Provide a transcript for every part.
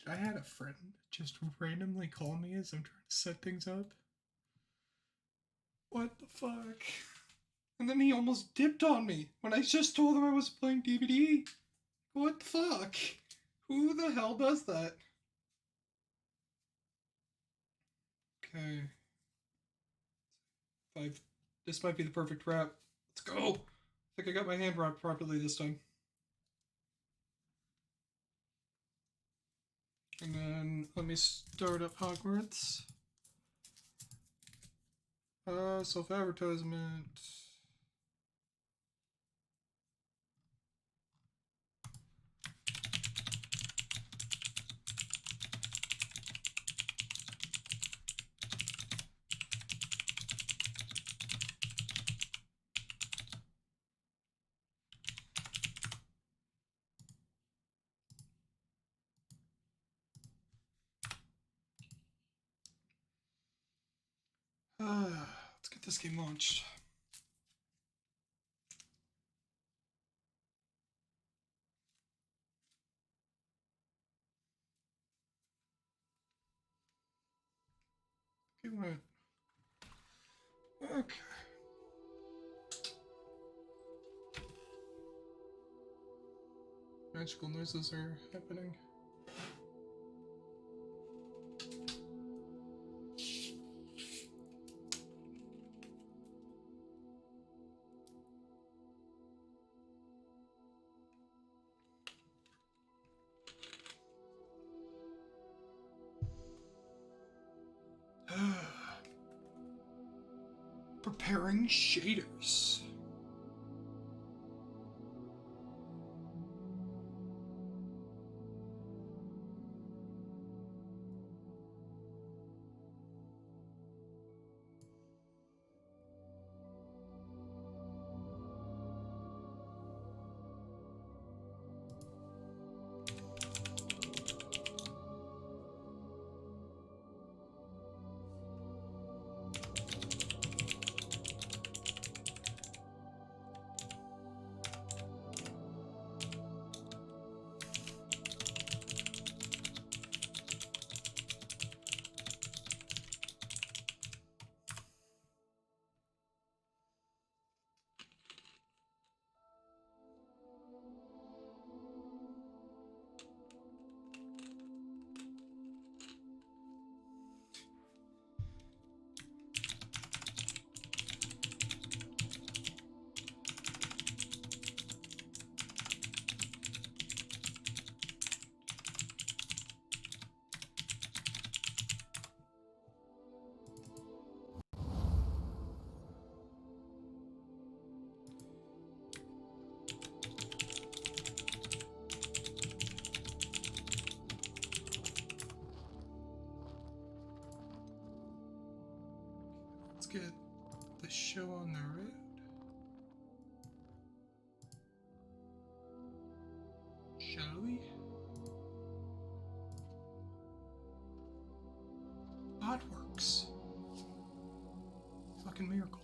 I had a friend just randomly call me as I'm trying to set things up. What the fuck? And then he almost dipped on me when I just told him I was playing DVD. What the fuck? Who the hell does that? Okay. 5. This might be the perfect wrap. Let's go. I think I got my hand wrapped properly this time. And then let me start up Hogwarts. Self-advertisement. Let's get this game launched. Okay, what? Okay. Magical noises are happening. Preparing shaders. Let's get the show on the road. Shall we? That works. Fucking miracle.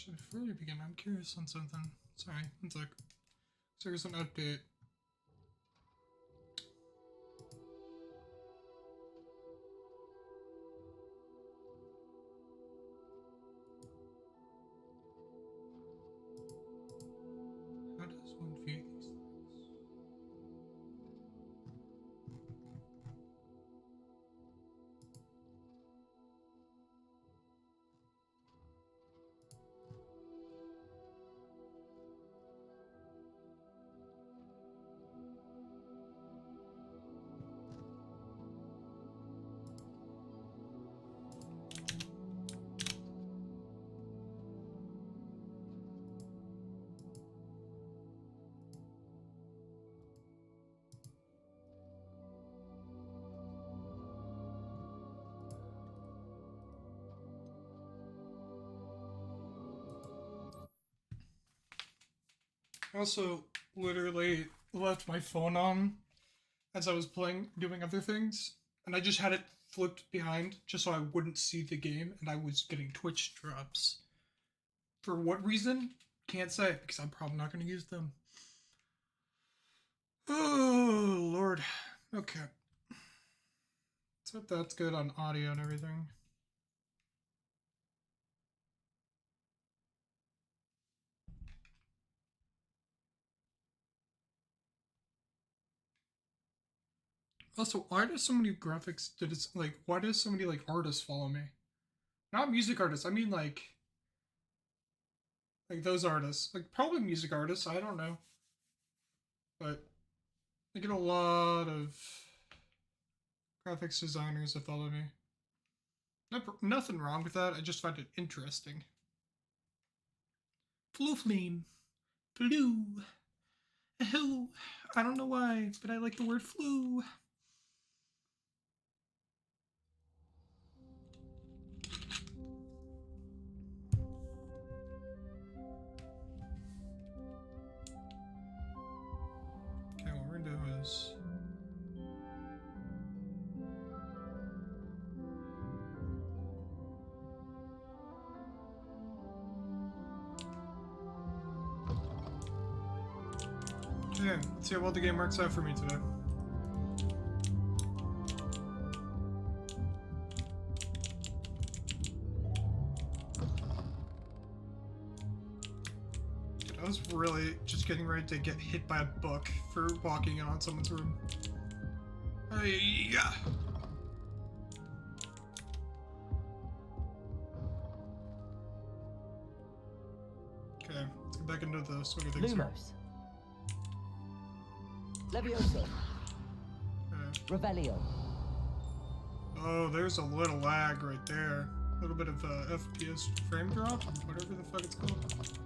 Before we begin, I'm curious on something. Sorry, one sec. So there's an update. How does one view these things? I also literally left my phone on as I was doing other things, and I just had it flipped behind just so I wouldn't see the game, and I was getting Twitch drops. For what reason? Can't say, because I'm probably not going to use them. Oh, Lord. Okay. So that's good on audio and everything. Also, why do so many graphics why does so many artists follow me? Not music artists, I mean like those artists. Like probably music artists, I don't know. But I get a lot of graphics designers that follow me. Nothing wrong with that, I just find it interesting. Flu flame. Flu. Hello. I don't know why, but I like the word flu. Okay, what we're gonna do is yeah, let's see how well the game works out for me today. Dude, I was really just getting ready to get hit by a book for walking in on someone's room. Yeah. Okay, let's get back into the swing of things here. Levioso. Okay. Revelio. Oh, there's a little lag right there. A little bit of FPS frame drop, whatever the fuck it's called.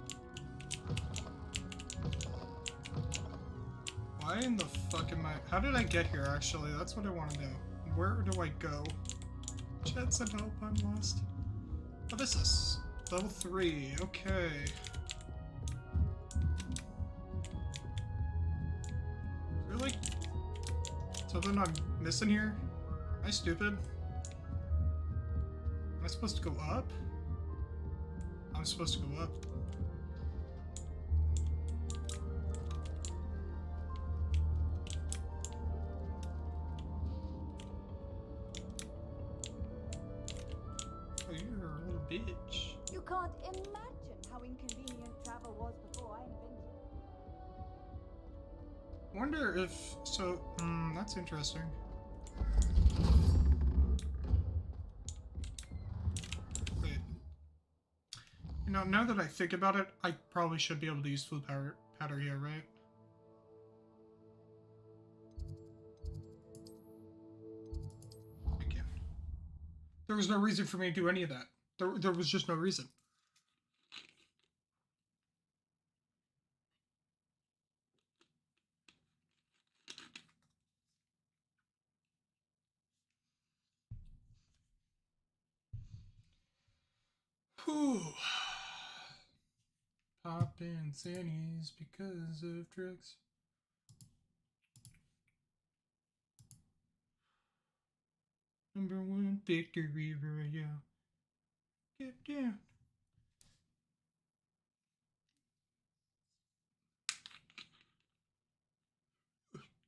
Why in the fuck am I... How did I get here, actually? That's what I want to know. Where do I go? Chat said help, I'm lost. What is this? Level 3, okay. Is there, like, something I'm missing here? Am I stupid? Am I supposed to go up? I'm supposed to go up. Oh, you're a little bitch. You can't imagine how inconvenient travel was before I invented it. Wonder if... So, that's interesting. Wait. You know, now that I think about it, I probably should be able to use full powder here, right? I can't. There was no reason for me to do any of that. There was just no reason. Whew. Poppin' Sannies because of drugs. #1 victory royale. Get down.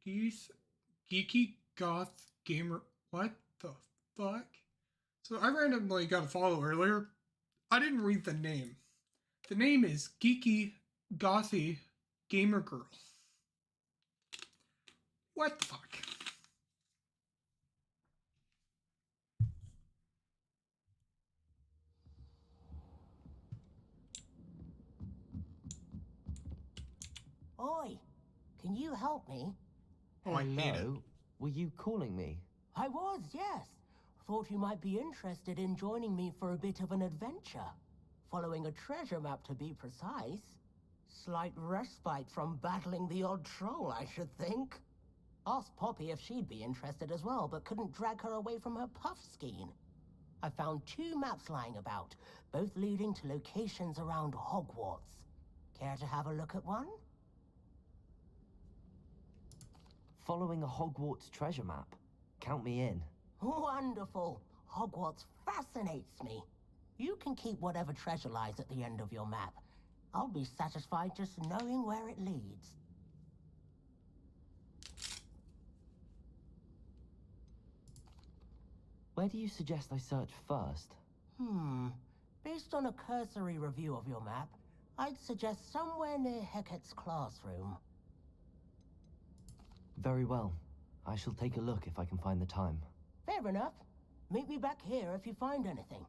Geeky goth gamer. What the fuck? So I randomly got a follow earlier. I didn't read the name. The name is Geeky Gothy Gamer Girl. What the fuck? Oi, can you help me? Oh, I hate it. Hello? Were you calling me? I was, yes. Thought you might be interested in joining me for a bit of an adventure. Following a treasure map, to be precise. Slight respite from battling the odd troll, I should think. Asked Poppy if she'd be interested as well, but couldn't drag her away from her puff skein. I found 2 maps lying about, both leading to locations around Hogwarts. Care to have a look at one? Following a Hogwarts treasure map. Count me in. Wonderful. Hogwarts fascinates me. You can keep whatever treasure lies at the end of your map. I'll be satisfied just knowing where it leads. Where do you suggest I search first? Based on a cursory review of your map, I'd suggest somewhere near Hecate's classroom. Very well. I shall take a look if I can find the time. Fair enough. Meet me back here if you find anything.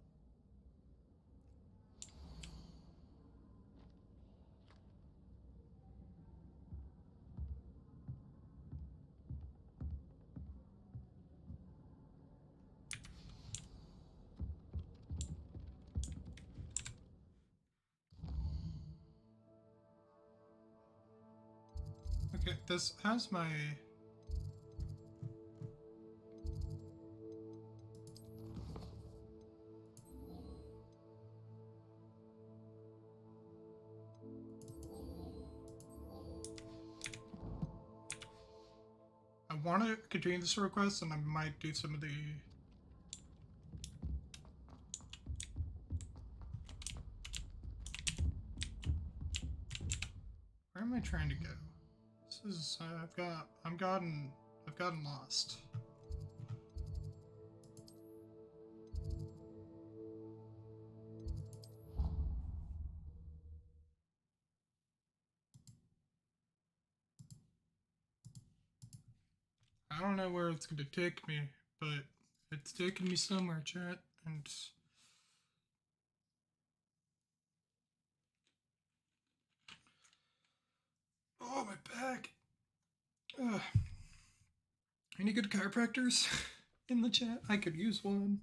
Okay, this has my... I want to continue this request, and I might do some of the... Where am I trying to go? This is I've gotten lost. I don't know where it's going to take me, but it's taking me somewhere, chat, and oh, my back. Ugh. Any good chiropractors in the chat? I could use one.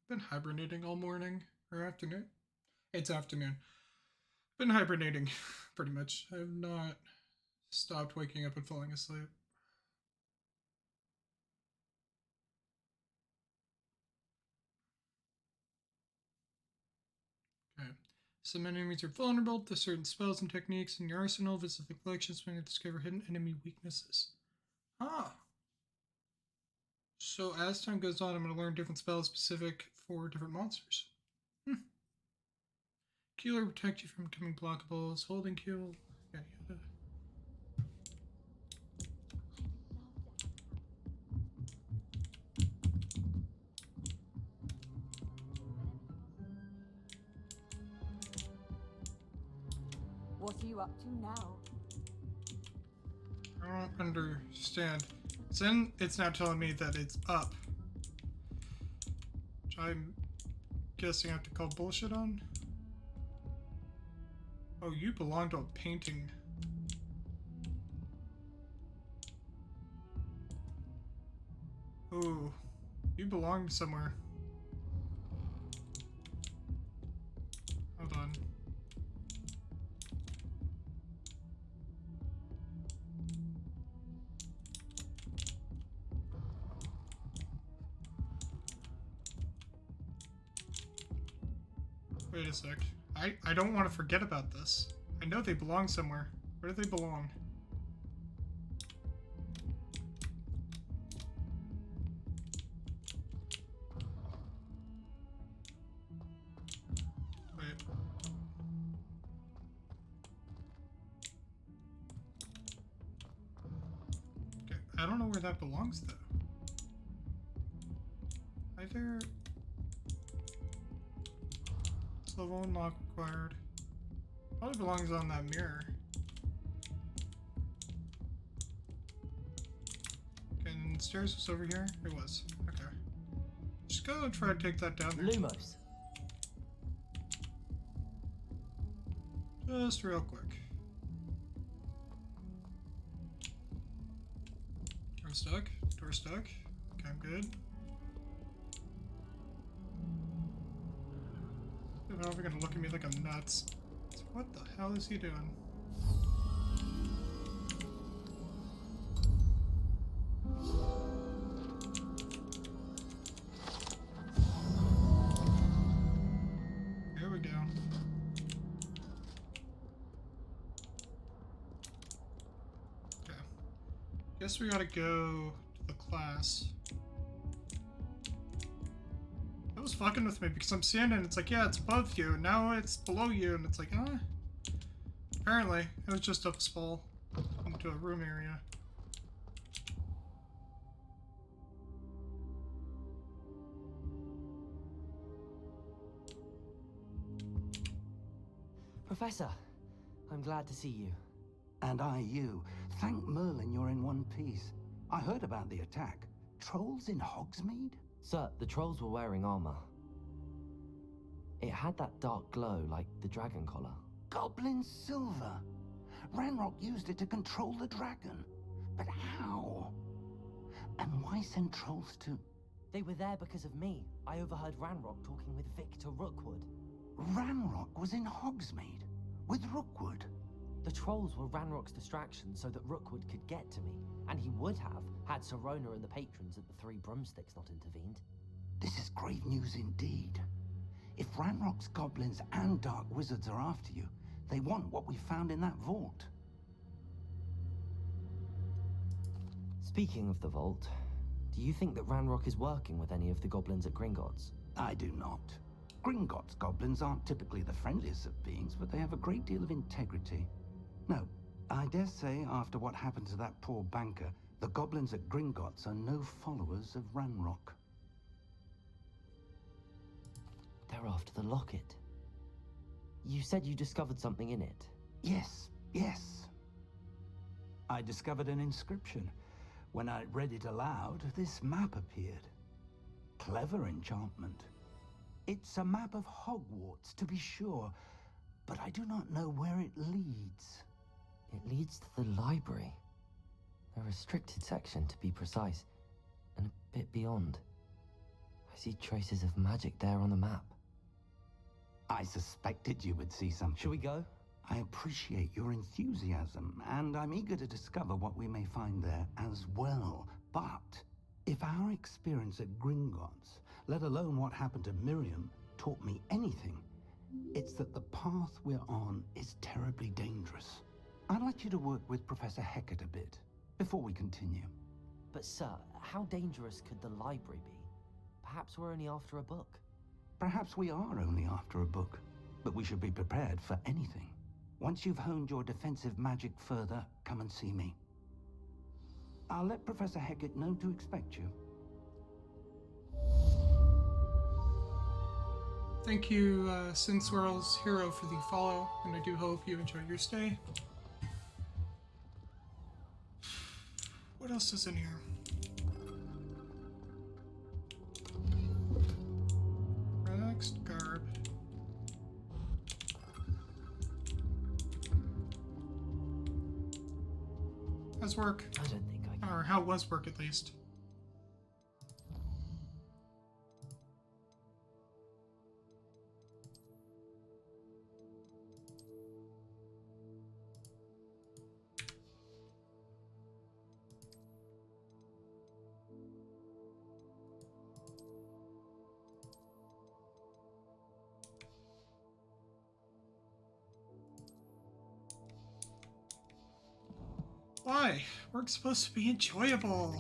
Been hibernating all morning or afternoon. It's afternoon. Been hibernating pretty much. I have not stopped waking up and falling asleep. Okay. Some enemies are vulnerable to certain spells and techniques in your arsenal. Visit the collection swing and discover hidden enemy weaknesses. Ah. So as time goes on, I'm going to learn different spells specific for different monsters. Q will protect you from becoming blockables. Holding Q. Yada yada. What are you up to now? I don't understand. Then it's now telling me that it's up. Which I'm guessing I have to call bullshit on. Oh, you belong to a painting. Ooh, you belong somewhere. Hold on. Wait a sec. I don't want to forget about this. I know they belong somewhere. Where do they belong? Wait. Okay, I don't know where that belongs though. Either... Level unlock required. Probably belongs on that mirror. Okay, and the stairs was over here? It was. Okay. Just go try to take that down there. Lumos. Just real quick. Door stuck. Door stuck. Okay, I'm good. They're probably gonna look at me like I'm nuts. What the hell is he doing? Here we go. Guess we gotta go to the class. That was fucking with me because I'm standing and it's like, yeah, it's above you, and now it's below you, and it's like, huh? Apparently, it was just up a spall into a room area. Professor, I'm glad to see you. And I you. Thank Merlin you're in one piece. I heard about the attack. Trolls in Hogsmeade? Sir, the trolls were wearing armor. It had that dark glow like the dragon collar. Goblin silver. Ranrock used it to control the dragon. But how? And why send trolls to... They were there because of me. I overheard Ranrock talking with Victor Rookwood. Ranrock was in Hogsmeade? With Rookwood? The trolls were Ranrock's distraction so that Rookwood could get to me. And he would have, had Sirona and the patrons at the Three Broomsticks not intervened. This is grave news indeed. If Ranrock's goblins and dark wizards are after you, they want what we found in that vault. Speaking of the vault, do you think that Ranrock is working with any of the goblins at Gringotts? I do not. Gringotts goblins aren't typically the friendliest of beings, but they have a great deal of integrity. No, I dare say after what happened to that poor banker, the goblins at Gringotts are no followers of Ranrock. They're after the locket. You said you discovered something in it. Yes. I discovered an inscription. When I read it aloud, this map appeared. Clever enchantment. It's a map of Hogwarts, to be sure, but I do not know where it leads. It leads to the library. A restricted section, to be precise, and a bit beyond. I see traces of magic there on the map. I suspected you would see something. Shall we go? I appreciate your enthusiasm, and I'm eager to discover what we may find there as well. But if our experience at Gringotts, let alone what happened to Miriam, taught me anything, it's that the path we're on is terribly dangerous. I'd like you to work with Professor Hecat a bit before we continue. But sir, how dangerous could the library be? Perhaps we're only after a book. Perhaps we are only after a book, but we should be prepared for anything. Once you've honed your defensive magic further, come and see me. I'll let Professor Hecat know to expect you. Thank you, Sinswirl's Hero, for the follow, and I do hope you enjoy your stay. What else is in here? Next garb. How's work? I don't think I can. Or how was work, at least? Why? Work's supposed to be enjoyable.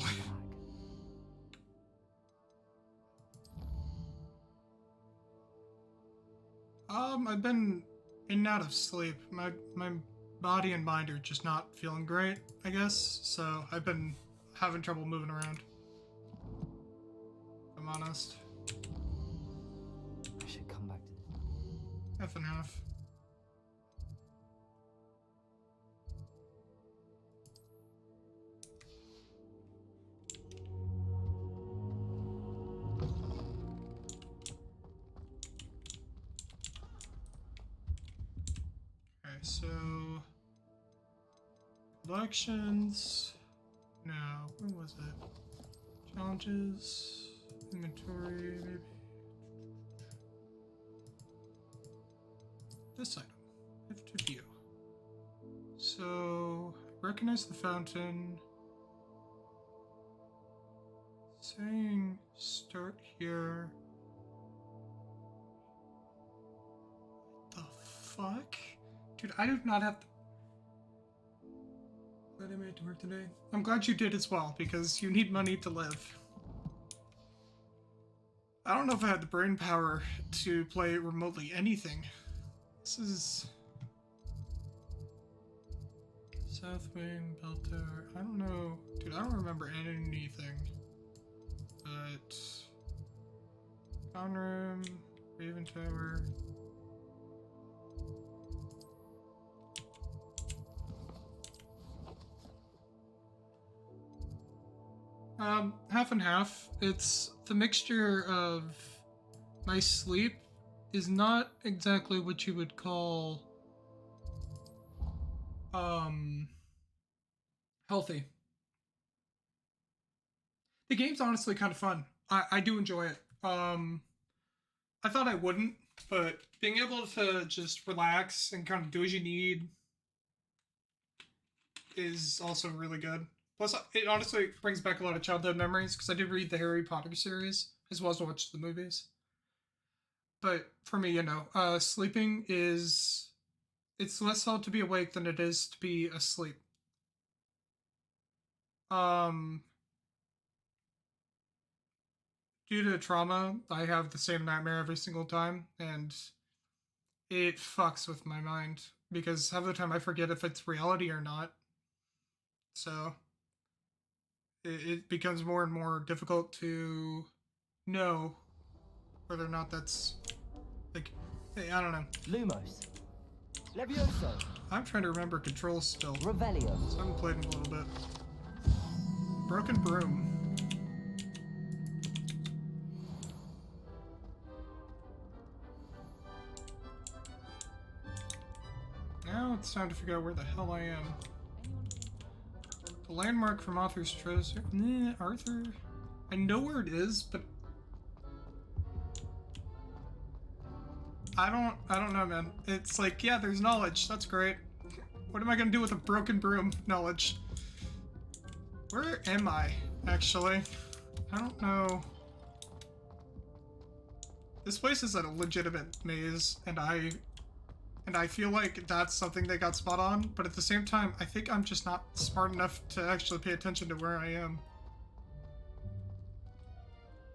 I've been in and out of sleep. My body and mind are just not feeling great, I guess. So I've been having trouble moving around. If I'm honest. I should come back to this. Half and half. Okay, so collections. No, where was it? Challenges, inventory, maybe. This item, if to view. So, recognize the fountain. Saying start here. What the fuck? Dude, I do not have Glad I made it to work today. I'm glad you did as well, because you need money to live. I don't know if I had the brain power to play remotely anything. This is... South Wing, Bell Tower. I don't know. Dude, I don't remember anything. But... Dawn Room, Raven Tower... Half and half. It's the mixture of my sleep is not exactly what you would call healthy. The game's honestly kind of fun. I do enjoy it. I thought I wouldn't, but being able to just relax and kind of do as you need is also really good. Plus, it honestly brings back a lot of childhood memories, because I did read the Harry Potter series, as well as watch the movies. But for me, you know, sleeping is... It's less hard to be awake than it is to be asleep. Due to trauma, I have the same nightmare every single time, and it fucks with my mind, because half the time I forget if it's reality or not. So... it becomes more and more difficult to know whether or not that's, like, hey, I don't know. Lumos. Levioso. I'm trying to remember Control still. Revelio. So I haven't played in a little bit. Broken Broom. Now it's time to figure out where the hell I am. The landmark from Arthur's treasure. Arthur? I know where it is, but I don't know, man. It's like, yeah, there's knowledge. That's great. What am I gonna do with a broken broom knowledge? Where am I, actually? I don't know. This place is a legitimate maze, and I feel like that's something they got spot on, but at the same time, I think I'm just not smart enough to actually pay attention to where I am.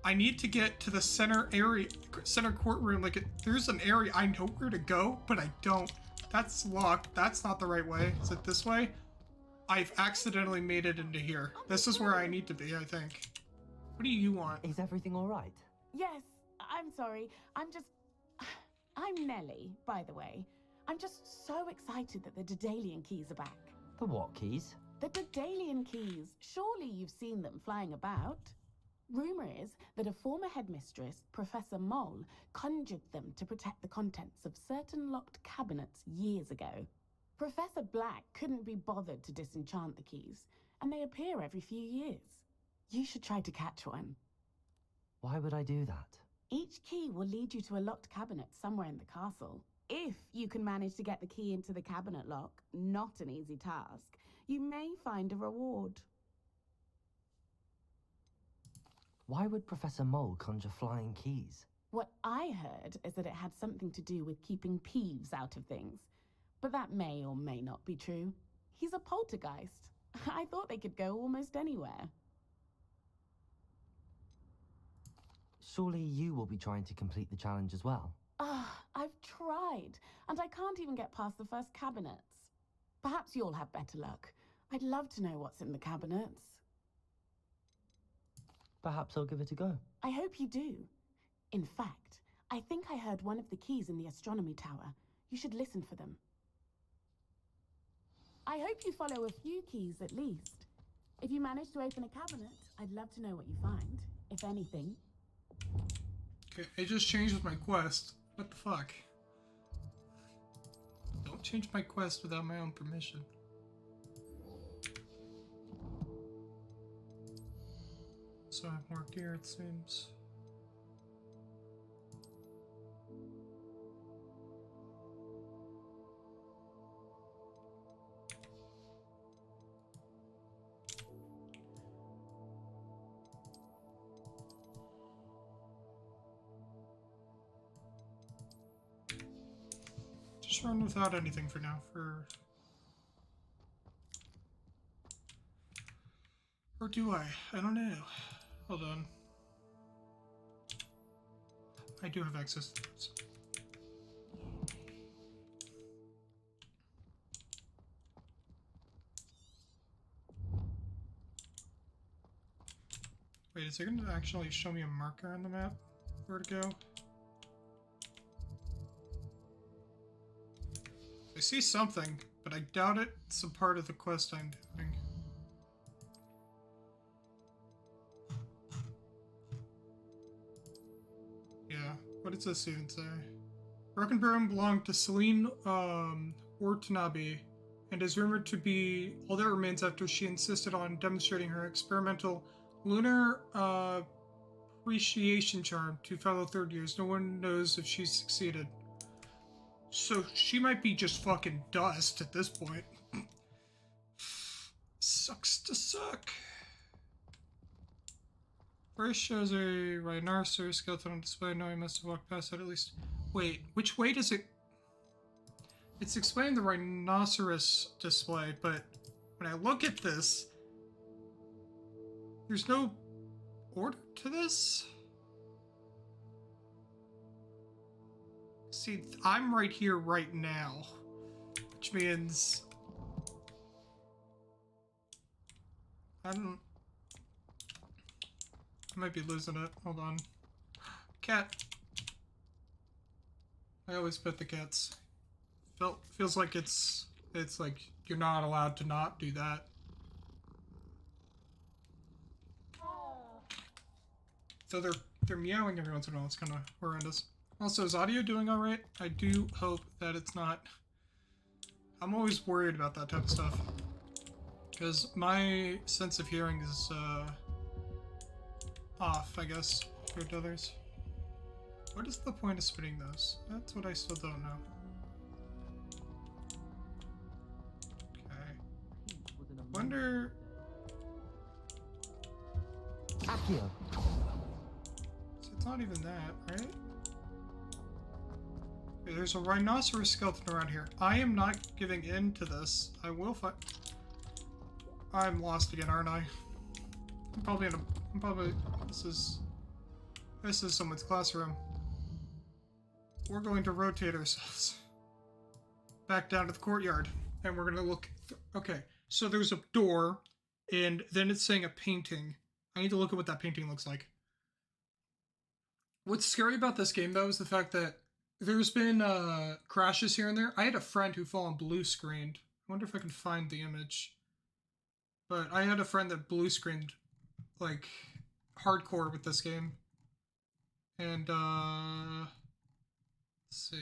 I need to get to the center area, center courtroom. Like, there's an area I know where to go, but I don't. That's locked. That's not the right way. Is it this way? I've accidentally made it into here. This is where I need to be, I think. What do you want? Is everything all right? Yes, I'm sorry. I'm Nellie, by the way. I'm just so excited that the Daedalian keys are back. The what keys? The Daedalian keys. Surely you've seen them flying about. Rumor is that a former headmistress, Professor Moll, conjured them to protect the contents of certain locked cabinets years ago. Professor Black couldn't be bothered to disenchant the keys, and they appear every few years. You should try to catch one. Why would I do that? Each key will lead you to a locked cabinet somewhere in the castle. If you can manage to get the key into the cabinet lock, not an easy task, you may find a reward. Why would Professor Mole conjure flying keys? What I heard is that it had something to do with keeping Peeves out of things. But that may or may not be true. He's a poltergeist. I thought they could go almost anywhere. Surely you will be trying to complete the challenge as well. I've tried, and I can't even get past the first cabinets. Perhaps you'll have better luck. I'd love to know what's in the cabinets. Perhaps I'll give it a go. I hope you do. In fact, I think I heard one of the keys in the astronomy tower. You should listen for them. I hope you follow a few keys at least. If you manage to open a cabinet, I'd love to know what you find, if anything. Okay, it just changed with my quest. What the fuck? Don't change my quest without my own permission. So I have more gear, it seems. Just run without anything for now, Or do I? I don't know. Hold on. I do have access to those. Wait, is it going to actually show me a marker on the map? Where to go? I see something, but I doubt it's a part of the quest I'm doing. Yeah, what does this even say? Broken Broom belonged to Celine Watanabe and is rumored to be all that remains after she insisted on demonstrating her experimental lunar appreciation charm to fellow third years. No one knows if she succeeded. So she might be just fucking dust at this point. Sucks to suck. First shows a rhinoceros skeleton on display. No, I must have walked past that at least. Wait, which way does it... It's explaining the rhinoceros display, but when I look at this, there's no order to this? See, I'm right here right now, which means I might be losing it. Hold on. Cat. I always pet the cats. Feels like it's like you're not allowed to not do that. So they're meowing every once in a while. It's kind of horrendous. Also, is audio doing all right? I do hope that it's not. I'm always worried about that type of stuff because my sense of hearing is off, I guess, compared to others. What is the point of spinning those? That's what I still don't know. Okay. Wonder. Accio. So it's not even that, right? Okay, there's a rhinoceros skeleton around here. I am not giving in to this. I will fight. I'm lost again, aren't I? I'm probably in a. I'm probably. This is someone's classroom. We're going to rotate ourselves back down to the courtyard, and we're gonna look. Okay, so there's a door, and then it's saying a painting. I need to look at what that painting looks like. What's scary about this game, though, is the fact that there's been crashes here and there. I had a friend who fell on blue screened. I wonder if I can find the image. But I had a friend that blue screened, like, hardcore with this game. And, let's see.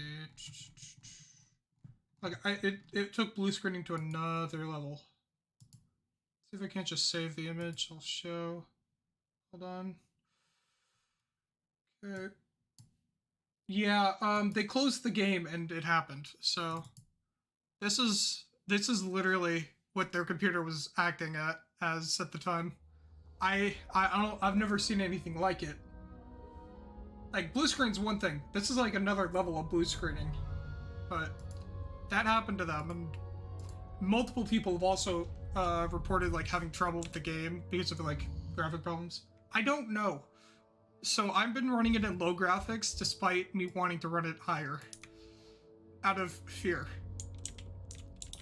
Like, it took blue screening to another level. See if I can't just save the image. I'll show. Hold on. Okay. Yeah, they closed the game and it happened. So this is literally what their computer was acting as at the time. I've never seen anything like it. Like, blue screen's one thing. This is like another level of blue screening. But that happened to them, and multiple people have also reported like having trouble with the game because of like graphic problems. I don't know. So I've been running it in low graphics despite me wanting to run it higher. Out of fear.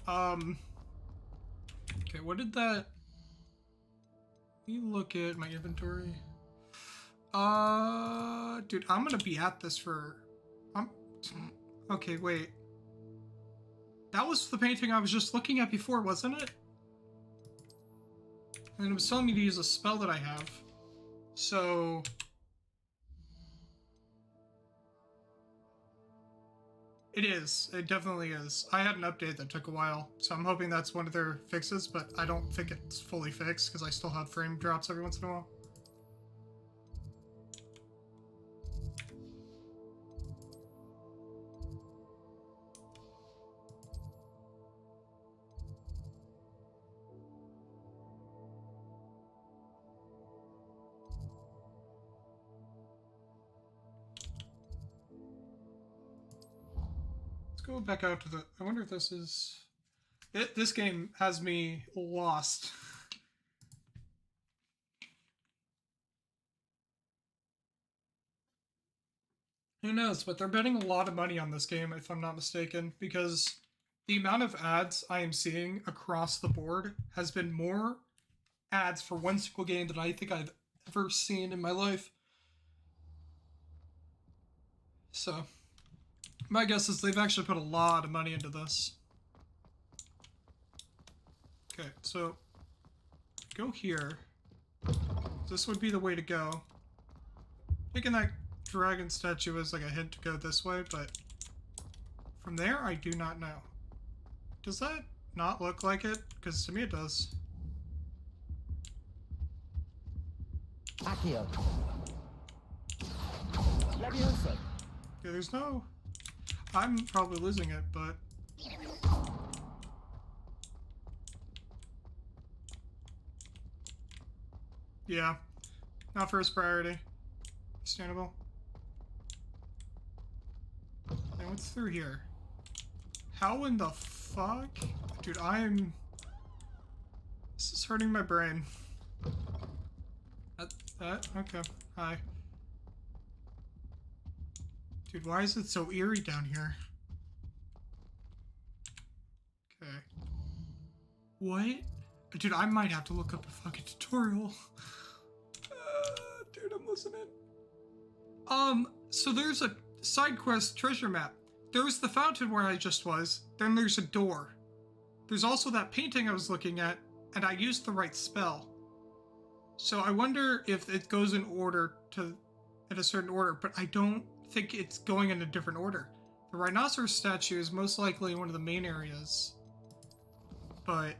Okay, what did that... Let me look at my inventory. Dude, I'm gonna be at this for... Okay, wait. That was the painting I was just looking at before, wasn't it? And it was telling me to use a spell that I have. So... It is. It definitely is. I had an update that took a while, so I'm hoping that's one of their fixes, but I don't think it's fully fixed because I still have frame drops every once in a while. Go back out to the... I wonder if this is... This game has me lost. Who knows? But they're betting a lot of money on this game, if I'm not mistaken, because the amount of ads I am seeing across the board has been more ads for one single game than I think I've ever seen in my life. So, my guess is they've actually put a lot of money into this. Okay, so go here. This would be the way to go. Taking that dragon statue as like a hint to go this way, but from there, I do not know. Does that not look like it? Because to me it does. Accio. Leviosa. Okay, there's no... I'm probably losing it, but... Yeah. Not first priority. Understandable. And what's through here? How in the fuck? Dude, I'm... This is hurting my brain. That? Okay. Hi. Dude, why is it so eerie down here? Okay. What? Dude, I might have to look up a fucking tutorial. Dude, I'm listening. So there's a side quest treasure map. There's the fountain where I just was. Then there's a door. There's also that painting I was looking at, and I used the right spell. So I wonder if it goes in order in a certain order, but I don't think it's going in a different order. The rhinoceros statue is most likely one of the main areas. But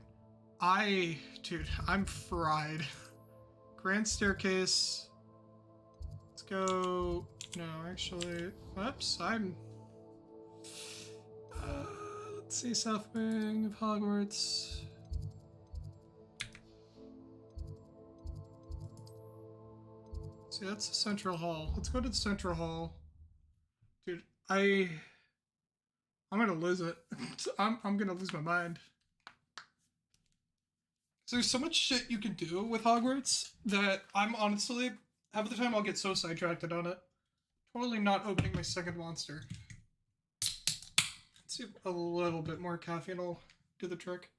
dude, I'm fried. Grand staircase. Let's go. No, actually, whoops, let's see, South Wing of Hogwarts. See, that's the Central Hall. Let's go to the Central Hall. Dude, I'm gonna lose it. I'm gonna lose my mind. There's so much shit you can do with Hogwarts that I'm honestly, half the time I'll get so sidetracked on it. Totally not opening my second monster. Let's see if a little bit more caffeine will do the trick.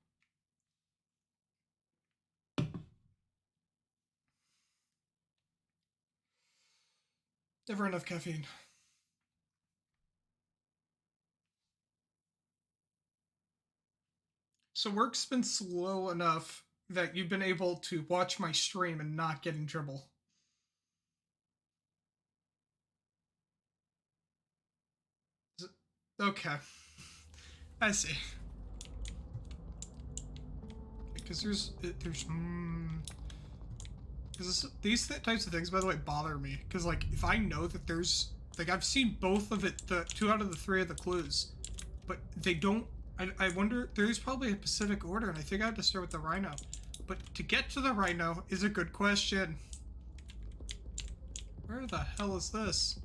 Never enough caffeine. So work's been slow enough that you've been able to watch my stream and not get in trouble. Okay. I see. Because these types of things, by the way, bother me. Because, like, if I know that there's... Like, I've seen both of it, the 2 out of the 3 of the clues. But they don't... I wonder... There's probably a specific order, and I think I have to start with the rhino. But to get to the rhino is a good question. Where the hell is this?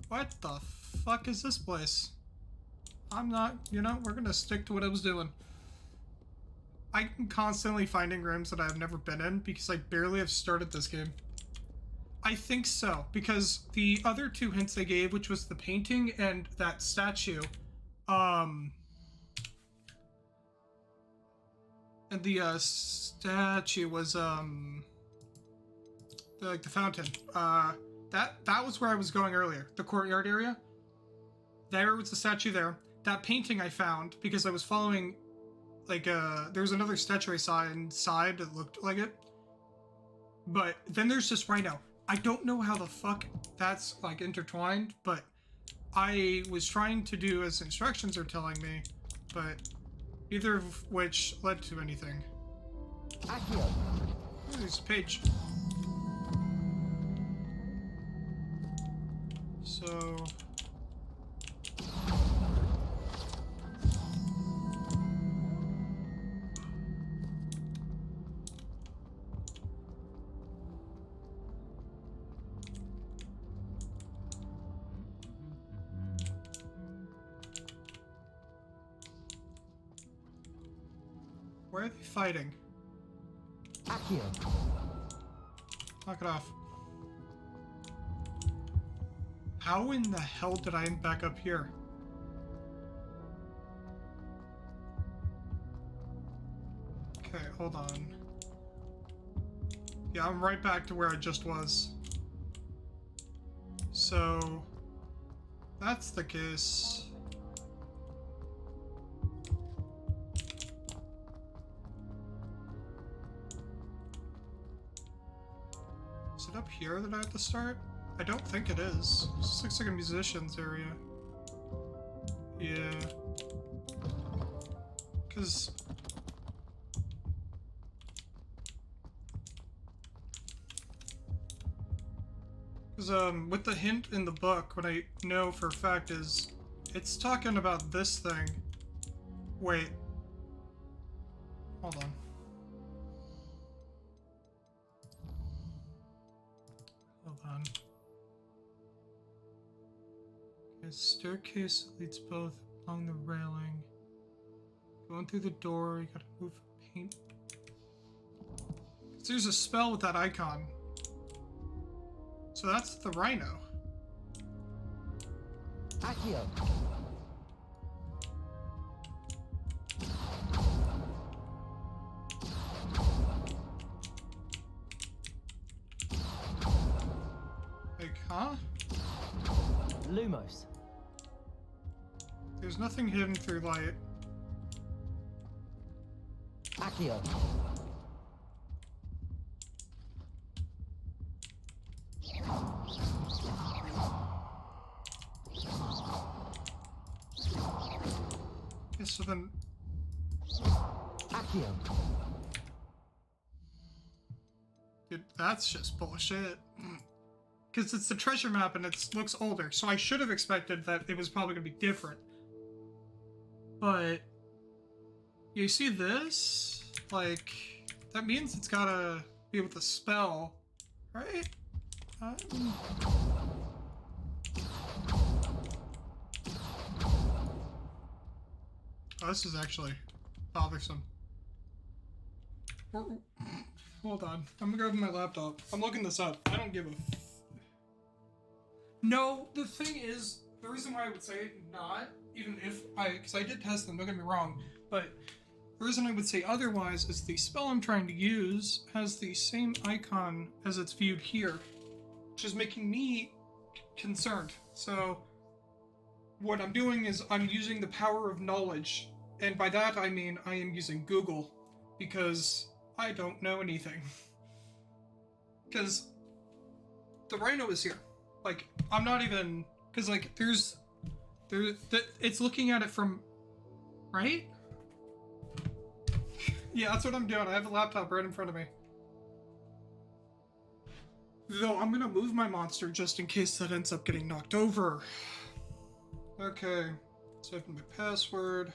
What the fuck is this place? I'm not... You know, we're gonna stick to what I was doing. I'm constantly finding rooms that I've never been in because I barely have started this game. I think so, because the other 2 hints they gave, which was the painting and that statue, and the statue was the fountain. That was where I was going earlier, the courtyard area. There was the statue there. That painting I found because I was following. Like, there was another statue I saw inside that looked like it. But then there's this rhino. I don't know how the fuck that's, like, intertwined, but I was trying to do as instructions are telling me, but neither of which led to anything. Accio. There's a page. So... Where are they fighting? Accio. Knock it off. How in the hell did I end back up here? Okay, hold on. Yeah, I'm right back to where I just was. So, that's the case. Is it up here that I have to start? I don't think it is. This looks like a musician's area. Yeah. Because... with the hint in the book, what I know for a fact is it's talking about this thing. Wait. Hold on. Hold on. A staircase leads both along the railing. Going through the door, you gotta move paint. So there's a spell with that icon. So that's the rhino. Accio. Like, huh? Lumos. There's nothing hidden through light. Accio. Okay, so then... Accio. Dude, that's just bullshit. Because it's the treasure map and it looks older, so I should have expected that it was probably going to be different. But... You see this? Like... That means it's gotta be with a spell, right? Oh, this is actually bothersome. Hold on. I'm gonna grab my laptop. I'm looking this up. I don't give a No, the thing is, the reason why I would say not, even if because I did test them, don't get me wrong, but the reason I would say otherwise is the spell I'm trying to use has the same icon as it's viewed here, which is making me concerned. So, what I'm doing is I'm using the power of knowledge, and by that I mean I am using Google, because I don't know anything. Because the rhino is here. Like, I'm not even... Because, like, it's looking at it from... Right? Yeah, that's what I'm doing. I have a laptop right in front of me. Though, I'm gonna move my monster just in case that ends up getting knocked over. Okay. So I have my password.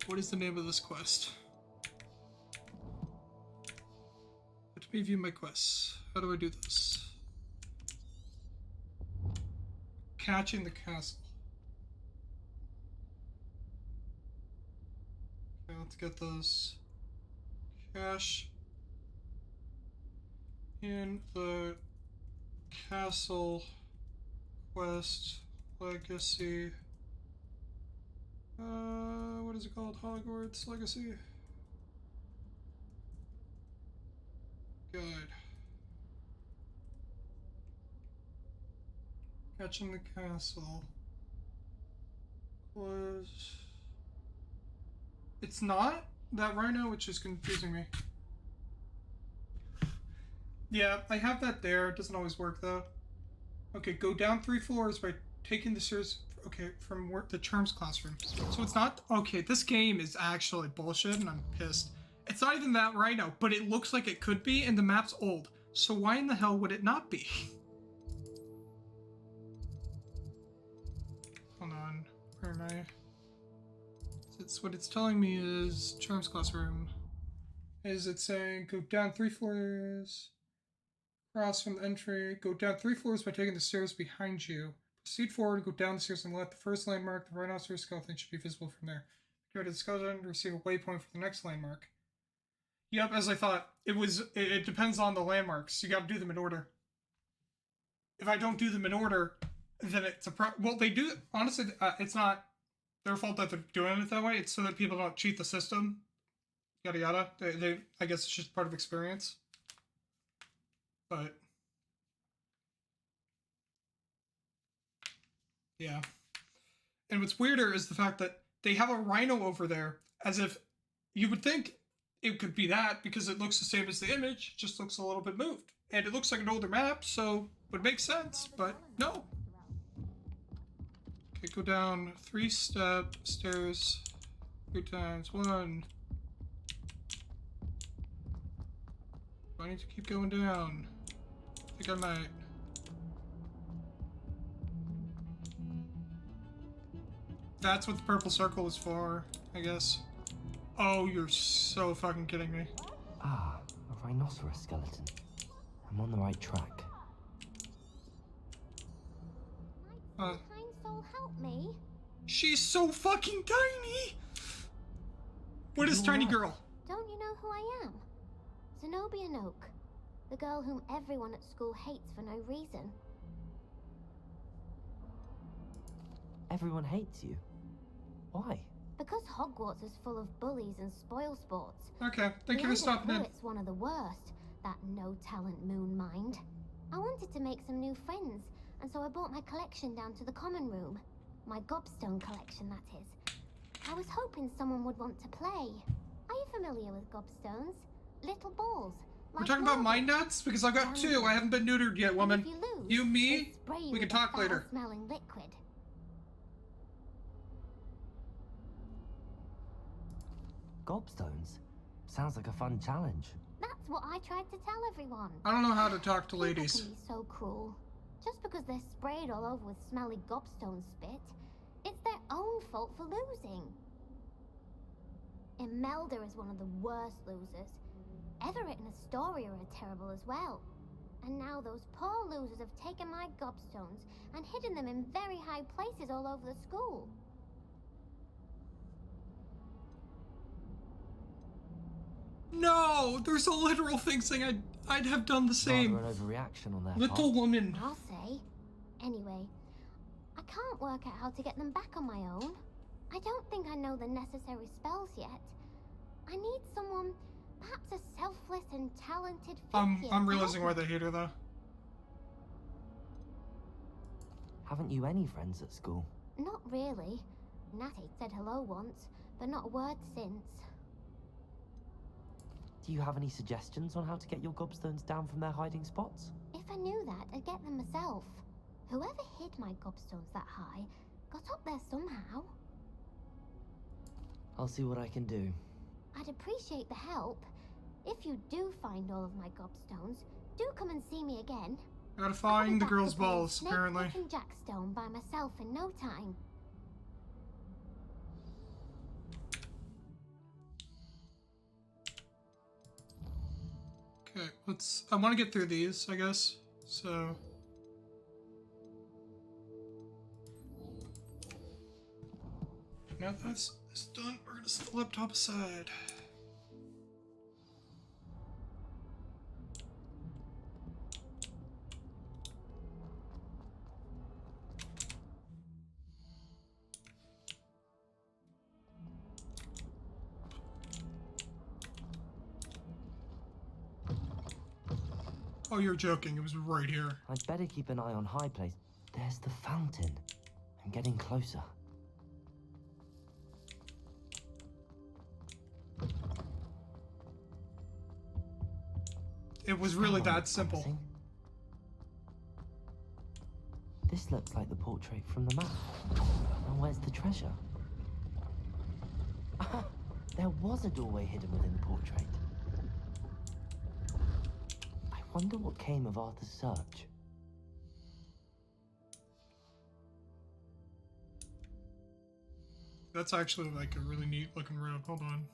What is the name of this quest? Let me view my quests. How do I do this? Catching the castle. Okay, let's get those. Cash in the castle quest legacy. What is it called? Hogwarts Legacy? Guide. Catching the castle. Was... It's not that rhino, which is confusing me. Yeah, I have that there. It doesn't always work though. Okay, go down 3 floors by taking the stairs. Okay, from the Charms classroom. So it's not... Okay, this game is actually bullshit and I'm pissed. It's not even that rhino, but it looks like it could be and the map's old. So why in the hell would it not be? Hold on. Where am I? It's what it's telling me is Charms classroom. Is it saying go down 3 floors, cross from the entry, go down 3 floors by taking the stairs behind you. Proceed forward, go down the stairs on the left. The first landmark, the rhinoceros skeleton, should be visible from there. Go to the skeleton to receive a waypoint for the next landmark. Yep, as I thought. It depends on the landmarks. You gotta do them in order. if I don't do them in order, then it's a well, they do, honestly, it's not their fault that they're doing it that way. It's so that people don't cheat the system. Yada yada. They I guess it's just part of experience. But yeah. And what's weirder is the fact that they have a rhino over there, as if you would think it could be that because it looks the same as the image, just looks a little bit moved. And it looks like an older map, so would make sense, but no. Okay, go down 3-step stairs 3 times. 1. Do I need to keep going down? I think I might. That's what the purple circle is for, I guess. Oh, you're so fucking kidding me. Ah, a rhinoceros skeleton. I'm on the right track. Kind soul, help me. She's so fucking tiny! What is tiny girl? Don't you know who I am? Zenobia Noak. The girl whom everyone at school hates for no reason. Everyone hates you. Why? Because Hogwarts is full of bullies and spoil sports. Okay, thank you for stopping in. It's one of the worst, that no-talent moon mind. I wanted to make some new friends, and so I brought my collection down to the common room. My gobstone collection, that is. I was hoping someone would want to play. Are you familiar with gobstones? Little balls. We're Like talking about marbles. mind nuts? Because I've got 2. I haven't been neutered yet, And woman. if you lose, You, they me, spray you we can with a talk later. foul-smelling liquid. Gobstones? Sounds like a fun challenge. That's what I tried to tell everyone. I don't know how to talk to People ladies. can be so cruel. Just because they're sprayed all over with smelly gobstone spit, it's their own fault for losing. Imelda is one of the worst losers. Everett and Astoria are terrible as well. And now those poor losers have taken my gobstones and hidden them in very high places all over the school. No! There's a literal thing saying I'd have done the same. Rather an overreaction on their Little part. woman. I'll say. Anyway, I can't work out how to get them back on my own. I don't think I know the necessary spells yet. I need someone, perhaps a selfless and talented fifth year I'm to realizing why help they hate her though. Haven't you any friends at school? me. Not really. Natty said hello once, but not a word since. Do you have any suggestions on how to get your gobstones down from their hiding spots? If I knew that, I'd get them myself. Whoever hid my gobstones that high got up there somehow. I'll see what I can do. I'd appreciate the help. If you do find all of my gobstones, do come and see me again. I gotta I'll be find the back to girl's playing balls, Snake, apparently. Pick and Jackstone by myself in no time. Okay, I want to get through these, I guess. So. Now that's done, we're gonna set the laptop aside. Oh, you're joking. It was right here. I'd better keep an eye on high place. There's the fountain. I'm getting closer. It was really That one that looks simple. promising. This looks like the portrait from the map. And where's the treasure? There was a doorway hidden within the portrait. I wonder what came of Arthur's search. That's actually like a really neat looking room. Hold on.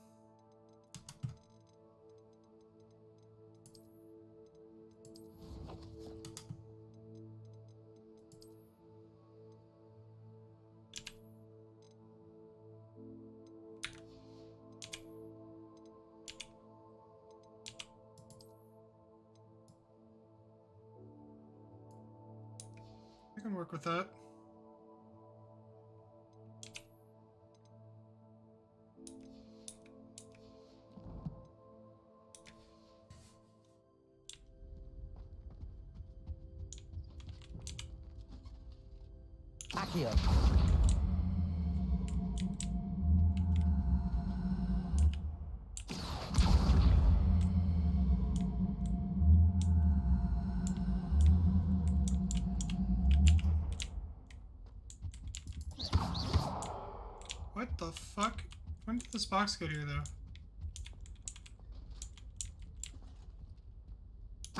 I can work with that. Accio. What the fuck? When did this box get here, though?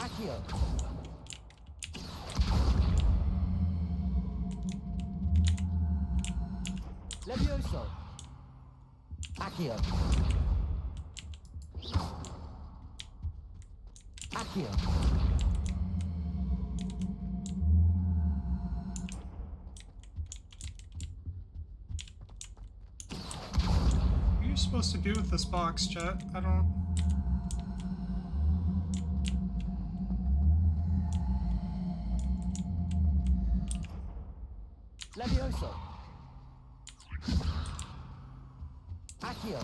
Accio. Levioso. Accio. Accio. What are you supposed to do with this box, chat? I don't... Levioso. Accio.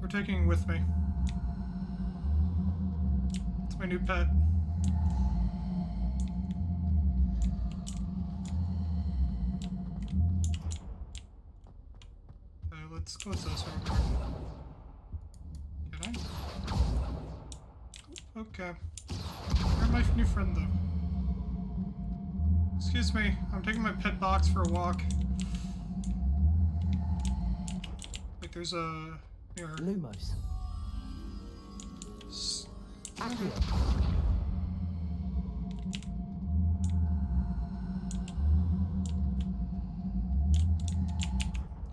We're taking it with me. It's my new pet. Let's close this real quick. Can I? Okay. You're my new friend, though. Excuse me, I'm taking my pet box for a walk. Like, there's a mirror. Lumos. Accio.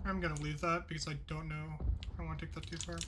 I'm gonna leave that because I don't know. I don't want to take that too far.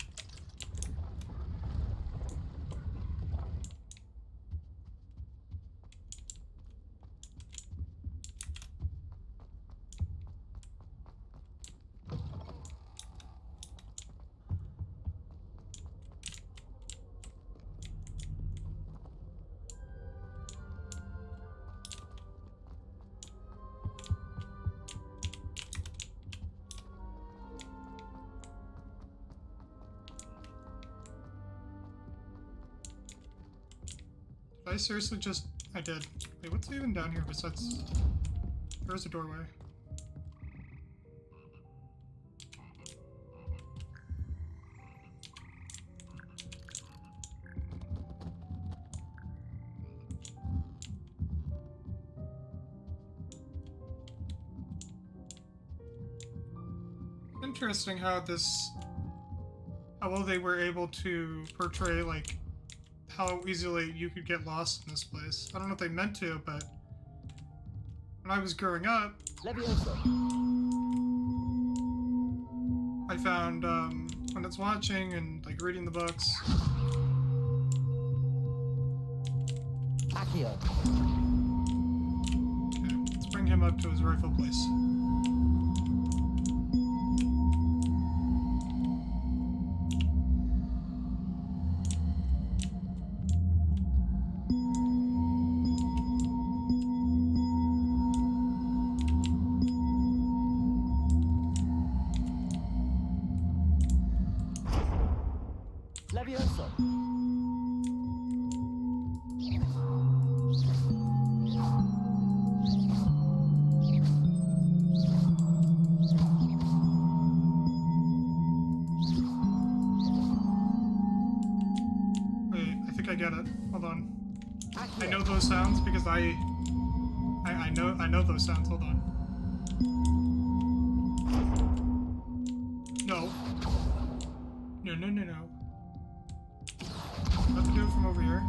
Did I seriously just... I did. Wait, what's even down here besides... There's a doorway. Interesting how this... How well they were able to portray, like, how easily you could get lost in this place. I don't know if they meant to, but when I was growing up, Levioso. I found when it's watching and like reading the books, Accio. okay, let's bring him up to his rightful place. Levioso. Wait, I think I get it. Hold on. I Accio. know those sounds because I know those sounds. Hold on. No. No, no, no, no. I have to do it from over here.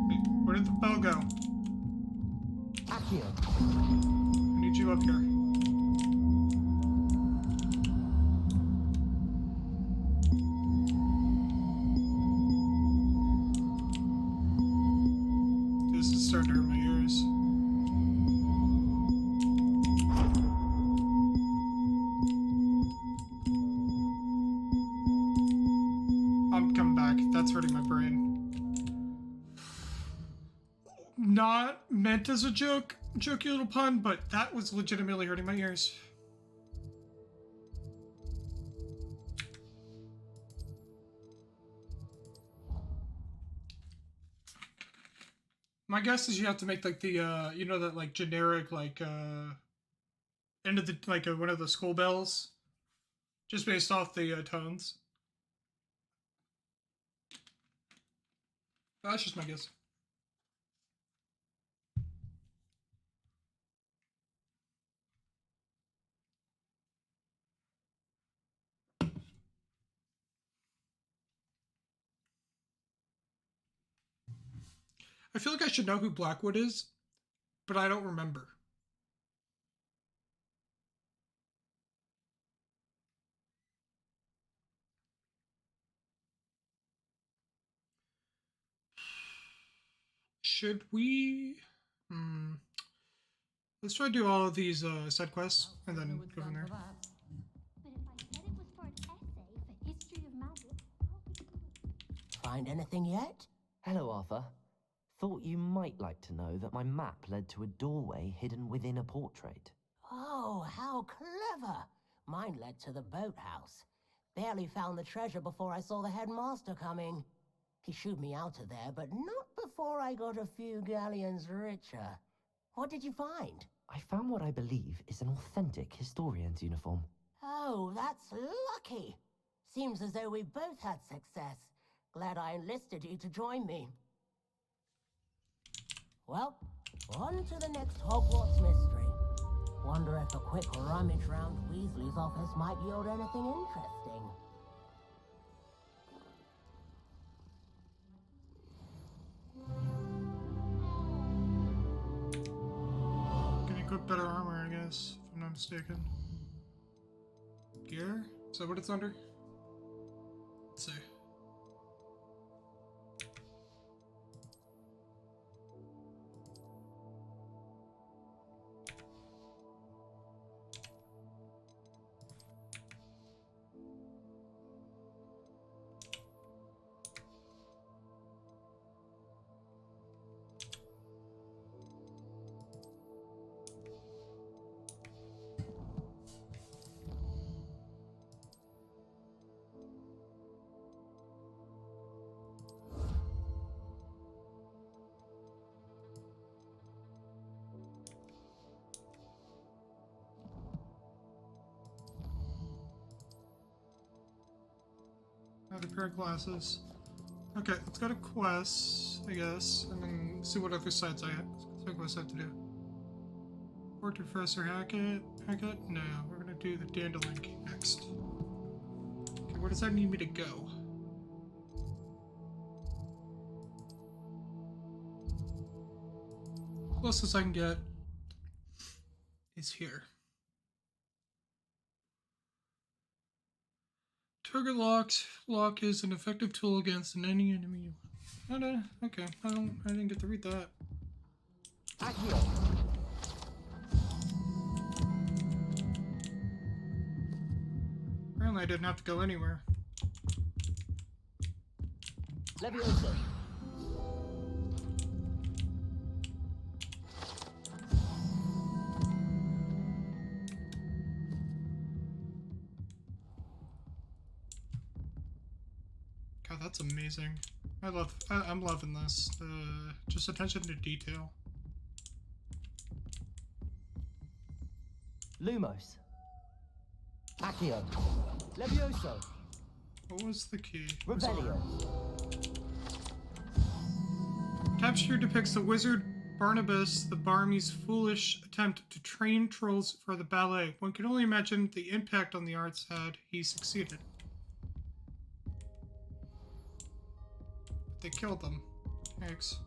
Wait, where did the bell go? Accio. I need you up here. This is starting to hurt my ears. meant as a jokey little pun, but that was legitimately hurting my ears. My guess is you have to make like the you know, that like generic like end of the like one of the school bells, just based off the tones. That's just my guess. I feel like I should know who Blackwood is, but I don't remember. Should we? Let's try to do all of these side quests and then go from there. But if I said it was for an essay for history of magic, how could you do it? Find anything yet? Hello, Arthur. Thought you might like to know that my map led to a doorway hidden within a portrait. Oh, how clever! Mine led to the boathouse. Barely found the treasure before I saw the headmaster coming. He shooed me out of there, but not before I got a few galleons richer. What did you find? I found what I believe is an authentic historian's uniform. Oh, that's lucky. Seems as though we both had success. Glad I enlisted you to join me. Well, on to the next Hogwarts mystery. Wonder if a quick rummage round Weasley's office might yield anything interesting. Can equip better armor, I guess, if I'm not mistaken. Gear? Is that what it's under? Let's see. Another pair of glasses. Okay, let's go to quests, I guess, and then see what other sites I have. What quests I have to do. Report to Professor Hackett. Hackett? No, we're gonna do the Dandelion Key next. Okay, where does that need me to go? Closest I can get is here. Target lock is an effective tool against any enemy. Okay, I didn't get to read that. Accio! Apparently I didn't have to go anywhere. Levioso! God, that's amazing. I'm loving this. Just attention to detail. Lumos. Accio. Levioso. What was the key? Revelio. Tapestry depicts the wizard Barnabas the Barmy's foolish attempt to train trolls for the ballet. One can only imagine the impact on the arts had he succeeded. They killed them. Thanks.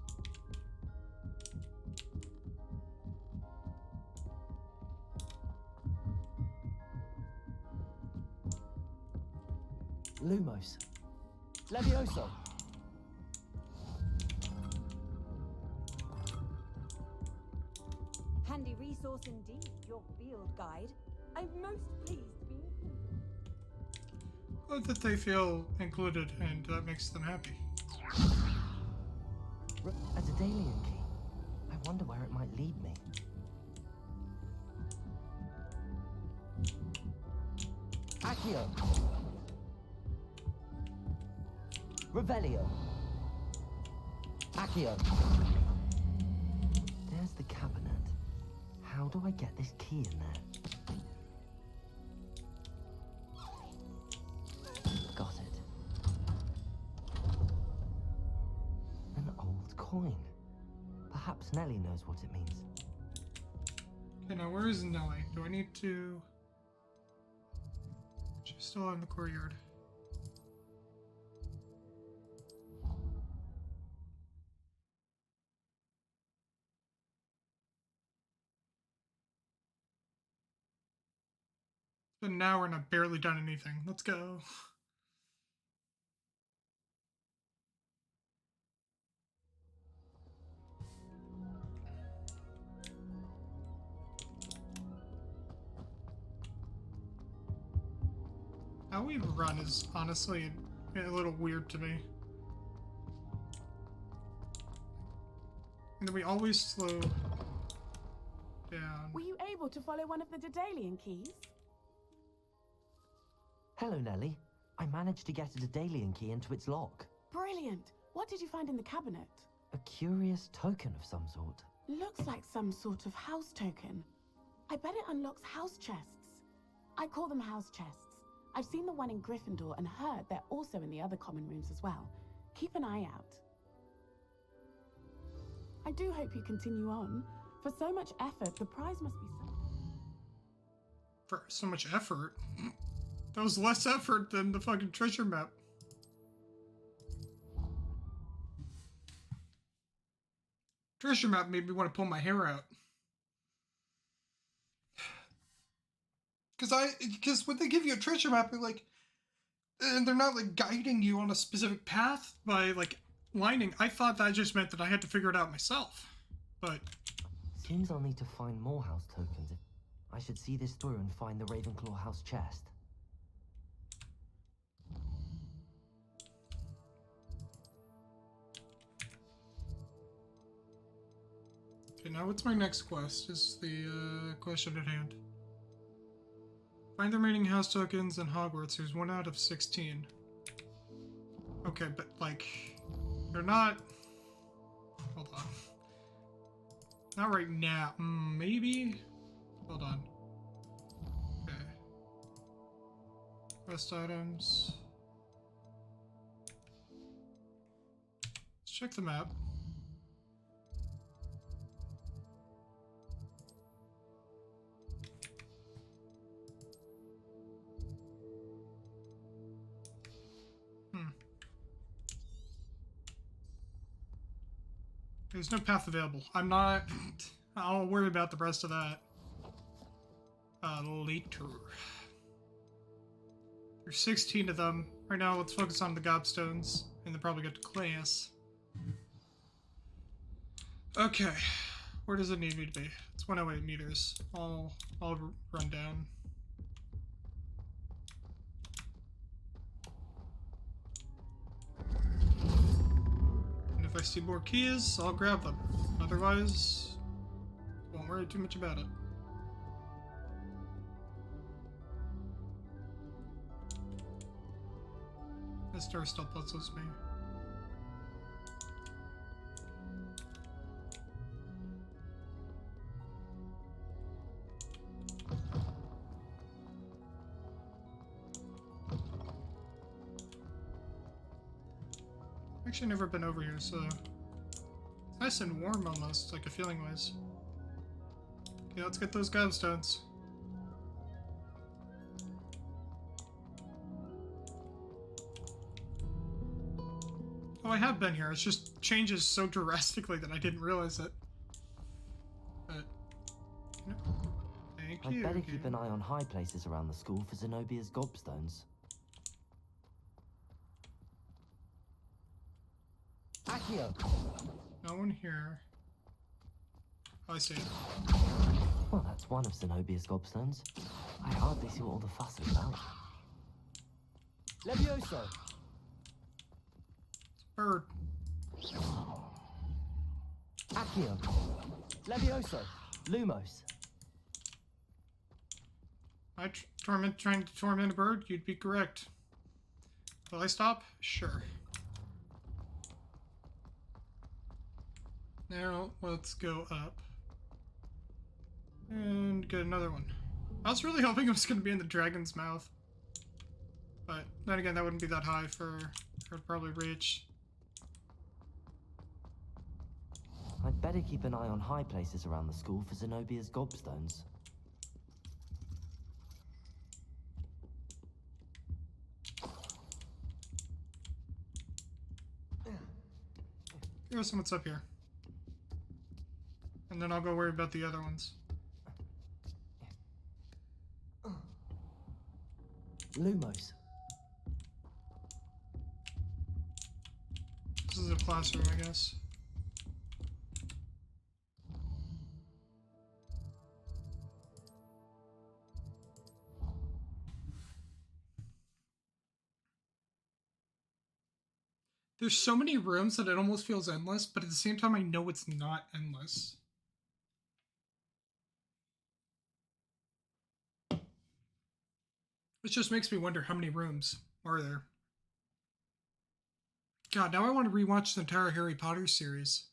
Lumos. Levioso. Handy resource indeed, your field guide. I'm most pleased to be included. Glad that they feel included, and that makes them happy. A Daedalian key. I wonder where it might lead me. Accio! Revelio! Accio! There's the cabinet. How do I get this key in there? Got it. An old coin. Perhaps Nellie knows what it means. Okay, now where is Nellie? Do I need to... She's still in the courtyard. It's been an hour and I've barely done anything. Let's go. How we run is honestly a little weird to me. And then we always slow down. Were you able to follow one of the Daedalian keys? Hello, Nellie. I managed to get a Daedalian key into its lock. Brilliant! What did you find in the cabinet? A curious token of some sort. Looks like some sort of house token. I bet it unlocks house chests. I call them house chests. I've seen the one in Gryffindor and heard they're also in the other common rooms as well. Keep an eye out. I do hope you continue on. For so much effort, the prize must be so... For so much effort? That was less effort than the fucking treasure map. Treasure map made me want to pull my hair out. Because when they give you a treasure map, they're like, and they're not like guiding you on a specific path by like lining. I thought that just meant that I had to figure it out myself. But Seems I'll need to find more house tokens. I should see this through and find the Ravenclaw house chest. okay, now what's my next quest? Is the question at hand. Find the remaining house tokens in Hogwarts. There's 1 out of 16. Okay, but like, they're not. Hold on. Not right now. Maybe. Hold on. Okay. Quest items. Let's check the map. There's no path available. I'm not... I'll worry about the rest of that later. There's 16 of them. Right now, let's focus on the gobstones, and then probably get to class. Okay. Where does it need me to be? It's 108 meters. I'll run down. If I see more keys, I'll grab them. Otherwise, won't worry too much about it. This door still puzzles me. Actually never been over here, so it's nice and warm almost, like a feeling wise. Okay, let's get those gobstones. Oh, I have been here. It just changes so drastically that I didn't realize it. But thank you. I'd better keep an eye on high places around the school for Zenobia's gobstones. Accio! No one here. Oh, I see it. Well, that's one of Zenobia's gobstones. I hardly see what all the fuss is about. Levioso! Bird. Accio. Levioso. Lumos. Trying to torment a bird? You'd be correct. Will I stop? Sure. Now, let's go up. And get another one. I was really hoping it was going to be in the dragon's mouth. But then again, that wouldn't be that high for her to probably reach. I'd better keep an eye on high places around the school for Zenobia's gobstones. Here's what's up here. And then I'll go worry about the other ones. Lumos. This is a classroom, I guess. There's so many rooms that it almost feels endless, but at the same time I know it's not endless. It just makes me wonder how many rooms are there. God, now I want to rewatch the entire Harry Potter series.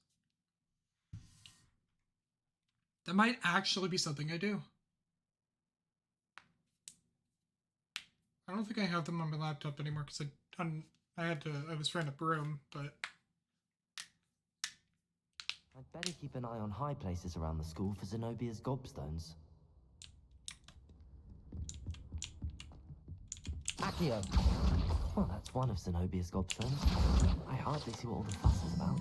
That might actually be something I do. I don't think I have them on my laptop anymore because I was trying to broom, but I'd better keep an eye on high places around the school for Zenobia's gobstones. Accio. Well, that's one of Zenobia's gobstones. I hardly see what all the fuss is about.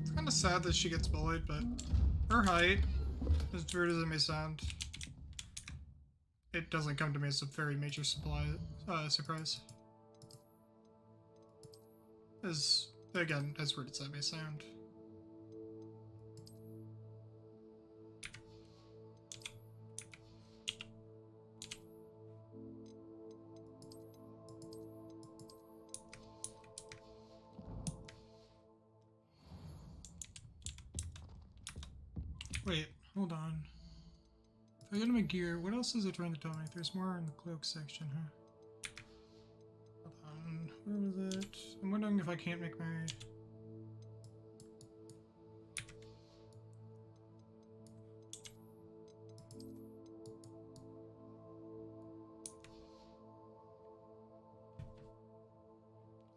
it's kind of sad that she gets bullied, but her height, as weird as it may sound, it doesn't come to me as a very major surprise. Again, as weird as that may sound. Wait, hold on. If I go to my gear, what else is it trying to tell me? There's more in the cloak section, huh? Hold on, where was it? I'm wondering if I can't make my...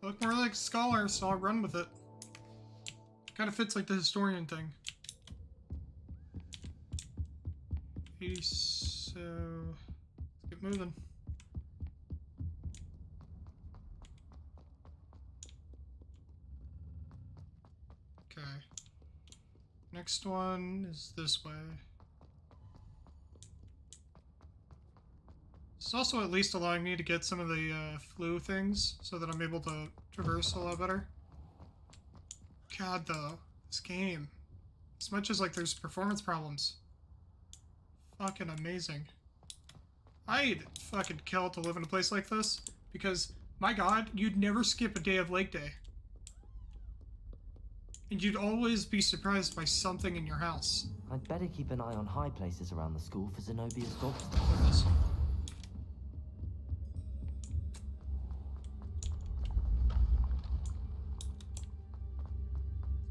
I look more like a scholar, so I'll run with it. Kind of fits like the historian thing. So let's get moving. Okay. Next one is this way. It's also at least allowing me to get some of the flu things so that I'm able to traverse a lot better. God, though, this game, as much as like there's performance problems, fucking amazing. I'd fucking kill to live in a place like this because, my god, you'd never skip a day of Lake Day. And you'd always be surprised by something in your house. I'd better keep an eye on high places around the school for Zenobia's gobstones. Look at this.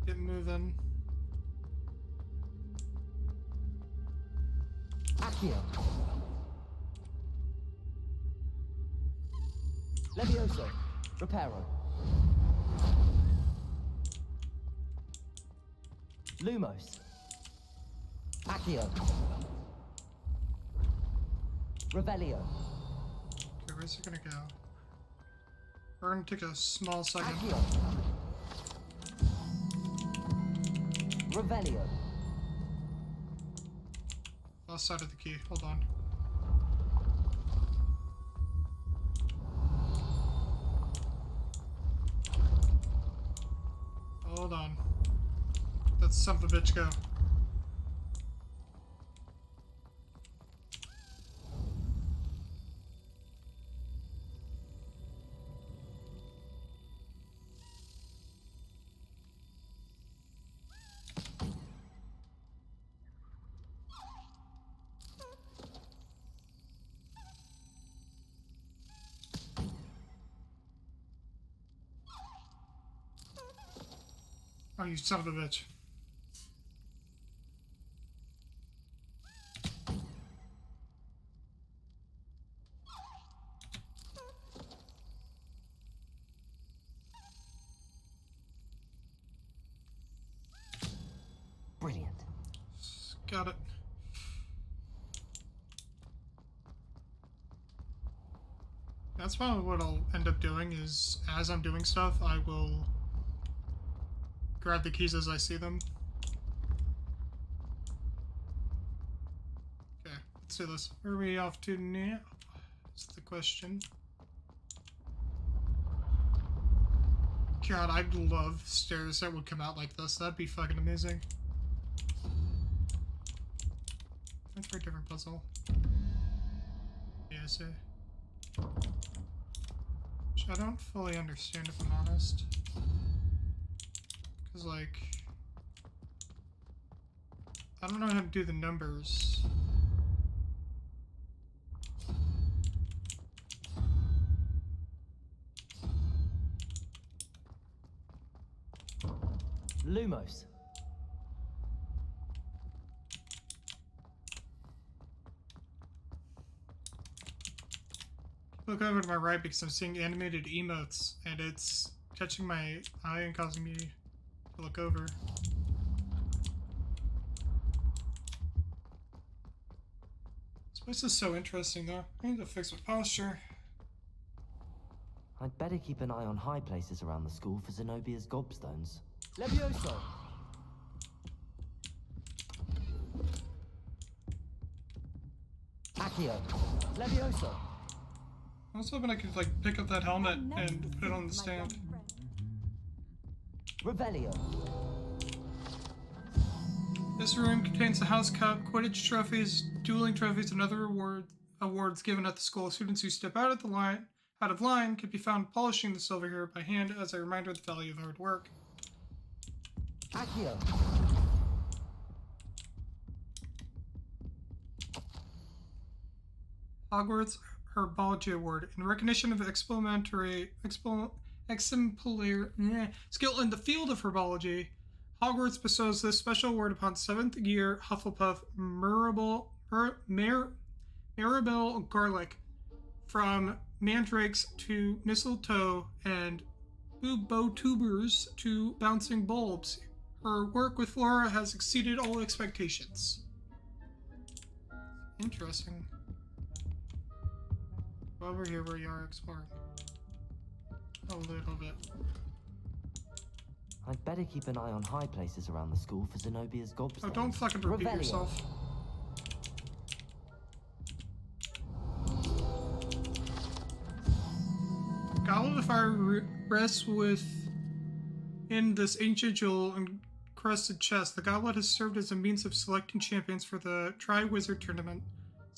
Get moving. Accio. Levioso. Reparo. Lumos. Accio. Revelio. Okay, where's it gonna go? We're gonna take a small second. Accio. Revelio. Lost side of the key. Hold on. Hold on. Let's son of a bitch go. Oh, you son of a bitch. Brilliant. Got it. That's probably what I'll end up doing is, as I'm doing stuff, I will grab the keys as I see them. Okay, let's do this. Where are we off to now? That's the question. God, I'd love stairs that would come out like this. That'd be fucking amazing. That's for a different puzzle. Yeah, I see. Which I don't fully understand, if I'm honest. Because, like, I don't know how to do the numbers. Lumos. Look over to my right because I'm seeing animated emotes and it's catching my eye and causing me to look over. This place is so interesting though. I need to fix my posture. I'd better keep an eye on high places around the school for Zenobia's gobstones. Levioso! Accio! Levioso! I was hoping I could like pick up that helmet and put it on the stand. Revelio! This room contains the House Cup, Quidditch trophies, dueling trophies, and other awards given at the school. Students who step out of line can be found polishing the silver here by hand as a reminder of the value of hard work. Accio! Hogwarts Herbology Award in recognition of exemplary skill in the field of herbology. Hogwarts bestows this special award upon 7th year Hufflepuff Maribel Garlick. From mandrakes to mistletoe and boobotubers to bouncing bulbs, her work with Flora has exceeded all expectations. Interesting. Over here where you are exploring. A little bit. I'd better keep an eye on high places around the school for Zenobia's gobstones. Oh, don't fucking repeat Revelio. yourself. Goblet of Fire rests within this ancient jewel encrusted chest. The goblet has served as a means of selecting champions for the Triwizard Tournament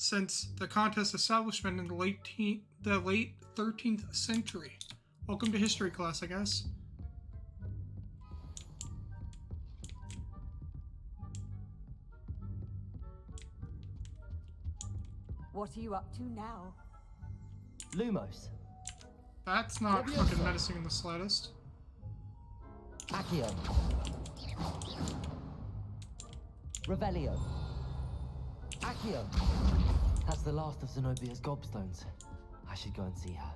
since the contest establishment in the late 13th century. Welcome to history class, I guess. What are you up to now? Lumos. That's not fucking menacing in the slightest. Accio. Revelio. Accio. That's the last of Zenobia's gobstones. I should go and see her.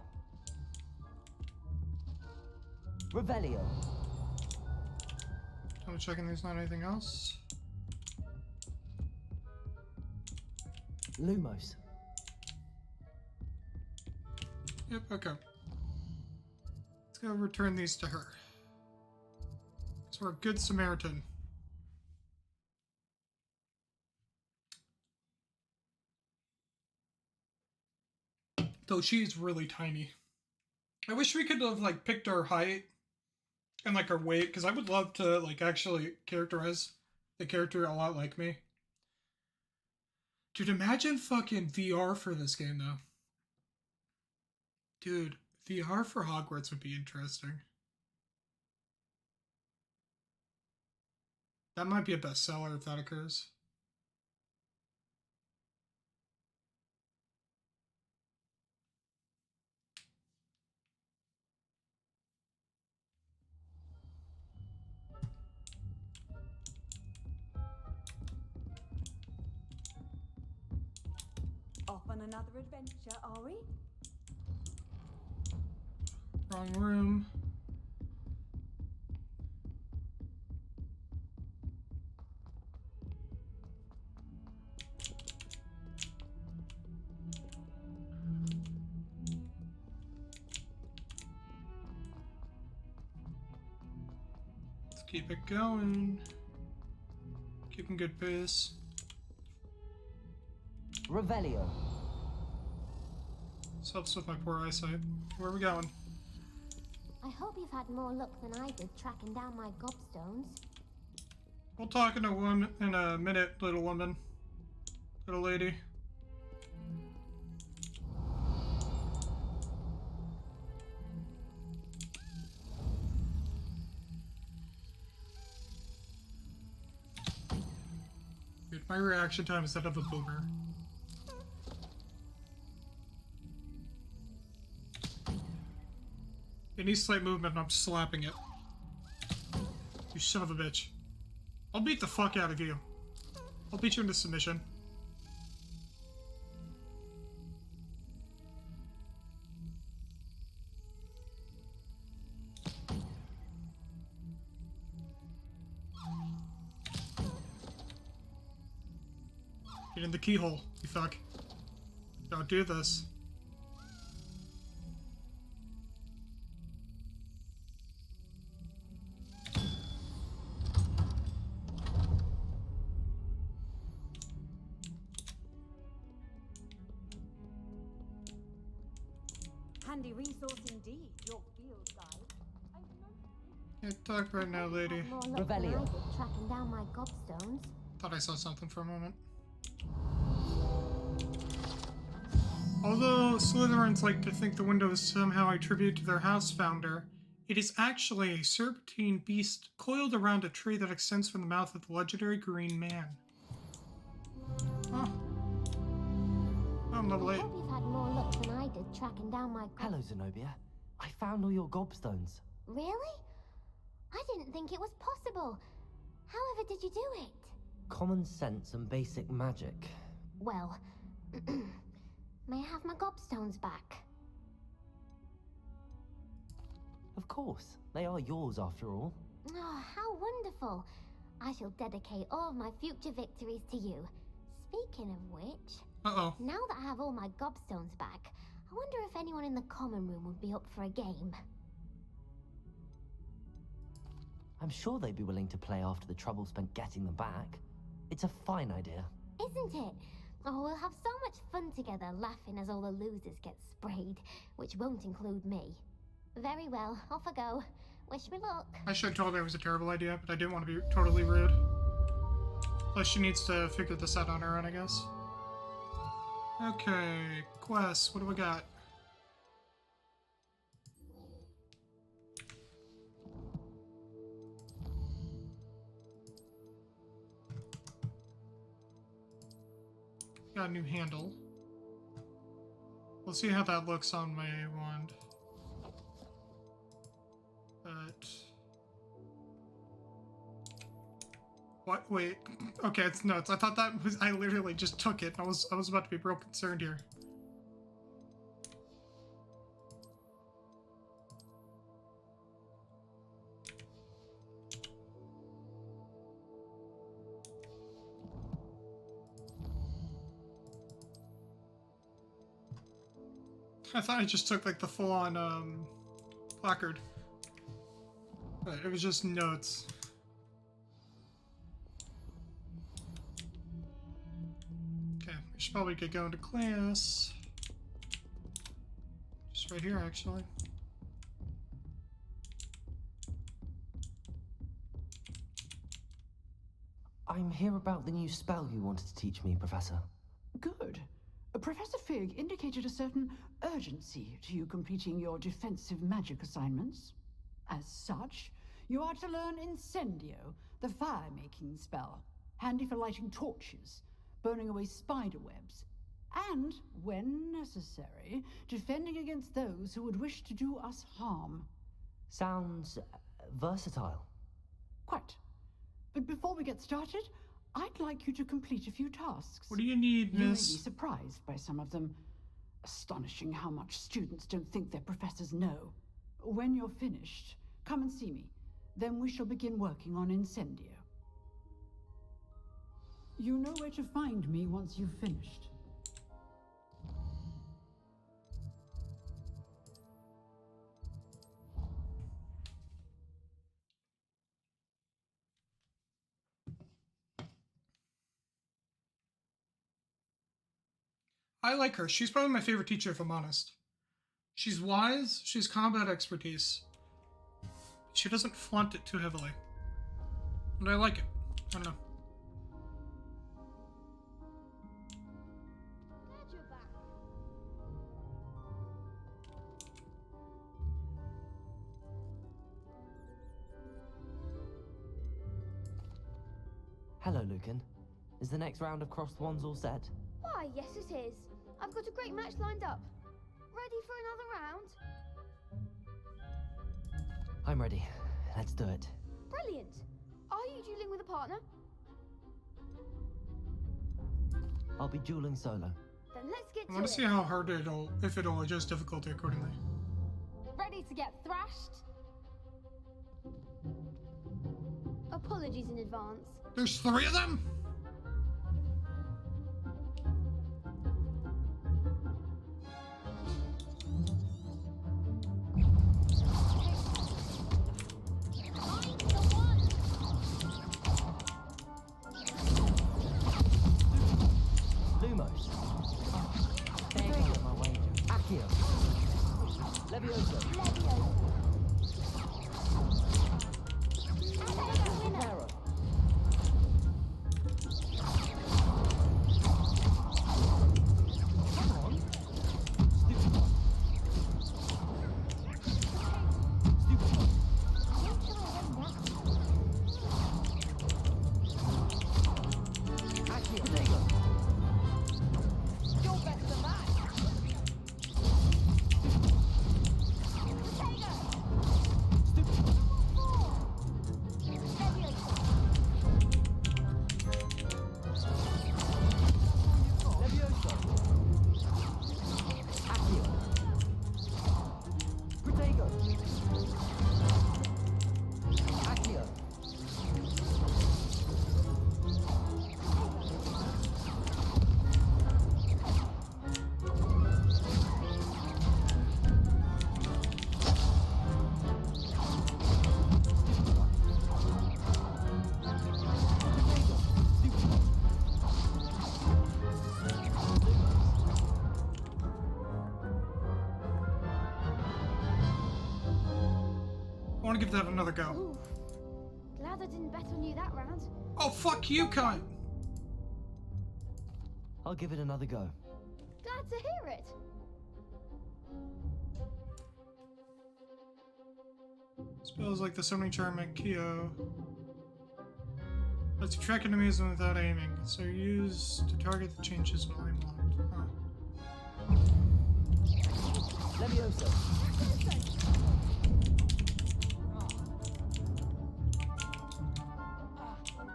Revelio. I'm checking there's not anything else. Lumos. Yep, okay. Let's go return these to her. So we're a good Samaritan. Though she's really tiny. I wish we could have like picked our height and like our weight, because I would love to like actually characterize the character a lot like me. Dude, imagine fucking VR for this game though. Dude, VR for Hogwarts would be interesting. That might be a bestseller if that occurs. Off on another adventure, are we? Wrong room. Let's keep it going. Keeping good pace. Revelio. This helps with my poor eyesight. Where are we going? I hope you've had more luck than I did tracking down my gobstones. We'll talk in a minute, little woman. Little lady. Dude, my reaction time is that of a boomer. Any slight movement and I'm slapping it. You son of a bitch. I'll beat the fuck out of you. I'll beat you into submission. Get in the keyhole, you fuck. Don't do this. Handy resource indeed, your field guide. Can't talk right now, lady. More luck than I Revelio. did tracking down my gobstones. Thought I saw something for a moment. Although Slytherins like to think the window is somehow a tribute to their house founder, it is actually a serpentine beast coiled around a tree that extends from the mouth of the legendary Green Man. Oh. I'm level I 8. hope you've had more luck than I did tracking down my Hello, Zenobia. I found all your gobstones. Really? I didn't think it was possible. However did you do it? Common sense and basic magic. Well, may I have my gobstones back? Of course, they are yours after all. Oh, how wonderful. I shall dedicate all of my future victories to you. Speaking of which, Uh-oh. now that I have all my gobstones back, I wonder if anyone in the common room would be up for a game. I'm sure they'd be willing to play after the trouble spent getting them back. It's a fine idea. Isn't it? Oh, we'll have so much fun together laughing as all the losers get sprayed, which won't include me. Very well, off I go. Wish me luck. I should have told her it was a terrible idea, but I didn't want to be totally rude. Plus, she needs to figure this out on her own, I guess. Okay, quests. What do we got? Got a new handle. We'll see how that looks on my wand. But... What? Wait. Okay, it's nuts. I thought that was... I literally just took it. I was about to be real concerned here. I thought I just took like the full-on placard. But it was just notes. Okay, we should probably get going to class. Just right here, actually. I'm here about the new spell you wanted to teach me, Professor. Good. Professor Fig indicated a certain urgency to you completing your defensive magic assignments. As such, you are to learn Incendio, the fire-making spell, handy for lighting torches, burning away spider webs, and, when necessary, defending against those who would wish to do us harm. Sounds versatile. Quite. But before we get started, I'd like you to complete a few tasks. What do you need, You may be miss? surprised by some of them. Astonishing how much students don't think their professors know. When you're finished, come and see me. Then we shall begin working on Incendio. You know where to find me once you've finished. I like her. She's probably my favorite teacher, if I'm honest. She's wise, she's combat expertise. She doesn't flaunt it too heavily. And I like it. I don't know. Glad you're back. Hello, Lucan. Is the next round of Crossed Wands all set? Why, yes it is. I've got a great match lined up. Ready for another round? I'm ready. Let's do it. Brilliant. Are you dueling with a partner? I'll be dueling solo. Then let's get I to want it. to see how hard if it'll adjust difficulty accordingly. Ready to get thrashed? Apologies in advance. There's 3 of them? Lumos. There goes my wager. Accio. Levioso. Terra. Come on. Stupid one. Stupid one. Accio. There you go. You're better than that. Levioso. Accio. Protego. Accio. I want to give that another go. Oof. Glad I didn't bet on you that round. Oh, fuck you, cunt! I'll give it another go. Glad to hear it. Spells like the Summoning Charm and Kyo. Lets you track enemies without aiming. So used to target the changes while aim locked. Huh. Levioso.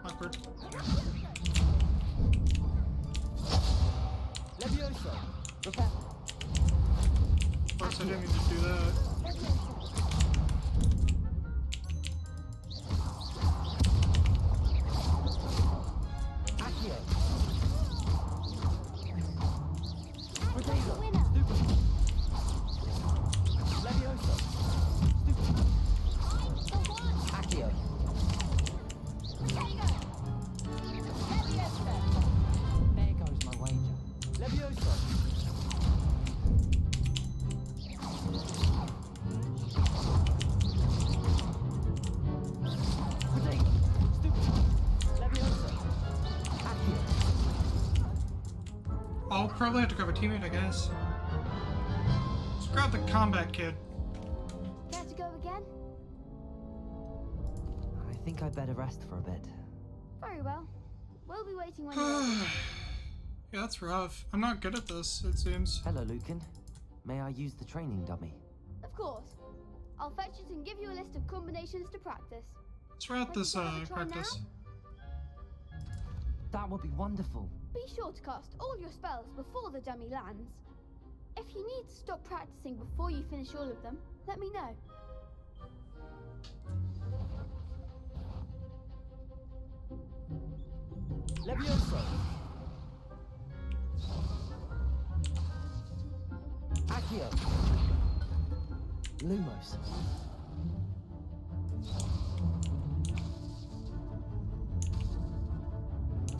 Awkward. Levioso. Repair. Of course, I didn't mean to do that. Accio. Protego. Winner. Stupid. Levioso. Stupid. Accio. There goes my wager. Levioso. Protego. Stupid. Levioso. Accio. I'll probably have to grab a teammate, I guess. Let's grab the combat kid. Care to go again? I think I'd better rest for a bit. Very well. We'll be waiting when you're ready. Yeah, that's rough. I'm not good at this, it seems. Hello, Lucan. May I use the training dummy? Of course. I'll fetch it and give you a list of combinations to practice. Let's route this Ready to have a try practice. That would be wonderful. Be sure to cast all your spells before the dummy lands. If you need to stop practicing before you finish all of them, let me know. Levioso. Accio. Lumos.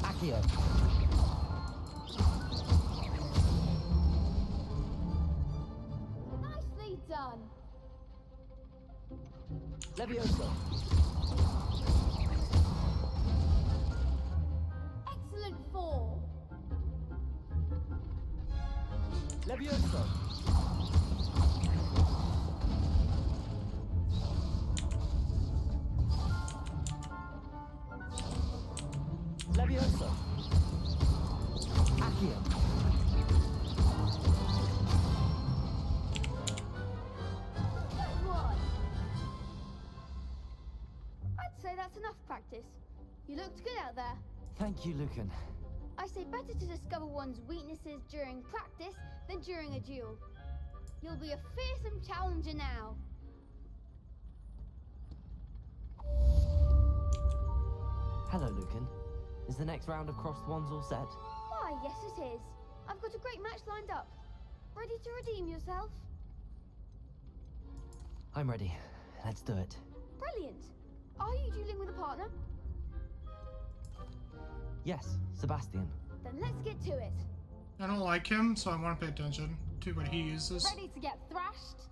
Accio. Nicely done. Levioso. Excellent form. Levioso. Levioso. Accio. Good one. I'd say that's enough practice. You looked good out there. Thank you, Lucan. I say better to discover one's weaknesses during practice than during a duel. You'll be a fearsome challenger now. Hello, Lucan. Is the next round of crossed wands all set? Why, yes it is. I've got a great match lined up. Ready to redeem yourself? I'm ready. Let's do it. Brilliant. Are you dueling with a partner? Yes, Sebastian. Then let's get to it. I don't like him, so I want to pay attention to what he uses. Ready to get thrashed?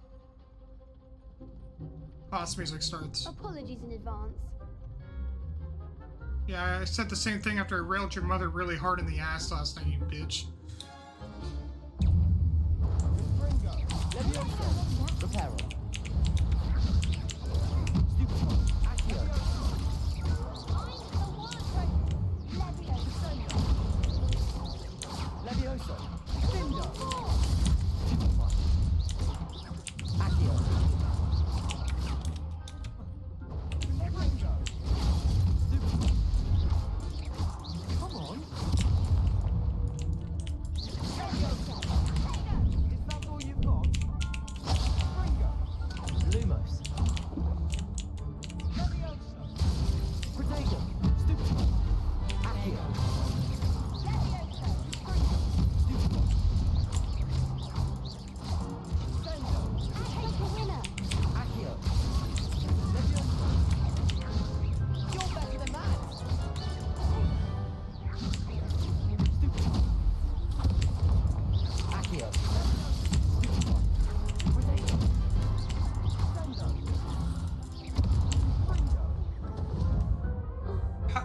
Boss music starts. Apologies in advance. Yeah, I said the same thing after I railed your mother really hard in the ass last night, you bitch. Levioso. Reparo. Stupefy. Accio. Levioso. Cinder. Stupefy. Accio. Stupefy. Come on. Is that all you've got? Lumos. Protego. Stupefy. Accio. Stupefy. Take the winner. Accio. Levioso. You're better than that. Stupefy. Accio. Stupefy. Protego.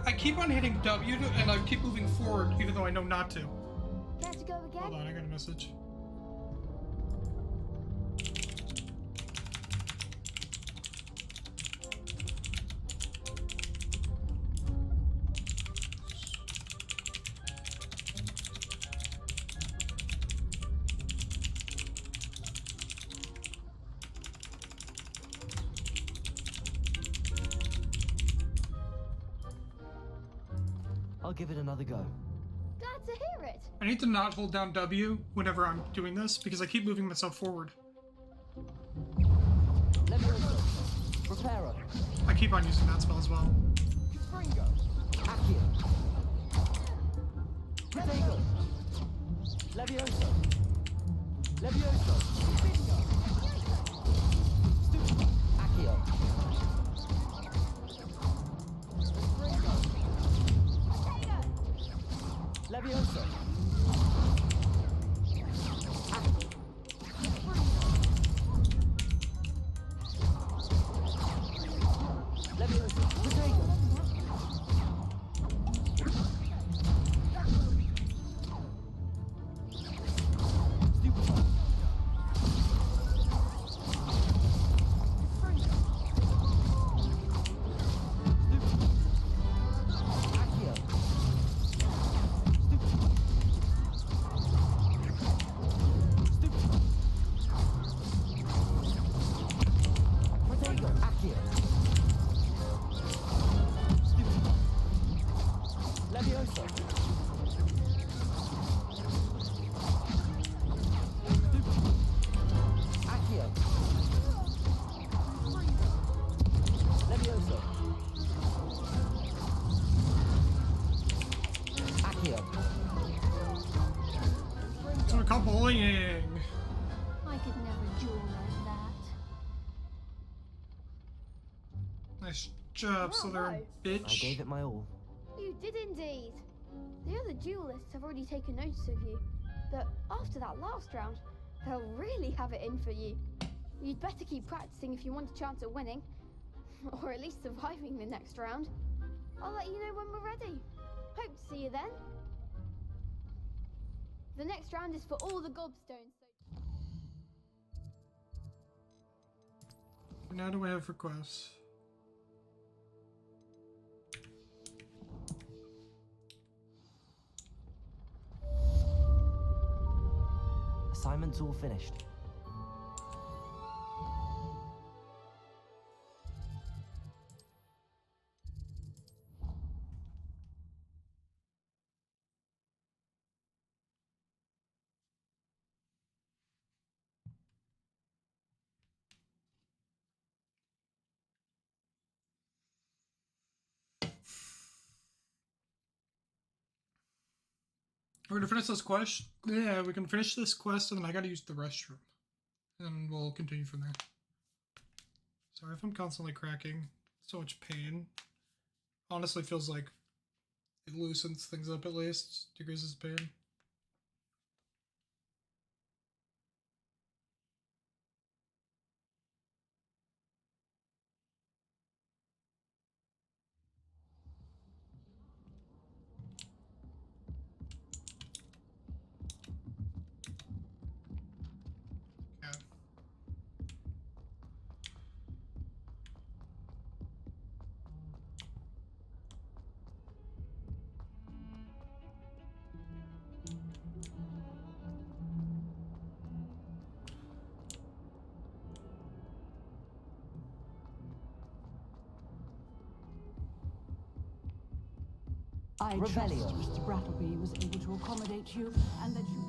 I keep on hitting W and I keep moving forward even though I know not to. Care to go again? Hold on, I got a message. I'll give it another go. Glad to hear it. I need to not hold down W whenever I'm doing this because I keep moving myself forward. Levioso. Reparo. I keep on using that spell as well. Springo. Accio. Protego. Levioso. Levioso. Bingo. Stupefy. Accio. Springo. Levioso. Accio. Levioso. Protego. Stupefy. Stupefy. Accio. Stupefy. Here. So we call bullying. I could never duel like that. Nice job, Southern bitch. I gave it my all. You did indeed. The other duelists have already taken notice of you, but after that last round, they'll really have it in for you. You'd better keep practicing if you want a chance at winning, or at least surviving the next round. I'll let you know when we're ready. Hope to see you then. The next round is for all the gobstones. Now do we have requests? Assignment's all finished. We're gonna finish this quest. Yeah, we can finish this quest, and then I gotta use the restroom, and we'll continue from there. Sorry if I'm constantly cracking. So much pain. Honestly, feels like it loosens things up at least. Decreases pain. Yeah. I trust Revelio. Mr. Brattleby was able to accommodate you, and that you...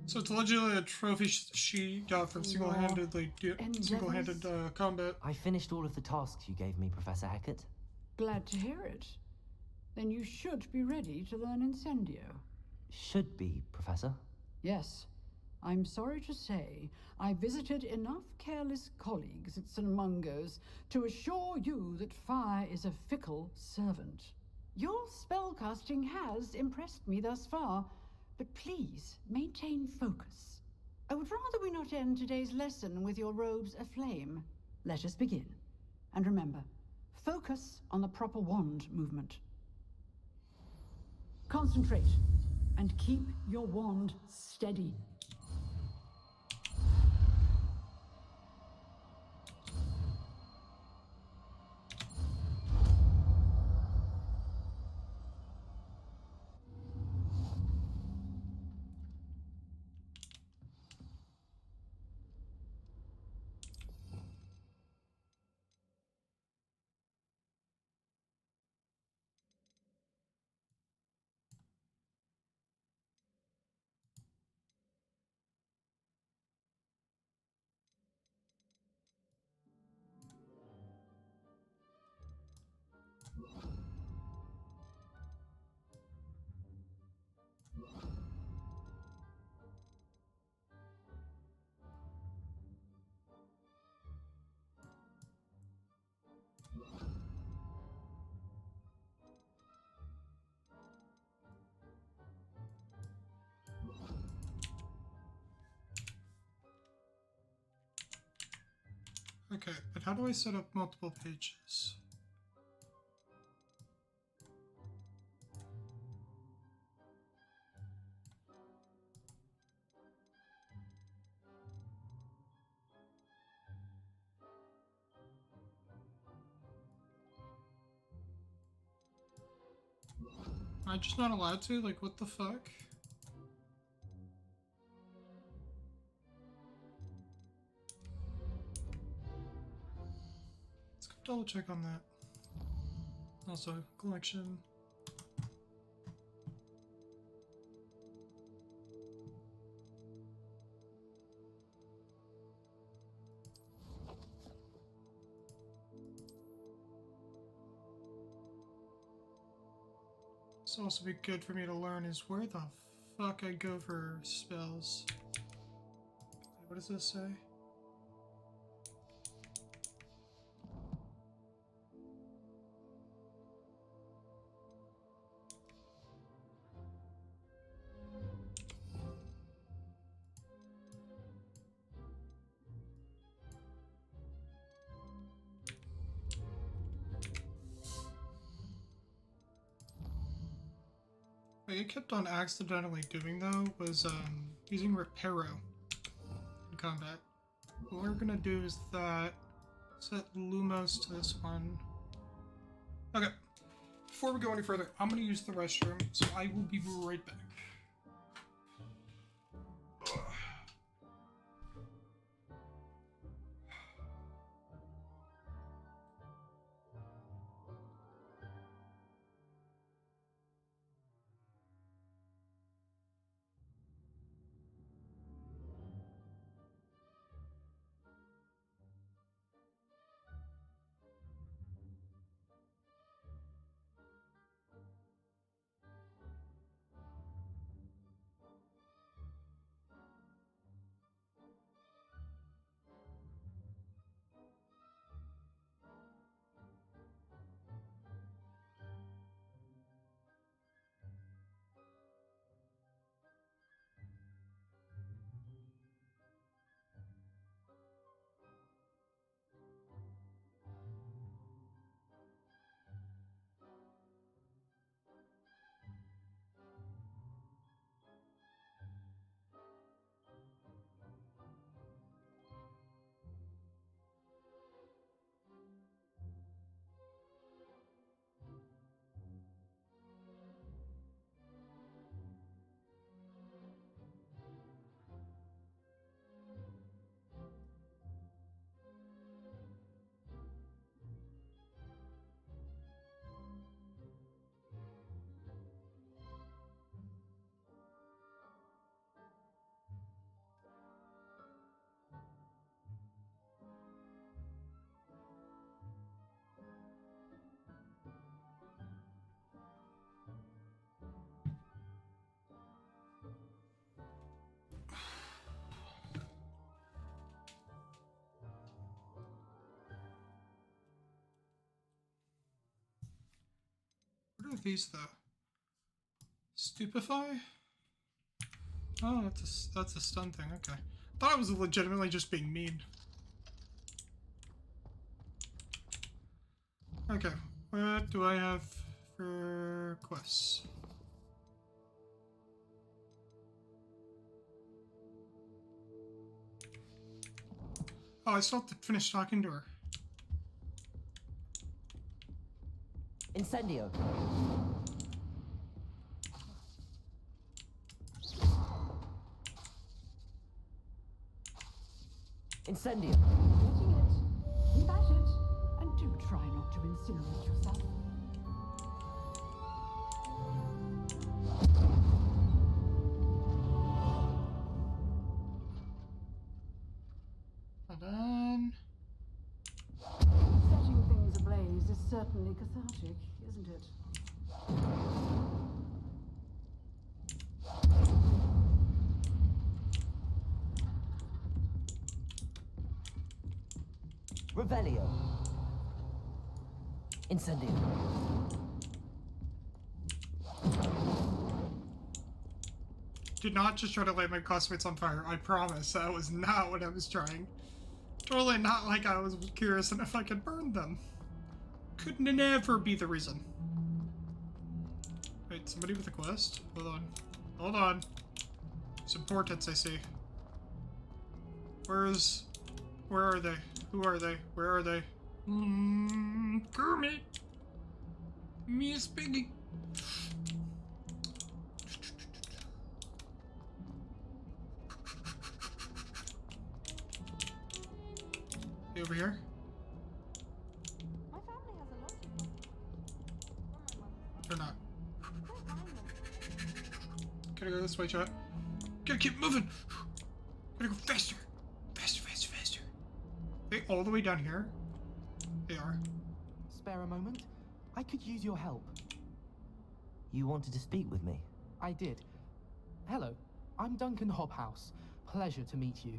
So it's allegedly a trophy she got from single-handed combat. I finished all of the tasks you gave me, Professor Hecat. Glad to hear it. Then you should be ready to learn Incendio. Should be, Professor. Yes. I'm sorry to say, I visited enough careless colleagues at St. Mungo's to assure you that fire is a fickle servant. Your spellcasting has impressed me thus far, but please maintain focus. I would rather we not end today's lesson with your robes aflame. Let us begin. And remember, focus on the proper wand movement. Concentrate, and keep your wand steady. Okay, but how do I set up multiple pages? Am I just not allowed to? Like, what the fuck? Let's go double check on that. Also, collection. This will also be good for me to learn is where the fuck I go for spells. What does this say? What I kept on accidentally doing though was using Reparo in combat. What we're gonna do is that set Lumos to this one. Okay. Before we go any further, I'm gonna use the restroom, so I will be right back. What are these though? Stupefy? Oh, that's a stun thing. Okay, thought I was legitimately just being mean. Okay, what do I have for quests? Oh, I still have to finish talking to her. Incendio. Incendio. Getting it. Keep at it. And do try not to incinerate yourself. Hold on. Setting things ablaze is certainly cathartic, isn't it? Revelio. Incendio. Did not just try to light my classmates on fire. I promise that was not what I was trying. Totally not like I was curious and if I could burn them. Could never be the reason. Wait, somebody with a quest? Hold on. Hold on. Some portents I see. Where are they? Who are they? Where are they? Kermit! Miss Piggy! You over here? My family has a lot of them. Or not? Gotta go this way, chat. Gotta keep moving! Gotta go faster! Faster, faster, faster! They all the way down here? They are. Spare a moment? I could use your help. You wanted to speak with me? I did. Hello, I'm Duncan Hobhouse. Pleasure to meet you.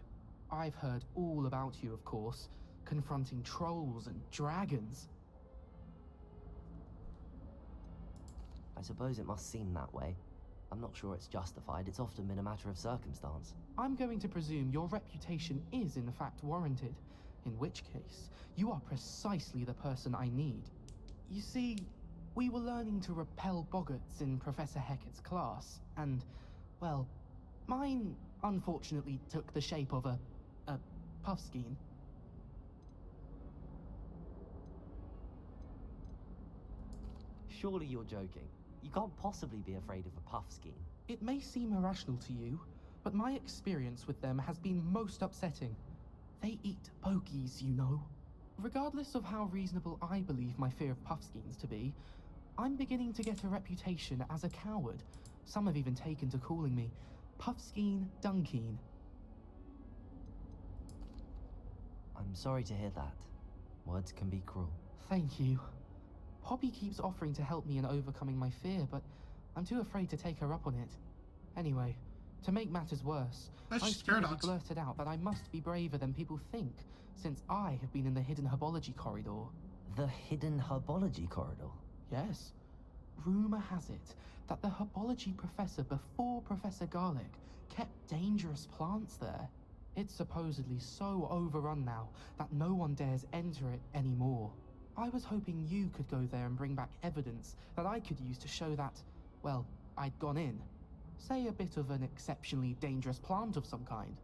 I've heard all about you, of course, confronting trolls and dragons. I suppose it must seem that way. I'm not sure it's justified. It's often been a matter of circumstance. I'm going to presume your reputation is in fact warranted, in which case, you are precisely the person I need. You see, we were learning to repel boggarts in Professor Hecat's class, and, well, mine unfortunately took the shape of a puffskein. Surely you're joking. You can't possibly be afraid of a puffskein. It may seem irrational to you, but my experience with them has been most upsetting. They eat bogies, you know. Regardless of how reasonable I believe my fear of puffskeins to be, I'm beginning to get a reputation as a coward. Some have even taken to calling me Puffskein Dunkeen. I'm sorry to hear that. Words can be cruel. Thank you. Poppy keeps offering to help me in overcoming my fear, but I'm too afraid to take her up on it. Anyway, to make matters worse, That's I just stupidly paradox. blurted out that I must be braver than people think, since I have been in the hidden herbology corridor. The hidden herbology corridor? Yes. Rumor has it that the herbology professor before Professor Garlic kept dangerous plants there. It's supposedly so overrun now that no one dares enter it anymore. I was hoping you could go there and bring back evidence that I could use to show that, well, I'd gone in. Say a bit of an exceptionally dangerous plant of some kind.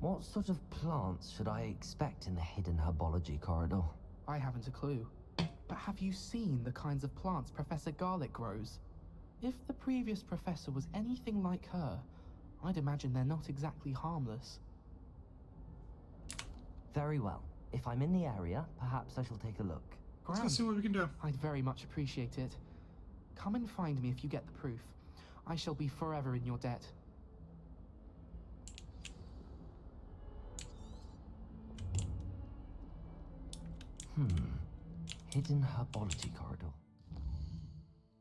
What sort of plants should I expect in the hidden herbology corridor? I haven't a clue. But have you seen the kinds of plants Professor Garlic grows? If the previous professor was anything like her, I'd imagine they're not exactly harmless. Very well. If I'm in the area, perhaps I shall take a look. Let's go Grand. see what we can do. I'd very much appreciate it. Come and find me if you get the proof. I shall be forever in your debt. Hidden herbology corridor.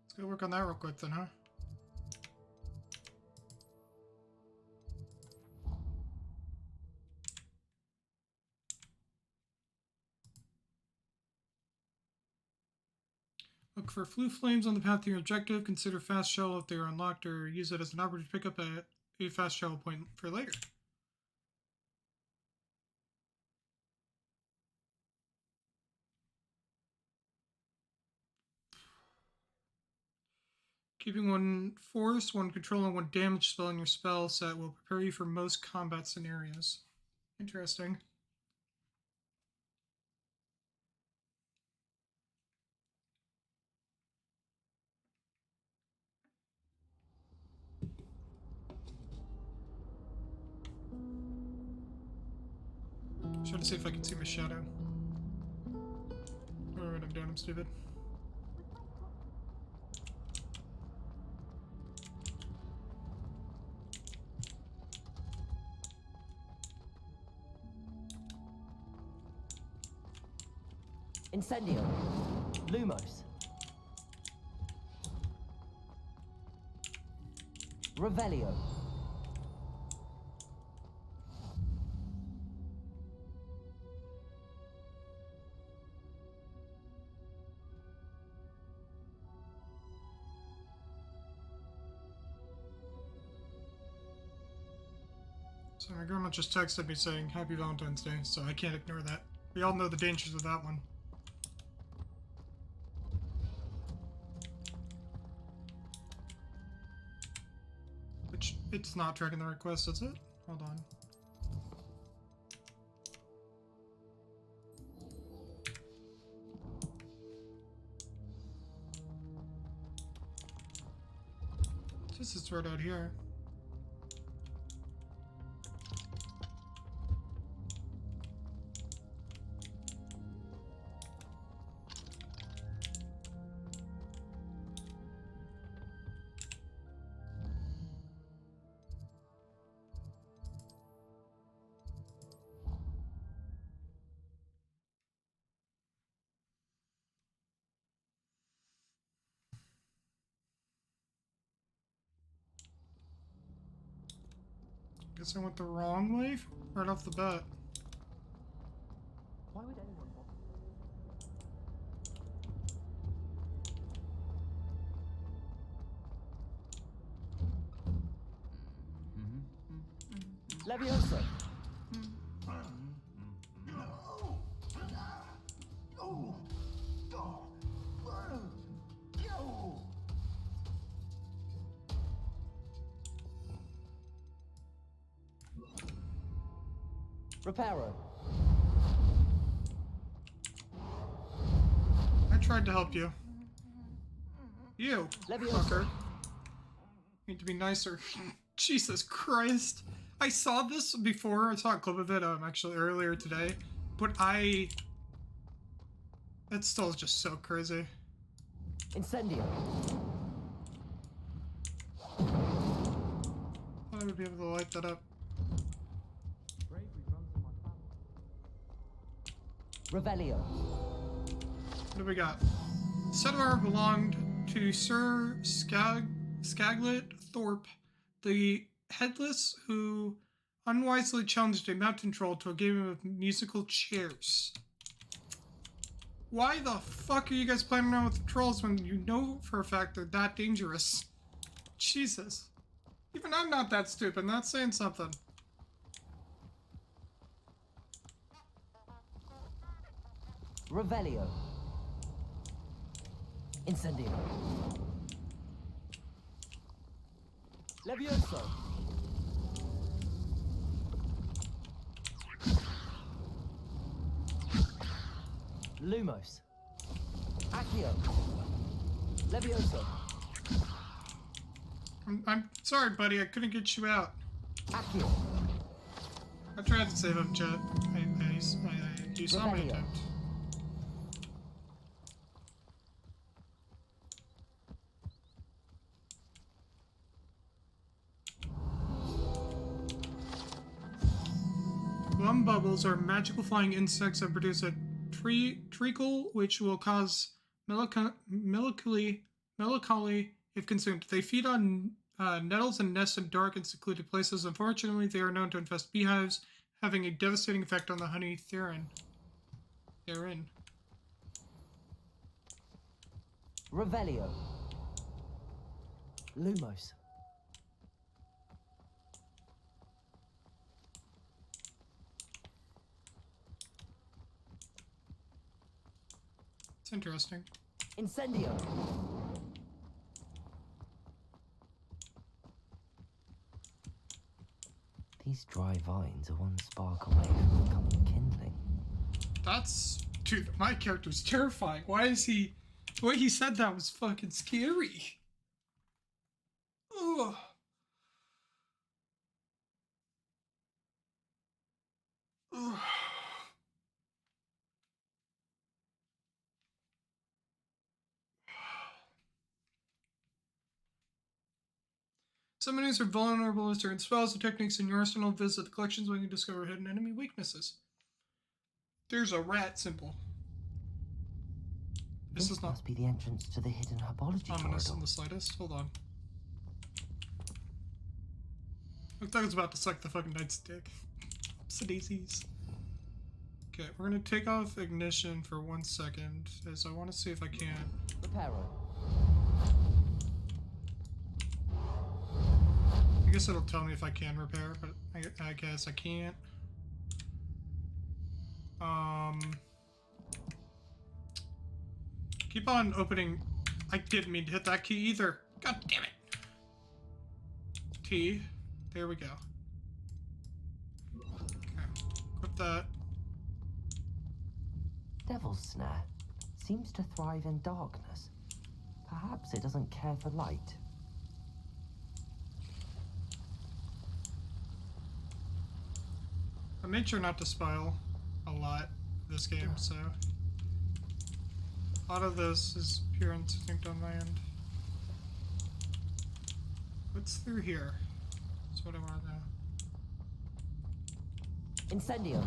Let's go work on that real quick then, huh? Look for flue flames on the path to your objective. Consider fast shell if they are unlocked, or use it as an opportunity to pick up a fast shell point for later. Keeping one force, one control, and one damage spell in your spell set will prepare you for most combat scenarios. Interesting. Trying to see if I can see my shadow. Alright, I'm down, I'm stupid. Incendio. Lumos. Revelio. So my grandma just texted me saying Happy Valentine's Day, so I can't ignore that. We all know the dangers of that one. Which, it's not tracking the request, is it? Hold on. This is right out here. Guess I went the wrong way right off the bat. Why would anyone want? Leviosa! Reparo. I tried to help you. You, Leviosa. fucker. Need to be nicer. Jesus Christ. I saw this before. I saw a clip of it actually earlier today. But it still is just so crazy. Incendio. I would be able to light that up. Bravery runs in my family. Revelio. What do we got? Settler belonged to Sir Skaglit Thorpe, the Headless, who unwisely challenged a mountain troll to a game of musical chairs. Why the fuck are you guys playing around with the trolls when you know for a fact they're that dangerous? Jesus. Even I'm not that stupid, and that's saying something. Revelio. Incendio. Levioso. Lumos. Accio. Levioso. I'm sorry, buddy, I couldn't get you out. Accio. I tried to save him, chat. You saw my Revelio. attempt. Glum bubbles are magical flying insects that produce a treacle which will cause melancholy if consumed. They feed on nettles and nest in dark and secluded places. Unfortunately, they are known to infest beehives, having a devastating effect on the honey therein. Revelio. Lumos. It's interesting. Incendio. These dry vines are one spark away from becoming kindling. That's... Dude, my character's terrifying. Why is he... The way he said that was fucking scary. Ugh. Ugh. Summoners are vulnerable to certain spells and techniques in your arsenal. Visit the collections when you discover hidden enemy weaknesses. There's a rat symbol. This is not must be the entrance to the hidden herbology ominous corridor. in the slightest. Hold on. Looked like I was about to suck the fucking knight's dick. Oopsie daisies. Okay, we're gonna take off ignition for 1 second, as I want to see if I can. Reparo. I guess it'll tell me if I can repair, but I guess I can't. Keep on opening. I didn't mean to hit that key either. God damn it. T. There we go. Okay. Equip that. Devil's Snare seems to thrive in darkness. Perhaps it doesn't care for light. I made sure not to spoil a lot this game, so a lot of this is pure instinct on my end. What's through here? That's what I want to know. Incendio.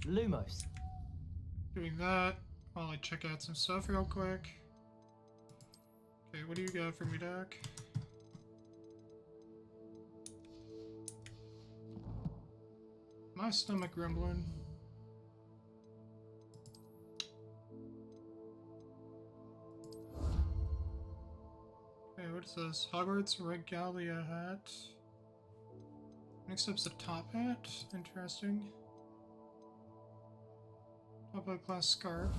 Lumos. Doing that while I check out some stuff real quick. Okay, what do you got for me, Doc? My stomach grumbling. Okay, what is this? Hogwarts Regalia hat. Next up's a top hat. Interesting. Top of the class scarf.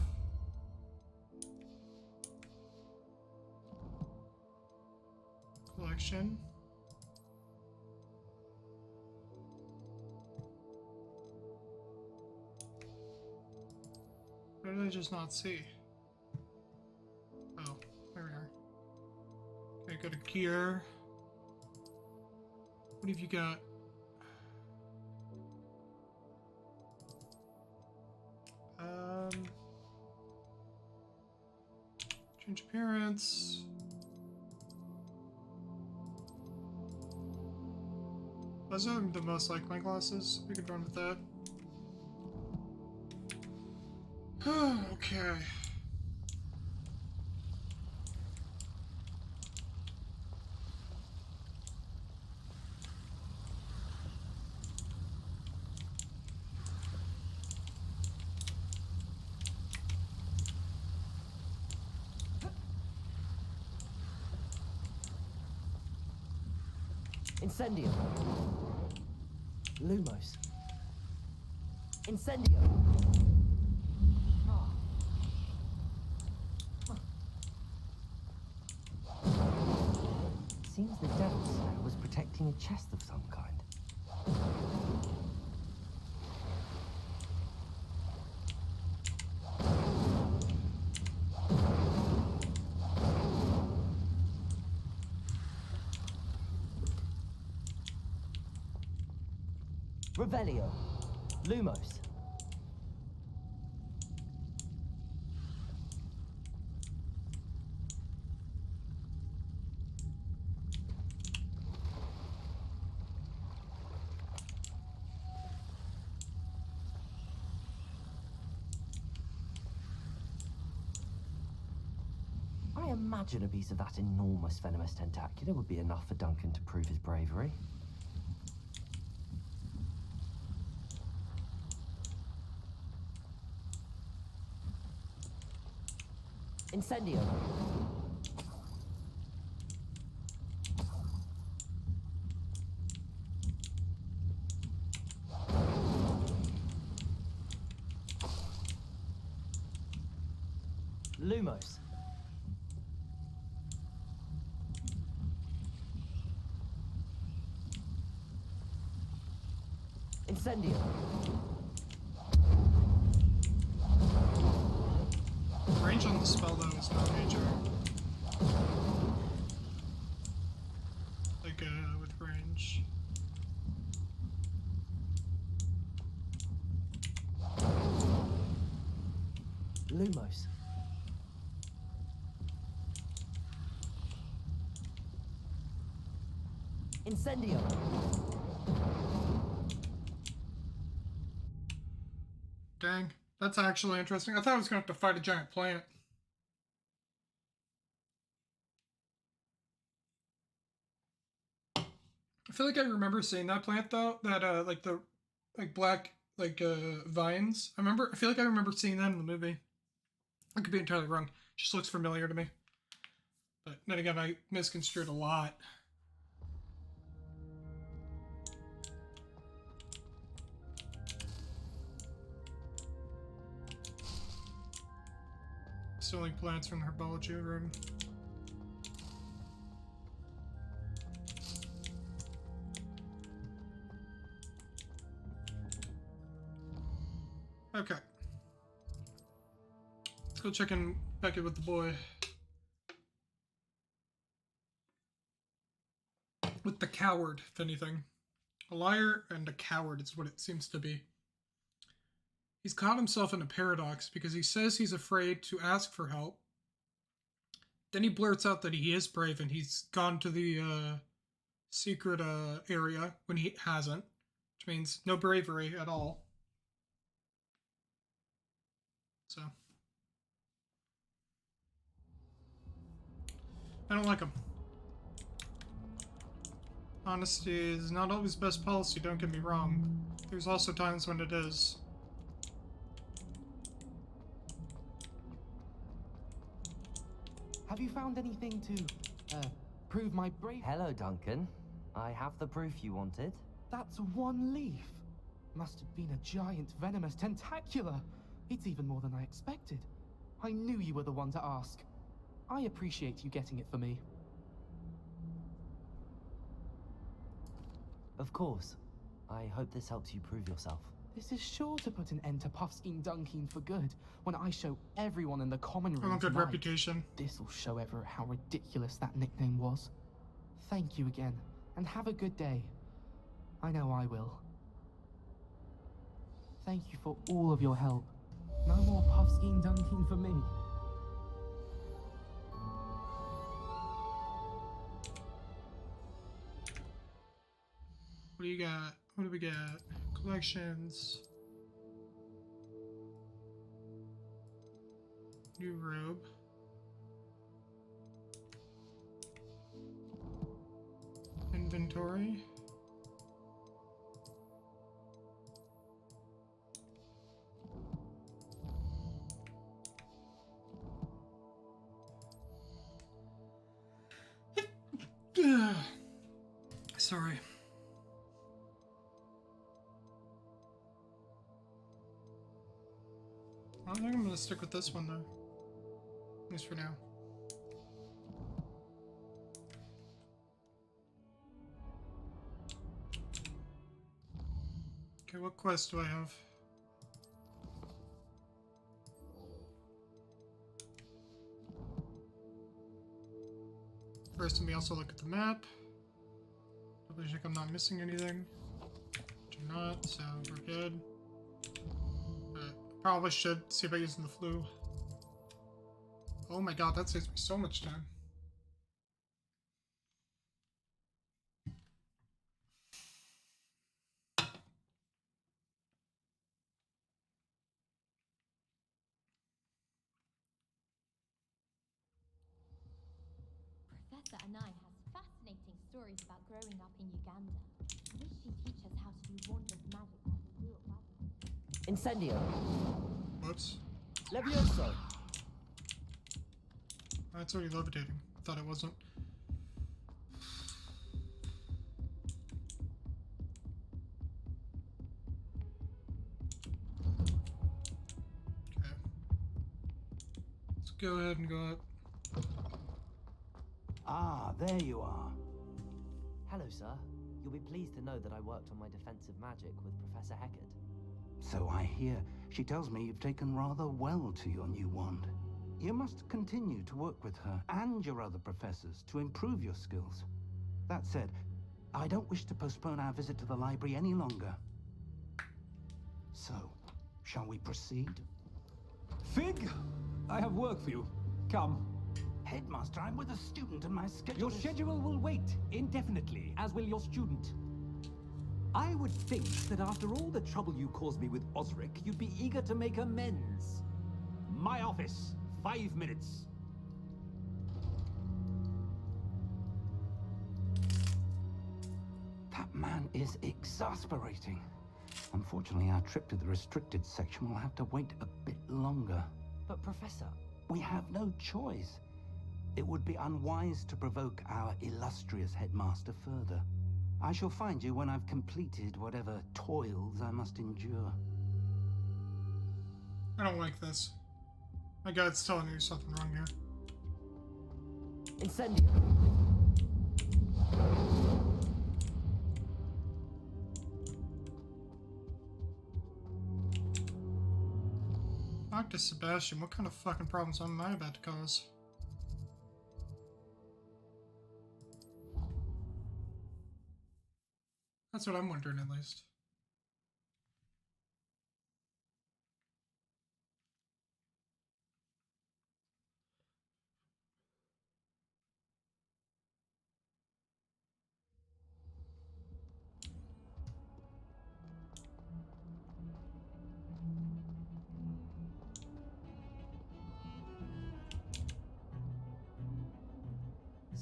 Collection. What did I just not see? Oh, there we are. Okay, go to gear. What have you got? Change appearance. Those are the most like my glasses. We could run with that. Okay. Incendio. Lumos. Incendio. Seems the Devil Slayer was protecting a chest of some kind. Revelio. Lumos. I imagine a piece of that enormous venomous tentacular would be enough for Duncan to prove his bravery. Incendio. Lumos. Incendio. Range on the spell though is not major. Like with range. Lumos. Incendio. Dang, that's actually interesting. I thought I was going to have to fight a giant plant. I feel like I remember seeing that plant though, that like the black vines. I feel like I remember seeing that in the movie. I could be entirely wrong. It just looks familiar to me. But then again, I misconstrued a lot. Stealing plants from the herbology room. Okay. Let's go check in back in with the boy. With the coward, if anything. A liar and a coward is what it seems to be. He's caught himself in a paradox because he says he's afraid to ask for help. Then he blurts out that he is brave and he's gone to the secret area when he hasn't, which means no bravery at all. I don't like them. Honesty is not always best policy, don't get me wrong. There's also times when it is. Have you found anything to, prove my brave? Hello, Duncan. I have the proof you wanted. That's one leaf. Must have been a giant venomous tentacula. It's even more than I expected. I knew you were the one to ask. I appreciate you getting it for me. Of course. I hope this helps you prove yourself. This is sure to put an end to Puffskein Dunkeen for good when I show everyone in the common I room want good tonight. reputation. This'll show Everett how ridiculous that nickname was. Thank you again, and have a good day. I know I will. Thank you for all of your help. No more Puffskein Dunkeen for me. What do you got? What do we got? Collections. New robe. Inventory. Sorry. I think I'm gonna stick with this one though. At least for now. Okay, what quest do I have? First, let me also look at the map. Double check I'm not missing anything. Do not, so we're good. Probably should see about using the flu. Oh my god, that saves me so much time. Professor Anai has fascinating stories about growing up in Uganda. I wish she'd teach us how to do wondrous magic like the real magic. Incendio. Whoops. Levioso. Oh, it's already levitating. Thought it wasn't. Okay. Let's go ahead and go up. Ah, there you are. Hello, sir. You'll be pleased to know that I worked on my defensive magic with Professor Heckard. So I hear. She tells me you've taken rather well to your new wand. You must continue to work with her and your other professors to improve your skills. That said, I don't wish to postpone our visit to the library any longer. So, shall we proceed? Fig, I have work for you. Come. Headmaster, I'm with a student and my schedule Your is... schedule will wait indefinitely, as will your student. I would think that after all the trouble you caused me with Osric, you'd be eager to make amends. My office, 5 minutes. That man is exasperating. Unfortunately, our trip to the restricted section will have to wait a bit longer. But Professor... We have no choice. It would be unwise to provoke our illustrious headmaster further. I shall find you when I've completed whatever toils I must endure. I don't like this. My gut's telling me there's something wrong here. Incendio. Dr. Sebastian, what kind of fucking problems am I about to cause? That's what I'm wondering, at least.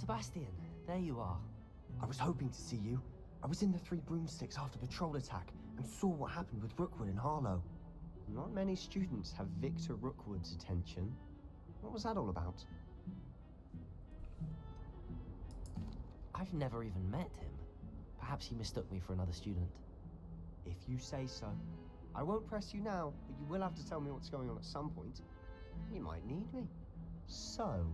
Sebastian, there you are. I was hoping to see you. I was in the Three Broomsticks after patrol attack and saw what happened with Rookwood and Harlow. Not many students have Victor Rookwood's attention. What was that all about? I've never even met him. Perhaps he mistook me for another student. If you say so. I won't press you now, but you will have to tell me what's going on at some point. You might need me. So,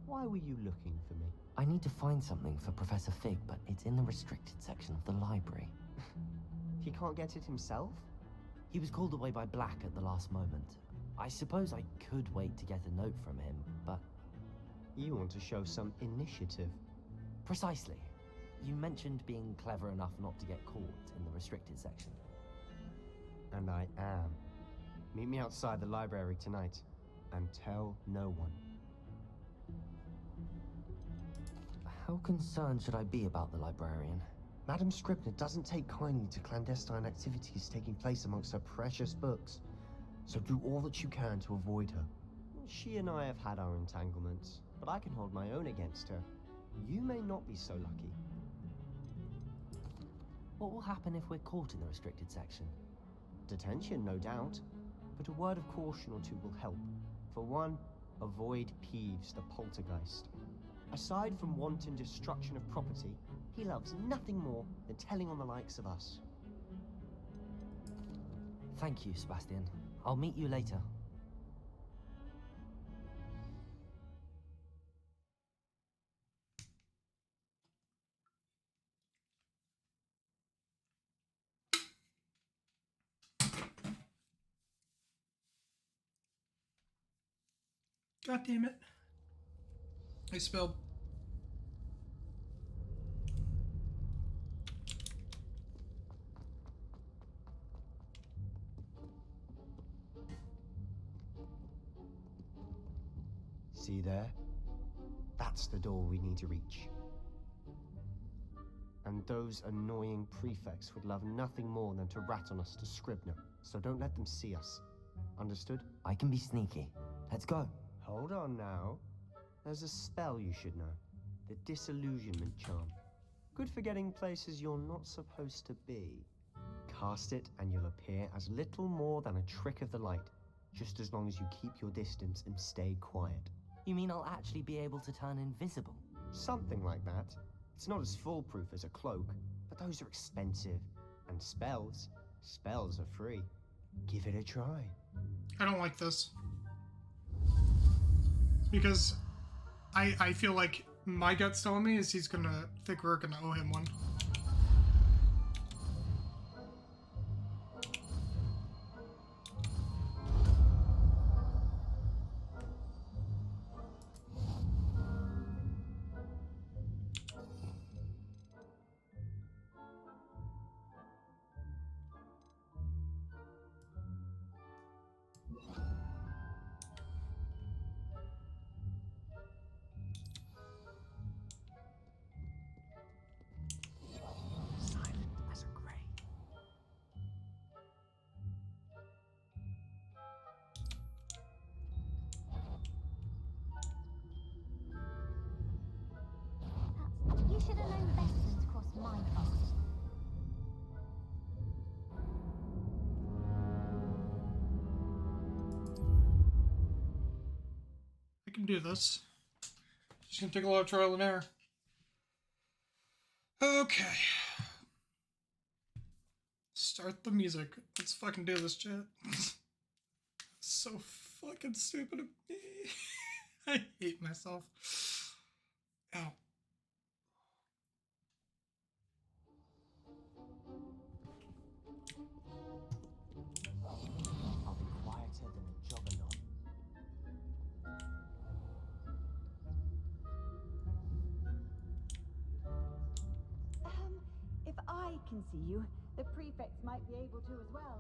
why were you looking for me? I need to find something for Professor Fig, but it's in the restricted section of the library. He can't get it himself? He was called away by Black at the last moment. I suppose I could wait to get a note from him, but... You want to show some initiative. Precisely. You mentioned being clever enough not to get caught in the restricted section. And I am. Meet me outside the library tonight, and tell no one. How concerned should I be about the librarian? Madam Scribner doesn't take kindly to clandestine activities taking place amongst her precious books, so do all that you can to avoid her. She and I have had our entanglements, but I can hold my own against her. You may not be so lucky. What will happen if we're caught in the restricted section? Detention, no doubt, but a word of caution or two will help. For one, avoid Peeves the poltergeist. Aside from wanton destruction of property, he loves nothing more than telling on the likes of us. Thank you, Sebastian. I'll meet you later. God damn it. I spelled. See there? That's the door we need to reach. And those annoying prefects would love nothing more than to rat on us to Scribner, so don't let them see us. Understood? I can be sneaky. Let's go. Hold on now. There's a spell you should know. The Disillusionment Charm. Good for getting places you're not supposed to be. Cast it and you'll appear as little more than a trick of the light, just as long as you keep your distance and stay quiet. You mean I'll actually be able to turn invisible? Something like that. It's not as foolproof as a cloak, but those are expensive. And spells are free. Give it a try. I don't like this. Because I feel like my gut's telling me is he's gonna think we're gonna owe him one. You should have known better than to cross my path. I can do this. Just gonna take a lot of trial and error. Okay. Start the music. Let's fucking do this, chat. So fucking stupid of me. I hate myself. Ow. I'll be quieter than a juggernaut. If I can see you, the prefects might be able to as well.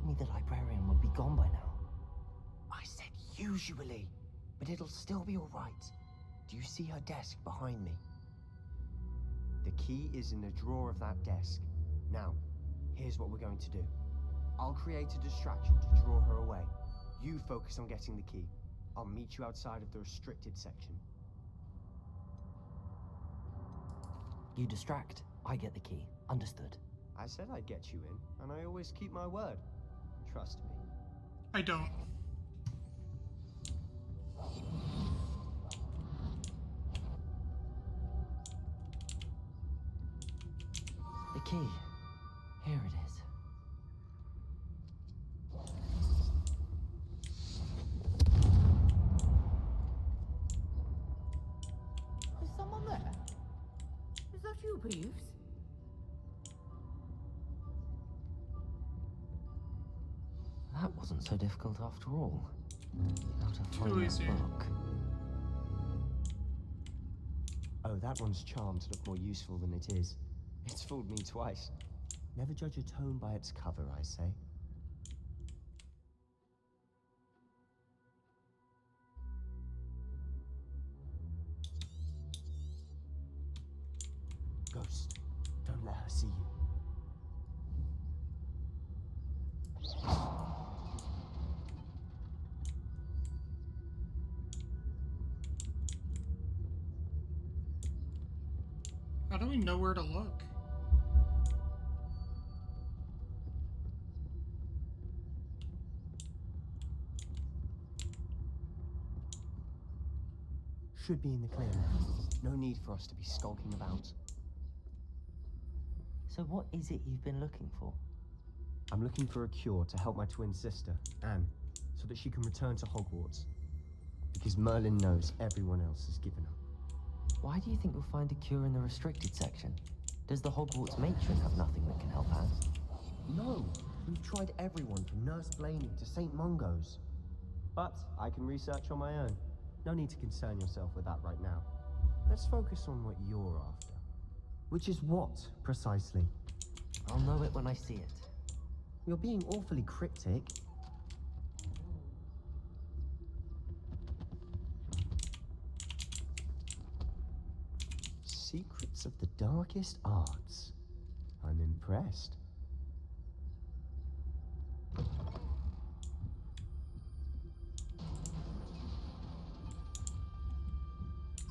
told me the librarian would be gone by now. I said usually, but it'll still be all right. Do you see her desk behind me? The key is in the drawer of that desk. Now, here's what we're going to do. I'll create a distraction to draw her away. You focus on getting the key. I'll meet you outside of the restricted section. You distract, I get the key. Understood. I said I'd get you in, and I always keep my word. Trust me. I don't. The key. Here it is. Is someone there? Is that you, Peeves? That wasn't so difficult after all. Now to find that easy. book. Oh, that one's charmed to look more useful than it is. It's fooled me twice. Never judge a tome by its cover, I say. Ghost, don't let her see you. How do we know where to look? Should be in the clear. No need for us to be skulking about. So what is it you've been looking for? I'm looking for a cure to help my twin sister, Anne, so that she can return to Hogwarts. Because Merlin knows everyone else has given up. Why do you think you'll find a cure in the restricted section? Does the Hogwarts matron have nothing that can help Anne? No, we've tried everyone from Nurse Blaney to St. Mungo's. But I can research on my own. No need to concern yourself with that right now. Let's focus on what you're after. Which is what, precisely? I'll know it when I see it. You're being awfully cryptic. Secrets of the darkest arts. I'm impressed.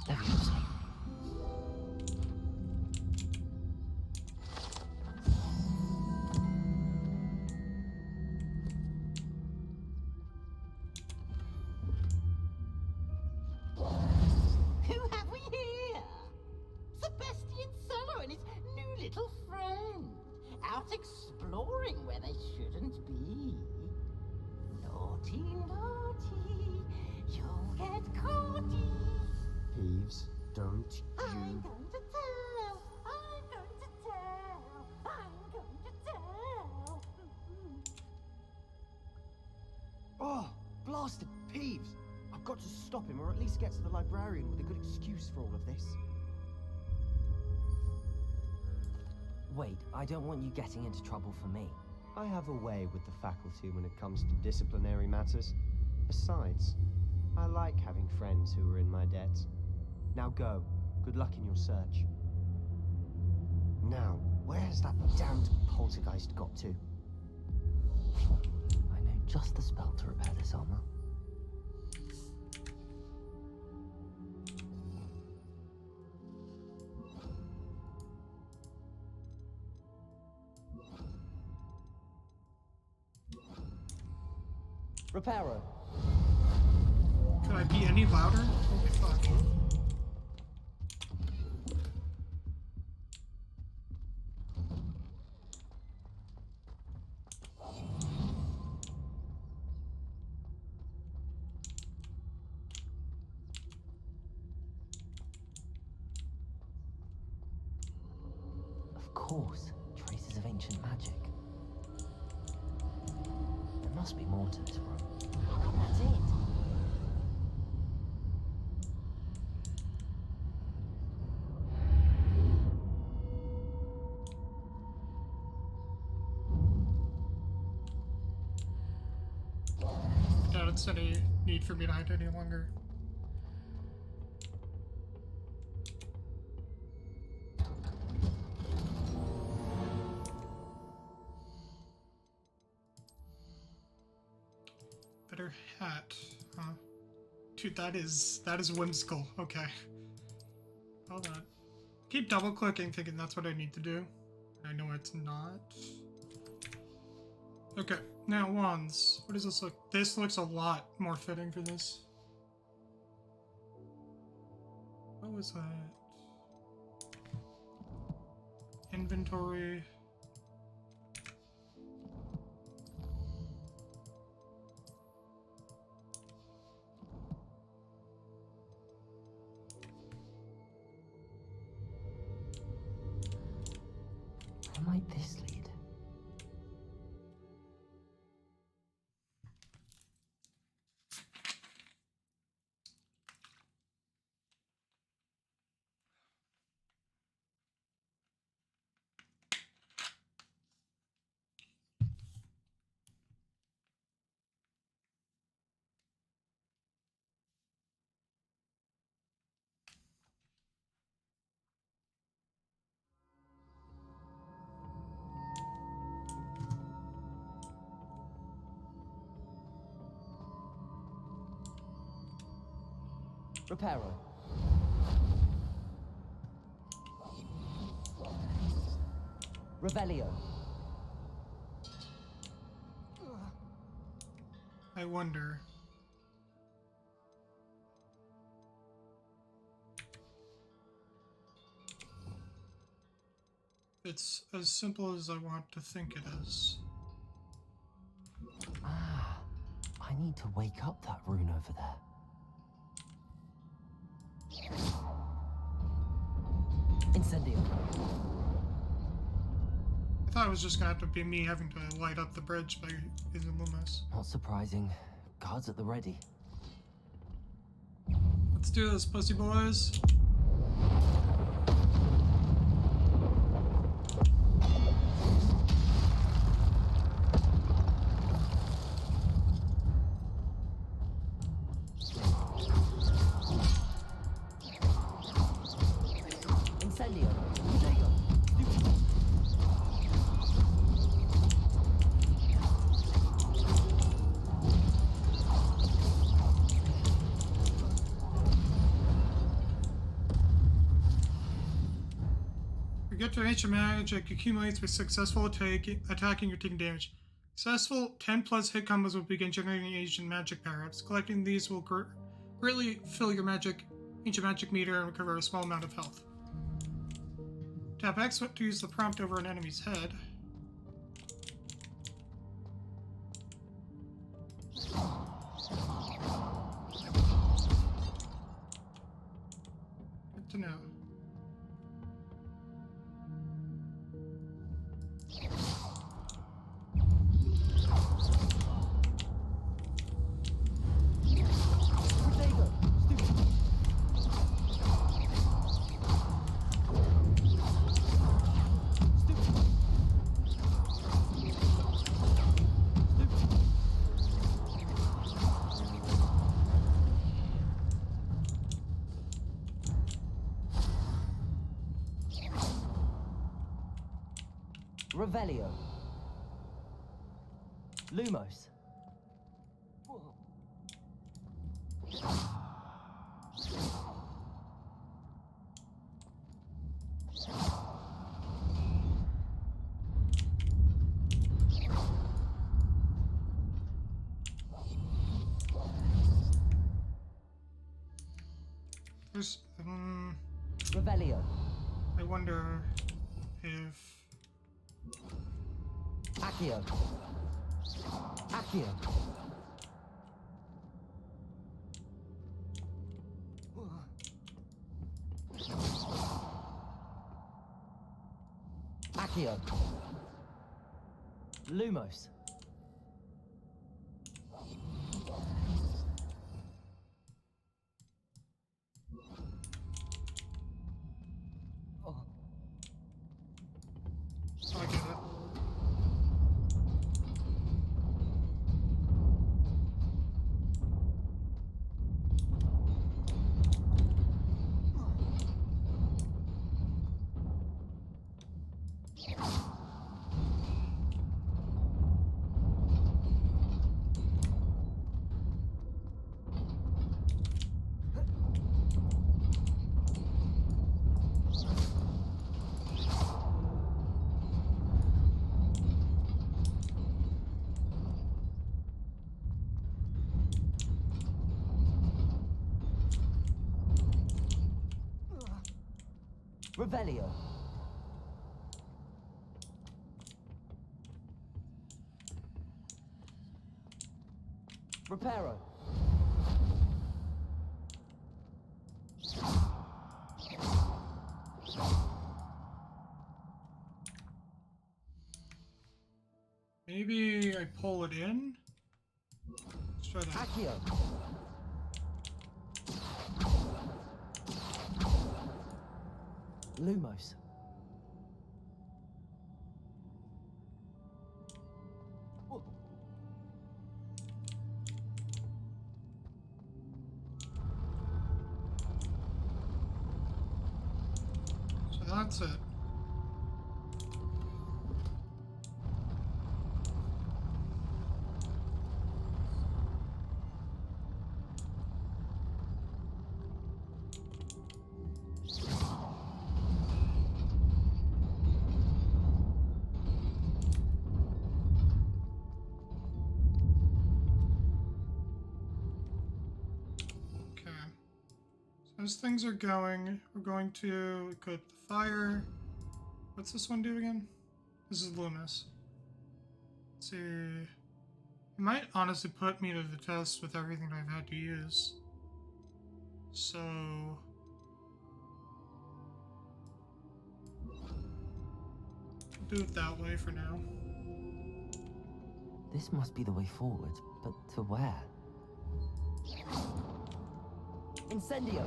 Leviosa. Who have we here? Sebastian Cello and his new little friend. Out exploring where they shouldn't be. Naughty, naughty, you'll get caughty. Peeves, don't I'm you... going to tell. I'm going to tell. I'm going to tell. Oh, blasted Peeves! I've got to stop him, or at least get to the librarian with a good excuse for all of this. Wait, I don't want you getting into trouble for me. I have a way with the faculty when it comes to disciplinary matters. Besides, I like having friends who are in my debt. Now go. Good luck in your search. Now, where's that damned poltergeist got to? I know just the spell to repair this armor. Reparo. Can I be any louder? Oh, fuck. Of course, traces of ancient magic. There must be more to this room. That's it. it's any need for me to hide any longer. Better hat, huh? Dude, that is whimsical. Okay. Hold on. Keep double clicking, thinking that's what I need to do. I know it's not. Okay, now wands. What does this look? This looks a lot more fitting for this. What was that? Inventory. Where might this lead? Reparo. Revelio. I wonder. It's as simple as I want to think it is. Ah, I need to wake up that rune over there. Incendio. I thought it was just gonna have to be me having to light up the bridge by using Lumos. Not surprising. Guards at the ready. Let's do this, pussy boys. Incendio. Fuego. You get to ancient magic accumulates with successful attacking or taking damage. Successful 10 plus hit combos will begin generating ancient magic power-ups. Collecting these will greatly fill your ancient magic meter and recover a small amount of health. Tap X to use the prompt over an enemy's head. Good to know. Revelio. Lumos. There's, Revelio. I wonder if... Accio. Accio. Accio. Lumos. I get it. Revelio. Reparo. Maybe I pull it in? Let's try that. Accio. Lumos. So that's it. As things are going, we're going to equip the fire. What's this one do again? This is Loomis. Let's see. It might honestly put me to the test with everything I've had to use. So... do it that way for now. This must be the way forward, but to where? Incendio!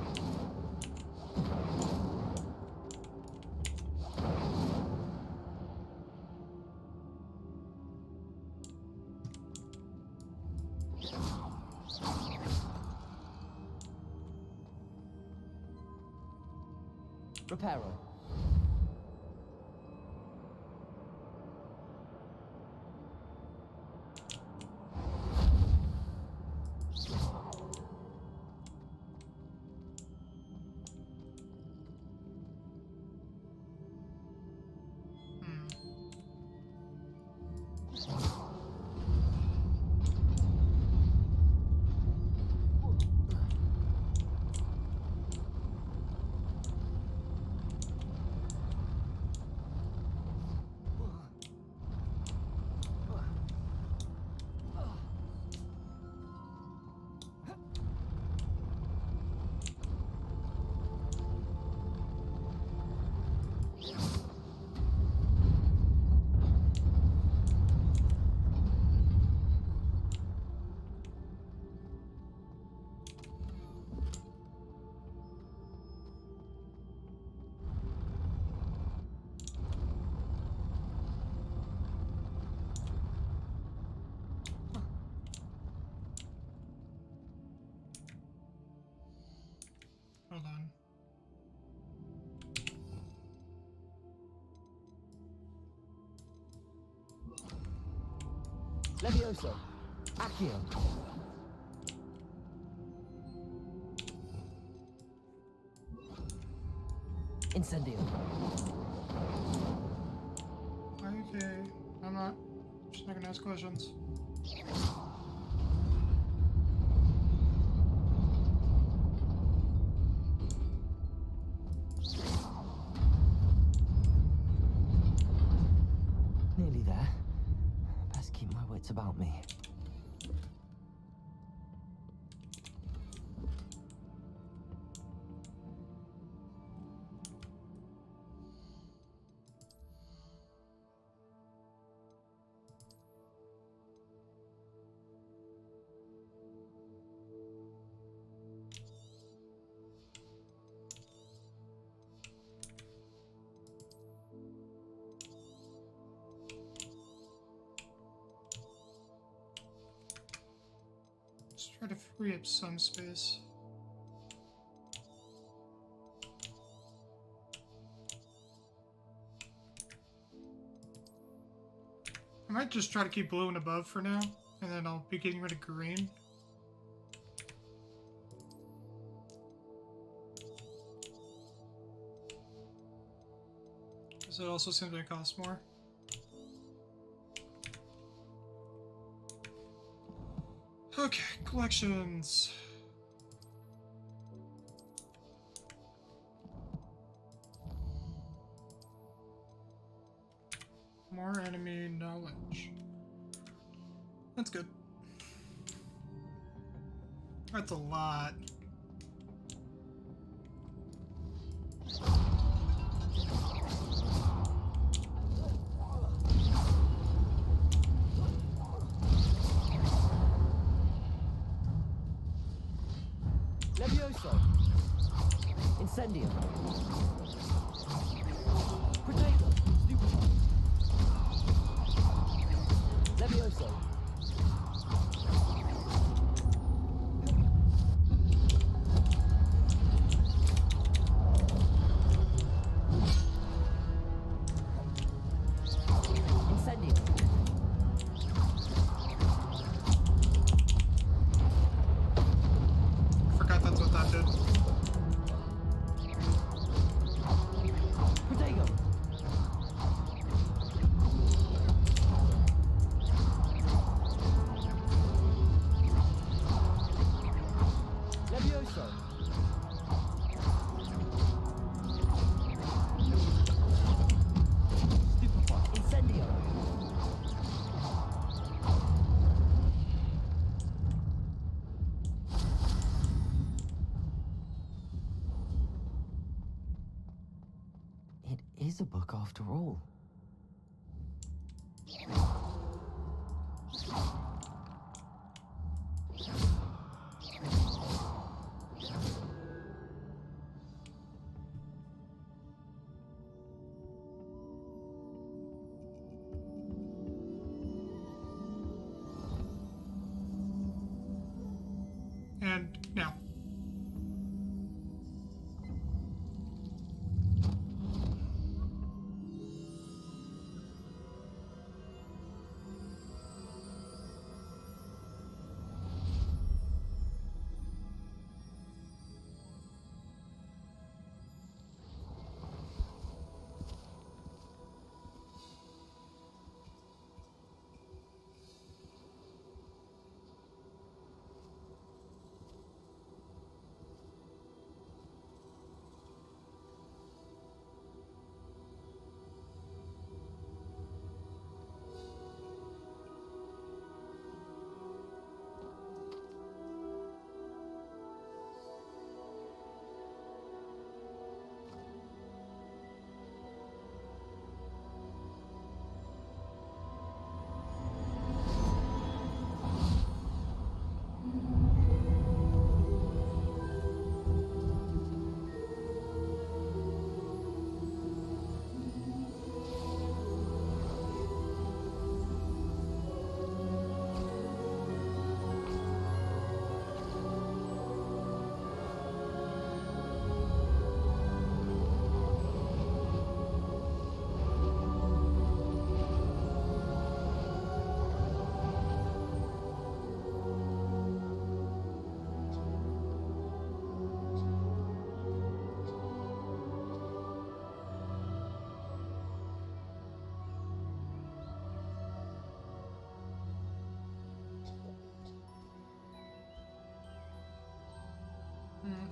Reparo. Hold on. Levioso. Accio. Incendio. Okay, I'm not. Just not gonna ask questions. Nearly there. Best keep my wits about me. Let's try to free up some space. I might just try to keep blue and above for now, and then I'll be getting rid of green. Because it also seems like it costs more. Okay, collections. more enemy knowledge. That's good. That's a lot. Levioso! Incendio! Protego! Stupefy! Levioso! Incendio! Forgot that's what that did. Protego! Levioso! Stupefy! Incendio! It is a book after all. And now.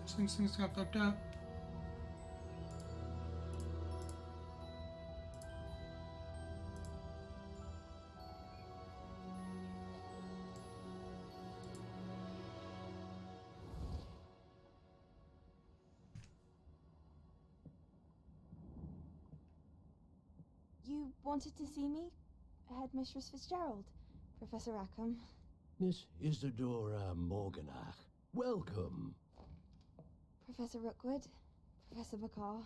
Since things got fucked up. You wanted to see me? Headmistress Fitzgerald, Professor Rackham. Miss Isadora Morganach, welcome. Professor Rookwood, Professor Bakar.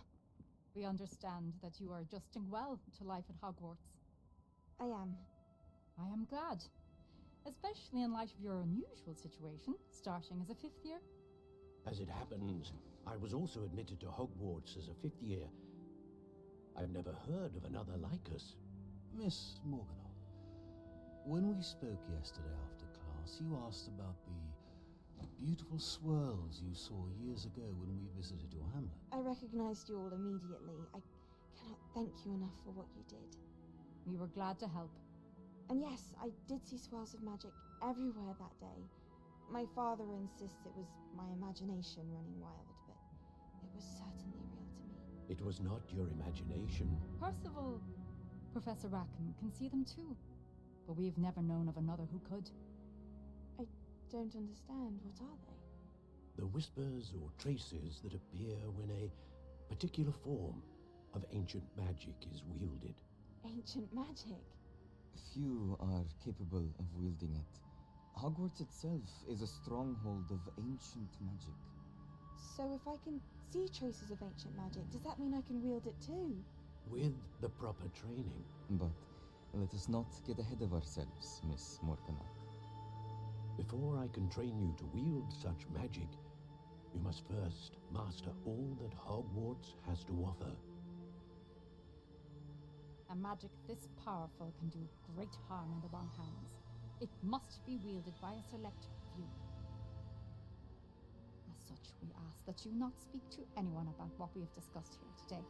We understand that you are adjusting well to life at Hogwarts. I am. I am glad. Especially in light of your unusual situation, starting as a 5th year. As it happens, I was also admitted to Hogwarts as a 5th year. I've never heard of another like us. Miss Morganach, when we spoke yesterday after class, you asked about the beautiful swirls you saw years ago when we visited your hamlet. I recognized you all immediately. I cannot thank you enough for what you did. We were glad to help. And yes, I did see swirls of magic everywhere that day. My father insists it was my imagination running wild, but it was certainly real to me. It was not your imagination. Percival, Professor Rackham can see them too, but we've never known of another who could. I don't understand. What are they? The whispers or traces that appear when a particular form of ancient magic is wielded. Ancient magic? Few are capable of wielding it. Hogwarts itself is a stronghold of ancient magic. So if I can see traces of ancient magic, does that mean I can wield it too? With the proper training. But let us not get ahead of ourselves, Miss Morganach. Before I can train you to wield such magic, you must first master all that Hogwarts has to offer. A magic this powerful can do great harm in the wrong hands. It must be wielded by a select few. As such, we ask that you not speak to anyone about what we have discussed here today.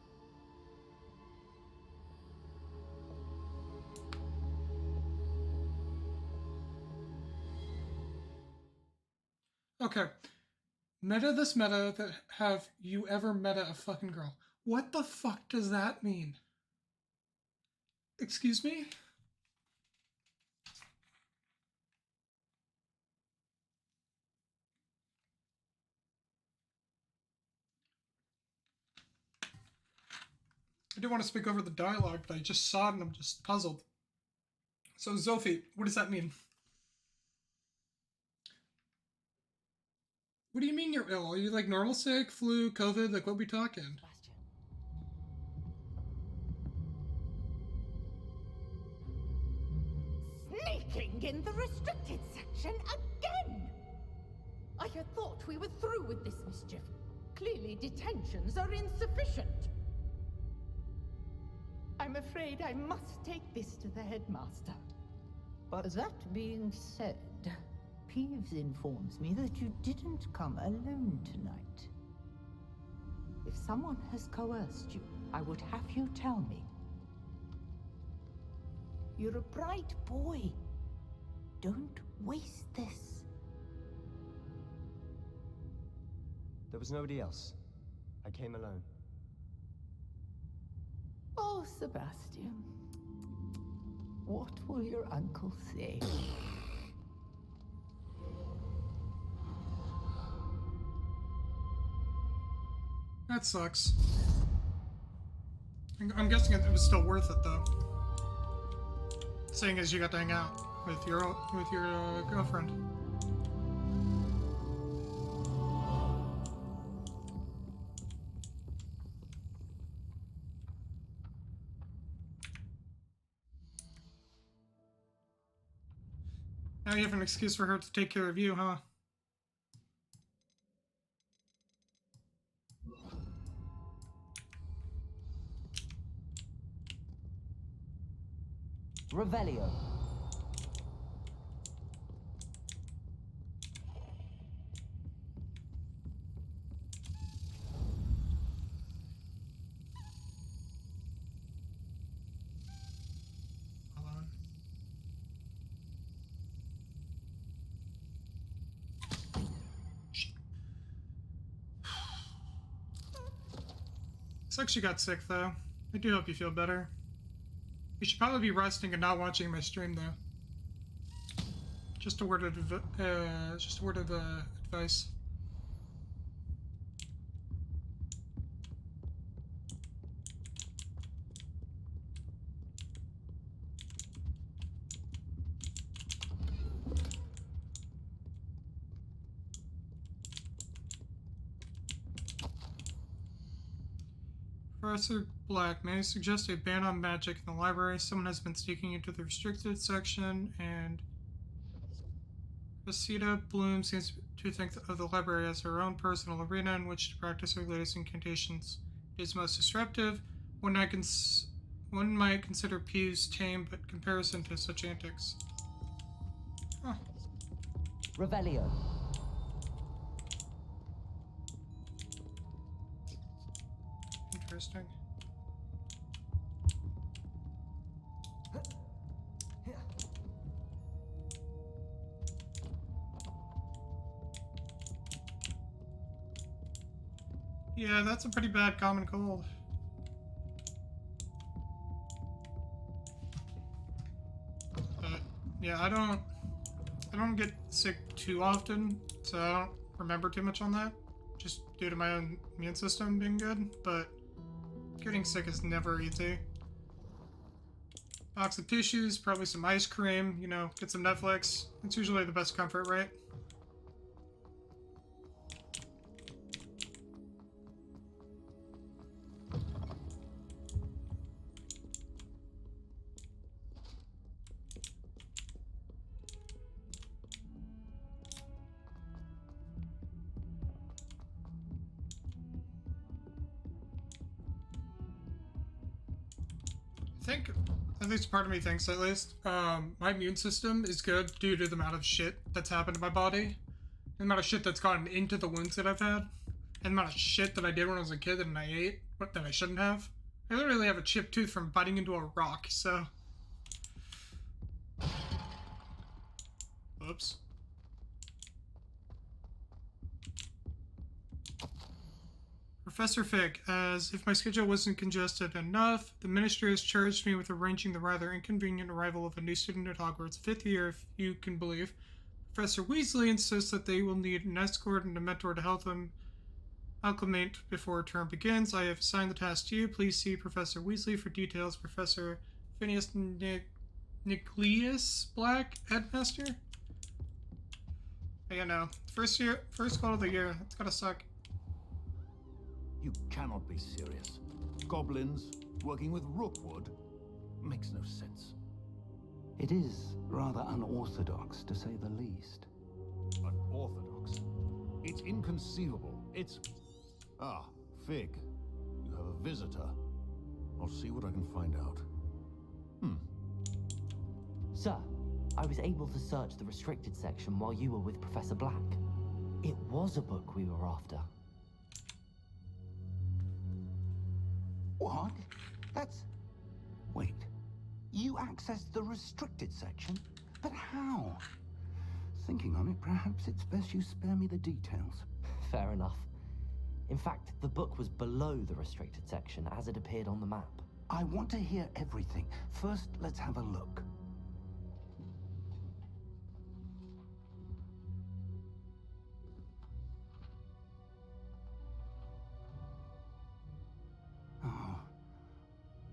Okay. Meta this meta that have you ever meta a fucking girl. What the fuck does that mean? Excuse me? I do want to speak over the dialogue, but I just saw it and I'm just puzzled. So, Zophie, what does that mean? What do you mean you're ill? Are you like normal sick, flu, COVID? Like, what we talking? Sneaking in the restricted section again! I had thought we were through with this mischief. Clearly detentions are insufficient. I'm afraid I must take this to the headmaster. But that being said, Peeves informs me that you didn't come alone tonight. If someone has coerced you, I would have you tell me. You're a bright boy. Don't waste this. There was nobody else. I came alone. Oh, Sebastian. What will your uncle say? That sucks. I'm guessing it was still worth it though. Seeing as you got to hang out with your girlfriend. Now you have an excuse for her to take care of you, huh? Revelio. Sucks you got sick though. I do hope you feel better. You should probably be resting and not watching my stream though. Just a word of advice. Professor Black, may I suggest a ban on magic in the library? Someone has been sneaking into the restricted section, and Cressida Bloom seems to think of the library as her own personal arena in which to practice her latest incantations. It is most disruptive. One might consider Peeves tame, but comparison to such antics. Huh. Revelio. Interesting. Yeah, that's a pretty bad common cold. Yeah, I don't get sick too often, so I don't remember too much on that. Just due to my own immune system being good, but getting sick is never easy. Box of tissues, probably some ice cream, you know, get some Netflix. It's usually the best comfort, right? I think, at least part of me thinks at least, my immune system is good due to the amount of shit that's happened to my body. The amount of shit that's gotten into the wounds that I've had. And the amount of shit that I did when I was a kid and I ate, but that I shouldn't have. I literally have a chipped tooth from biting into a rock, so... Oops. Professor Fig, as if my schedule wasn't congested enough, the ministry has charged me with arranging the rather inconvenient arrival of a new student at Hogwarts, 5th year if you can believe. Professor Weasley insists that they will need an escort and a mentor to help them acclimate before term begins. I have assigned the task to you. Please see Professor Weasley for details. Professor Phineas Nicholas Black, Headmaster? Yeah, no. First call of the year. It's gotta suck. You cannot be serious. Goblins working with Rookwood makes no sense. It is rather unorthodox, to say the least. Unorthodox? It's inconceivable. It's... Ah, Fig. You have a visitor. I'll see what I can find out. Sir, I was able to search the restricted section while you were with Professor Black. It was a book we were after. What? That's... Wait. You accessed the restricted section? But how? Thinking on it, perhaps it's best you spare me the details. Fair enough. In fact, the book was below the restricted section as it appeared on the map. I want to hear everything. First, let's have a look.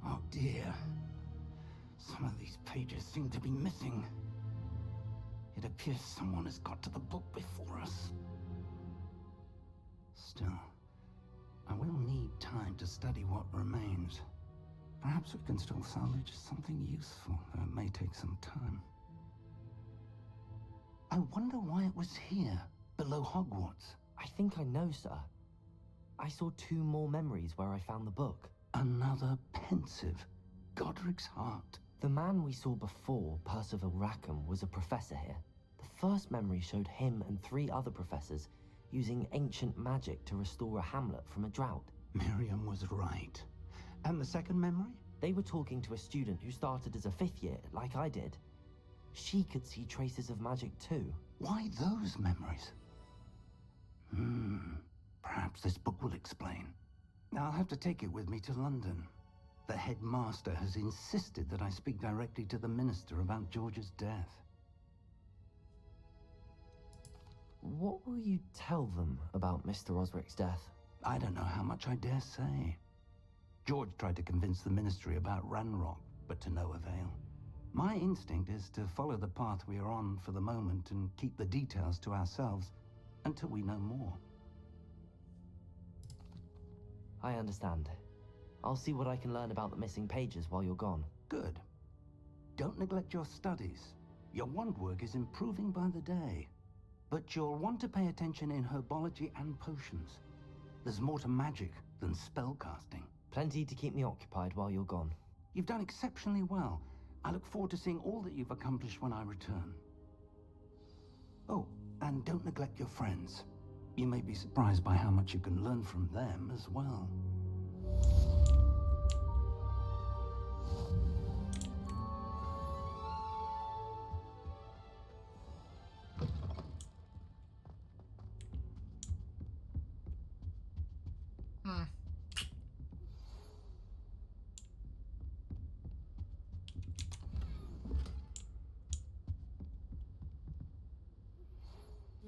Oh dear. Some of these pages seem to be missing. It appears someone has got to the book before us. Still, I will need time to study what remains. Perhaps we can still salvage something useful, though it may take some time. I wonder why it was here, below Hogwarts. I think I know, sir. I saw 2 more memories where I found the book. Another pensive. Godric's heart. The man we saw before, Percival Rackham, was a professor here. The first memory showed him and 3 other professors using ancient magic to restore a hamlet from a drought. Miriam was right. And the second memory? They were talking to a student who started as a 5th year, like I did. She could see traces of magic too. Why those memories? Perhaps this book will explain. I'll have to take it with me to London. The headmaster has insisted that I speak directly to the minister about George's death. What will you tell them about Mr. Osric's death? I don't know how much I dare say. George tried to convince the ministry about Ranrock, but to no avail. My instinct is to follow the path we are on for the moment and keep the details to ourselves until we know more. I understand. I'll see what I can learn about the missing pages while you're gone. Good. Don't neglect your studies. Your wand work is improving by the day. But you'll want to pay attention in herbology and potions. There's more to magic than spellcasting. Plenty to keep me occupied while you're gone. You've done exceptionally well. I look forward to seeing all that you've accomplished when I return. Oh, and don't neglect your friends. You may be surprised by how much you can learn from them as well.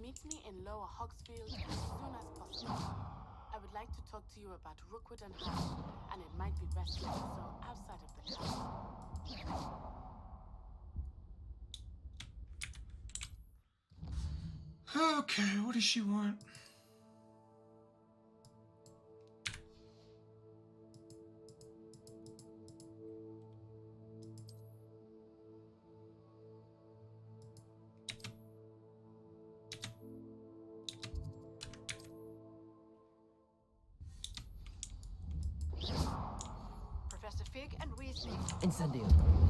Meet me in Lower Hogsfield as soon as possible. I would like to talk to you about Rookwood and Hyde, and it might be best to do so outside of the castle. Okay, what does she want? Professor Fig and Weasley. Incendio.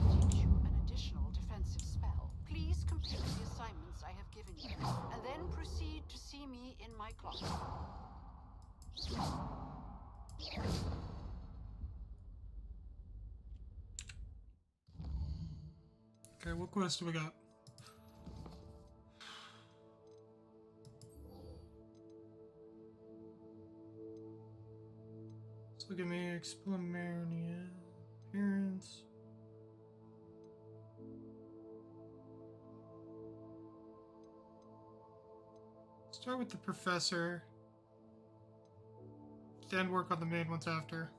Teach you an additional defensive spell. Please complete the assignments I have given you, and then proceed to see me in my closet. Okay, what quest do we got? Let's look at me, Explanaria, appearance. Start with the professor, then work on the main ones after.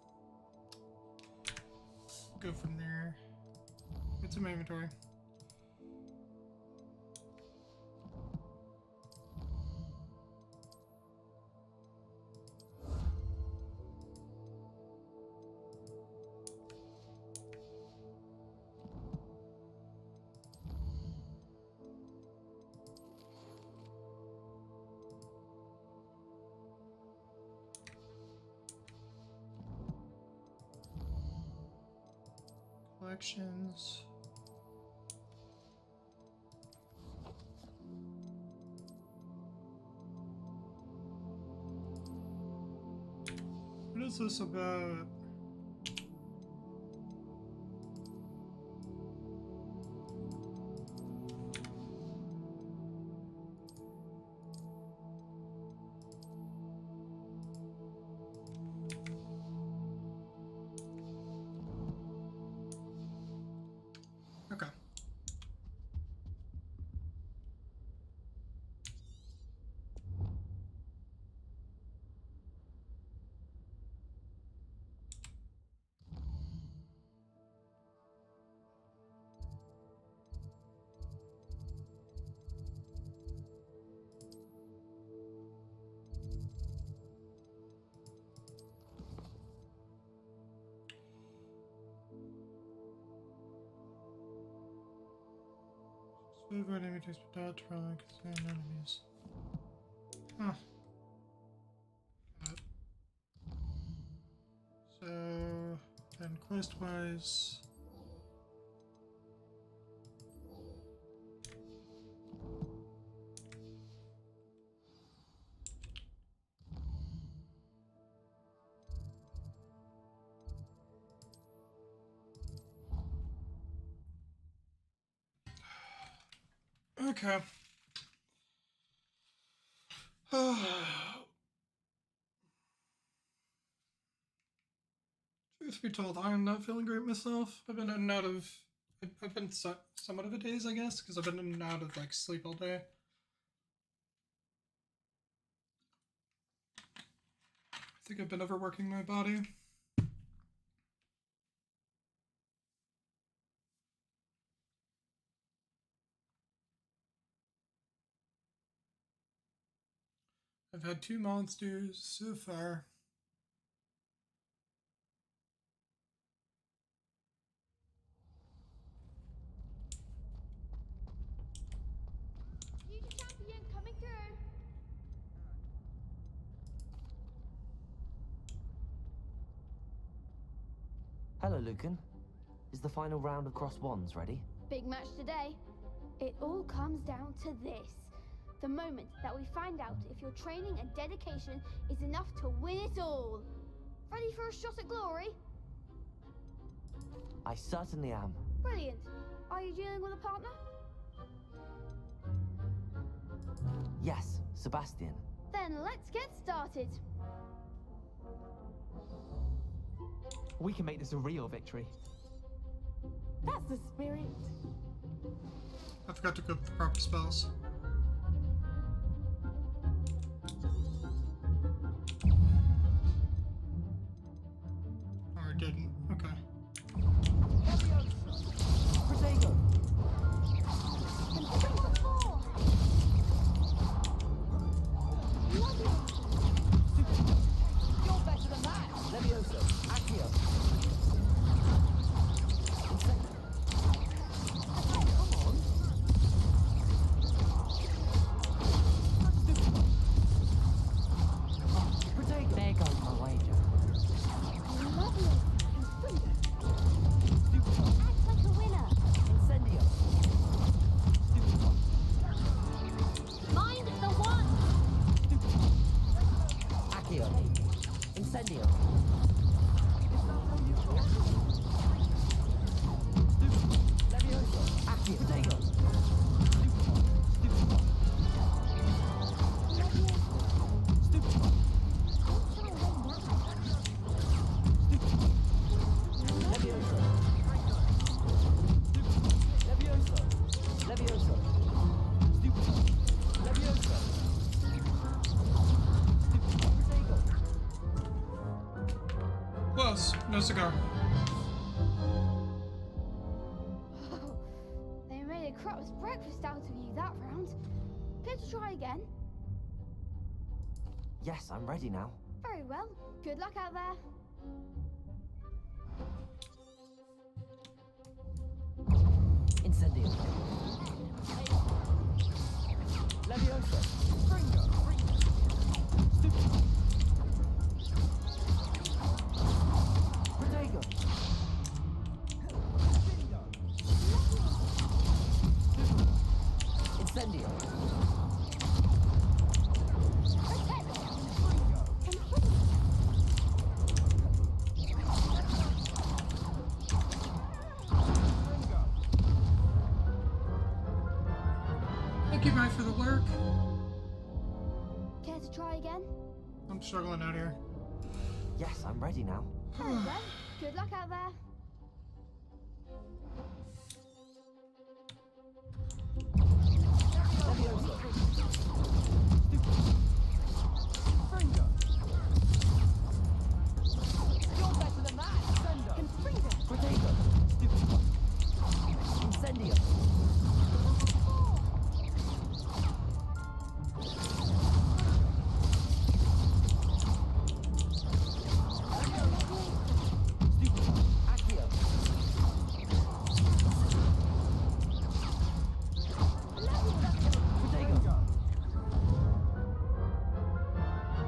Go from there. Get some inventory. Collections. What is this about? Okay. Avoid enemies without trying to enemies. Huh. So, then quest-wise... Okay. Truth be told, I am not feeling great myself. I've been in and out of... I've been somewhat of a daze, I guess, because I've been in and out of, like, sleep all day. I think I've been overworking my body. I've had 2 monsters so far. Future champion coming through. Hello, Lucan. Is the final round of Cross Wands ready? Big match today. It all comes down to this. The moment that we find out if your training and dedication is enough to win it all. Ready for a shot at glory? I certainly am. Brilliant. Are you dealing with a partner? Yes, Sebastian. Then let's get started. We can make this a real victory. That's the spirit. I forgot to equip the proper spells. No cigar. They made a crap's breakfast out of you that round. Care to try again? Yes, I'm ready now. Very well. Good luck out there. Incendio. Leviosa. Fringo. Protego. Incendio. Thank you, Mike, for the lurk. Care to try again? I'm struggling out here. Yes, I'm ready now. Very well. Good luck out there. You're better than that! Protego. Incendio.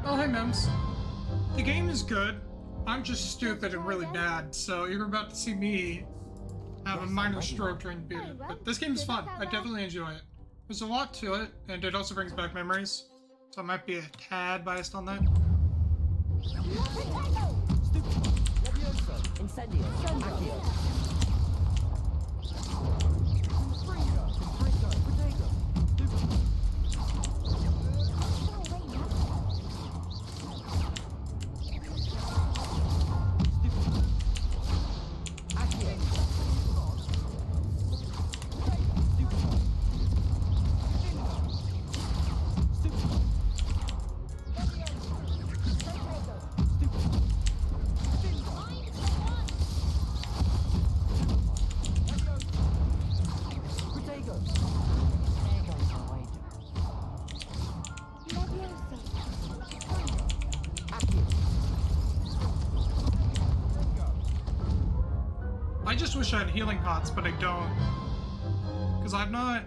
Oh, hey, Mems. The game is good. I'm just stupid and really bad, so you're about to see me have a minor stroke trying to beat it. But this game is fun. I definitely enjoy it. There's a lot to it, and it also brings back memories, so I might be a tad biased on that. Incendio. Accio. I just wish I had healing pots, but I don't. Because I'm not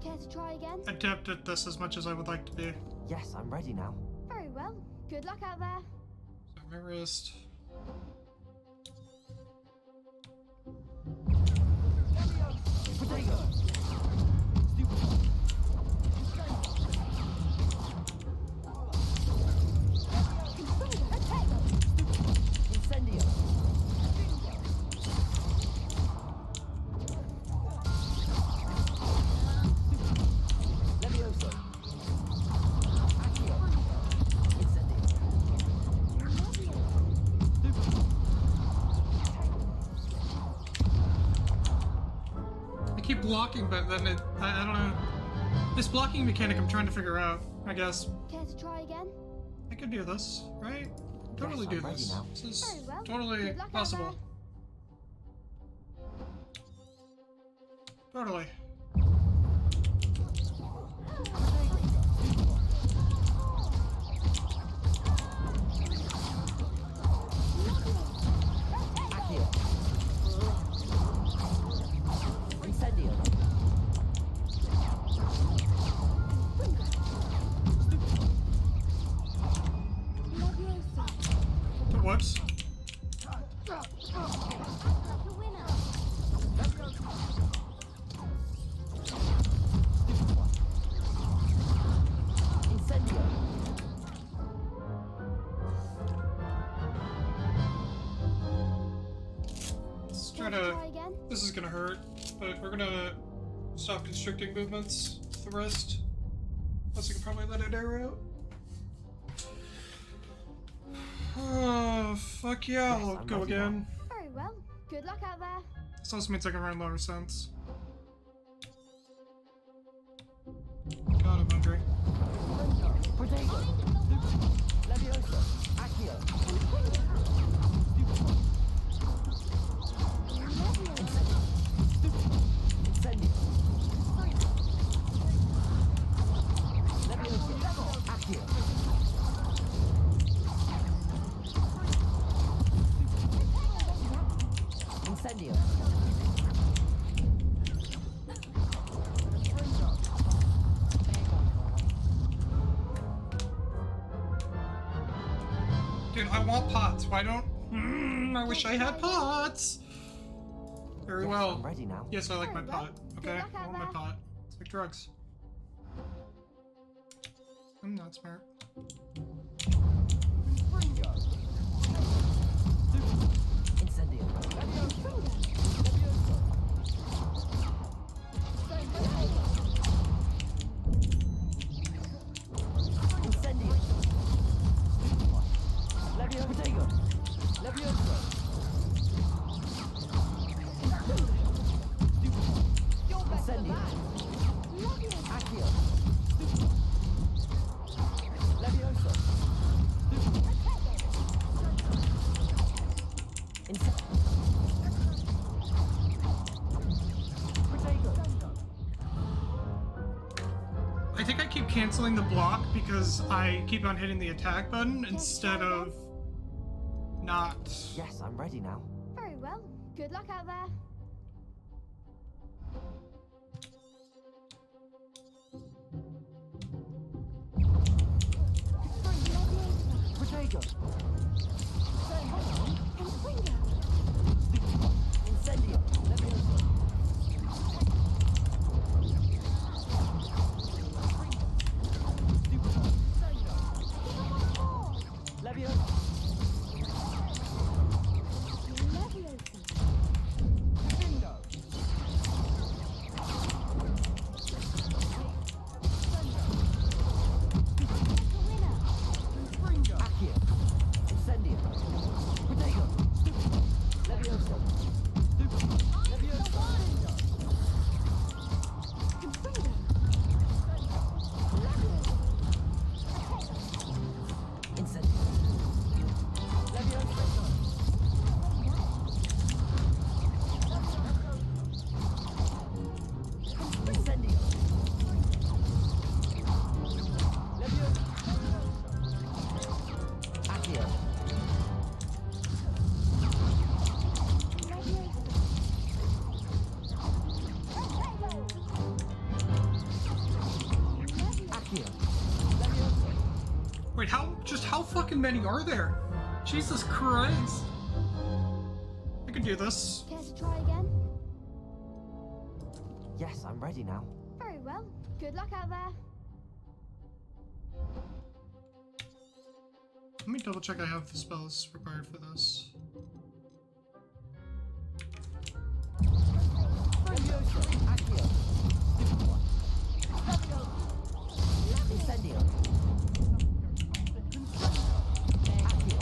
Care to try again? adept at this as much as I would like to be. Yes, I'm ready now. Very well. Good luck out there. My wrist. Incendio. Levioso. Accio. Incendio. I keep blocking, but then I don't know. This blocking mechanic I'm trying to figure out, I guess. Care to try again? I could do this, right? Totally Yes, do I'm ready this. now. This is Very well. totally Good luck out possible. Totally. Accio. Incendio. The whoops. Incendio. Let's try to. This is gonna hurt, but we're gonna stop constricting movements with the wrist. Plus, we can probably let it air out. Oh, fuck yeah, I'll go again. Very well. Good luck out there. This also means I can run lower sense. God, I'm hungry. Protego. Levioso. Accio. Dude, I want pots. Why don't... I wish I had pots. Very Yes, well. I'm ready now. Yes, I like my Very well. pot. Good Okay, luck I out want my there. pot. It's like drugs. I'm not smart. Incendio. Incendio. Leviosa. Leviosa. Incendio. Accio. Leviosa. I think I keep canceling the block because I keep on hitting the attack button instead of not. Yes, I'm ready now. Very well. Good luck out there. Protego. Incendio. Leviosa. Leviosa. Accio. Incendio. Protego. Leviosa. Leviosa. Incendio. Leviosa. Incendio. Leviosa. Accio. Accio. Leviosa. Wait, how fucking many are there? Jesus Christ. I can do this. Care to try again? Yes, I'm ready now. Very well. Good luck out there. Let me double check I have the spells required for this. Leviosa. Accio. Incendio. Accio.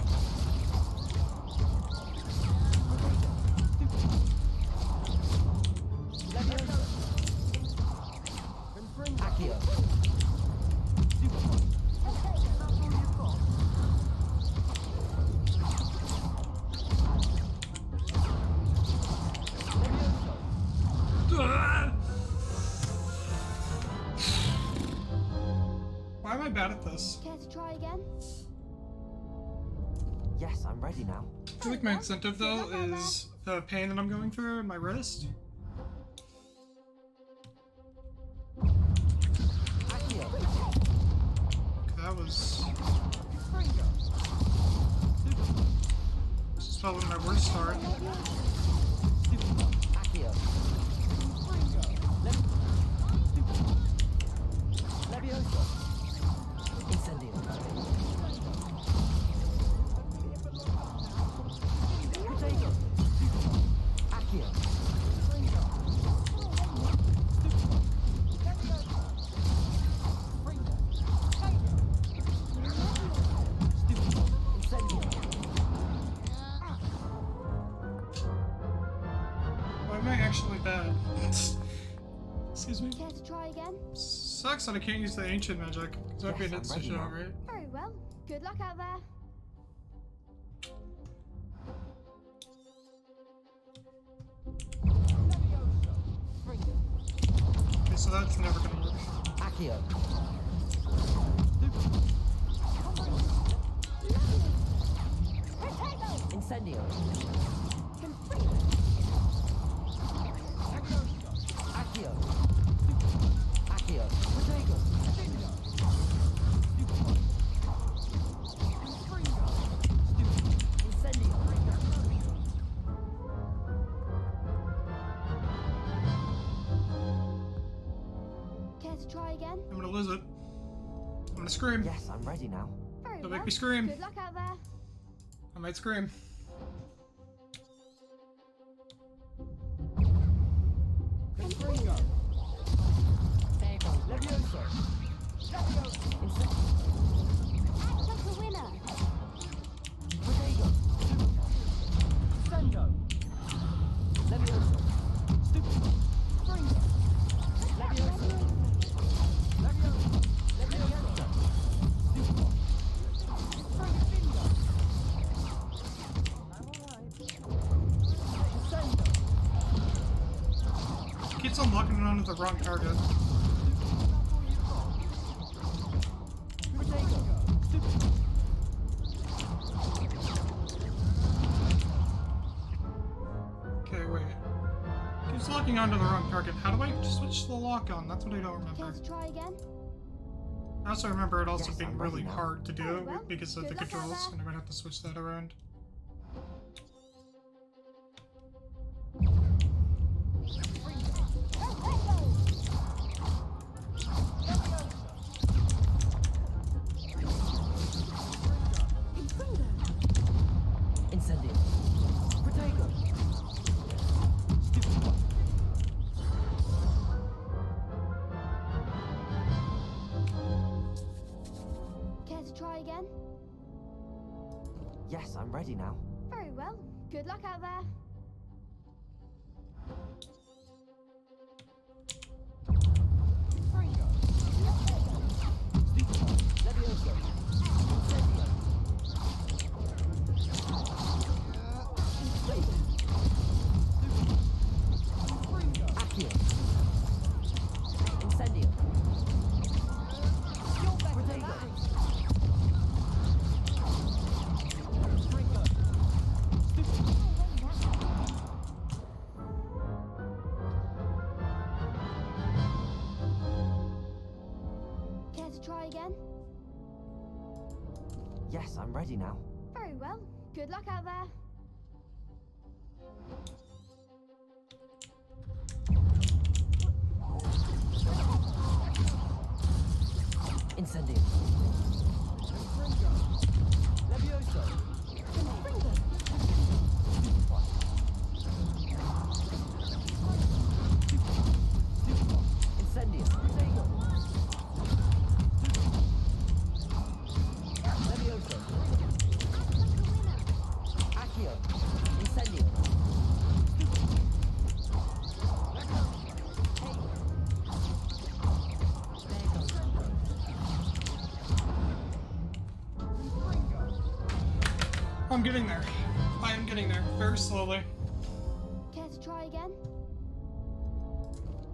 Leviosa. Accio. Ah! Why am I bad at this? Care to try again? Yes, I'm ready now. I feel like my incentive though is the pain that I'm going through in my wrist. Accio. Okay, that was. This is probably my worst start. Accio. Leviosa. Incendio. Protego. Accio. Incendio. Why am I actually bad? Excuse me. Care to try again? Sucks that I can't use the ancient magic. Because that'd be an Yes, I'm instant ready shot, now. right? Very well. Good luck out there. Okay, so that's never gonna work. Accio. Incendio. Accio. Accio. Protego. again? I'm gonna lose it. I'm gonna scream. Yes, I'm ready now. Very Don't well. make me scream. Good luck out there. I might scream. Levioso. Act like a winner. Sendo. Levioso. Stupido. Fringo. Levioso. Levioso. Levioso. Stupido. Fringo. Sendo. Keeps on locking it onto the wrong target. Okay, wait. Keeps locking onto the wrong target. How do I switch the lock on? That's what I don't remember. Care to try again? I also remember it also Yes, being I'm ready really now. hard to do Very well. because of Good the luck out controls, there. and I might have to switch that around. Incendio. Protego. Stupido. Care to try again? Yes, I'm ready now. Very well. Good luck out there. Fringo. Stupido. Levioso. Incendio. Accio. Incendio. Protego. Fringo. Care to try again? Yes, I'm ready now. Very well. Good luck out there. Incendio. Levioso. Incendio. Levioso. Accio. Incendio. I'm getting there. I am getting there, very slowly. Care to try again?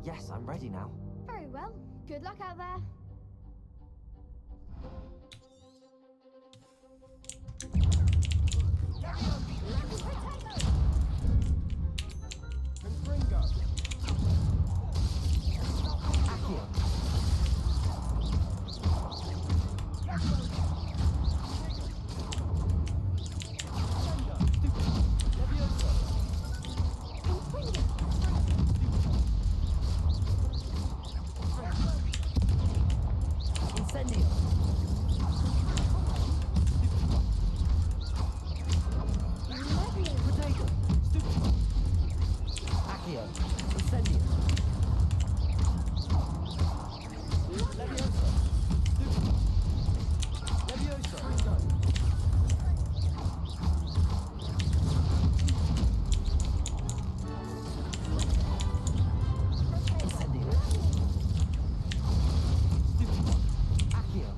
Yes, I'm ready now. Very well. Good luck out there. Fringo. Accio. Incendio. Accio. Incendio. Incendio. Accio.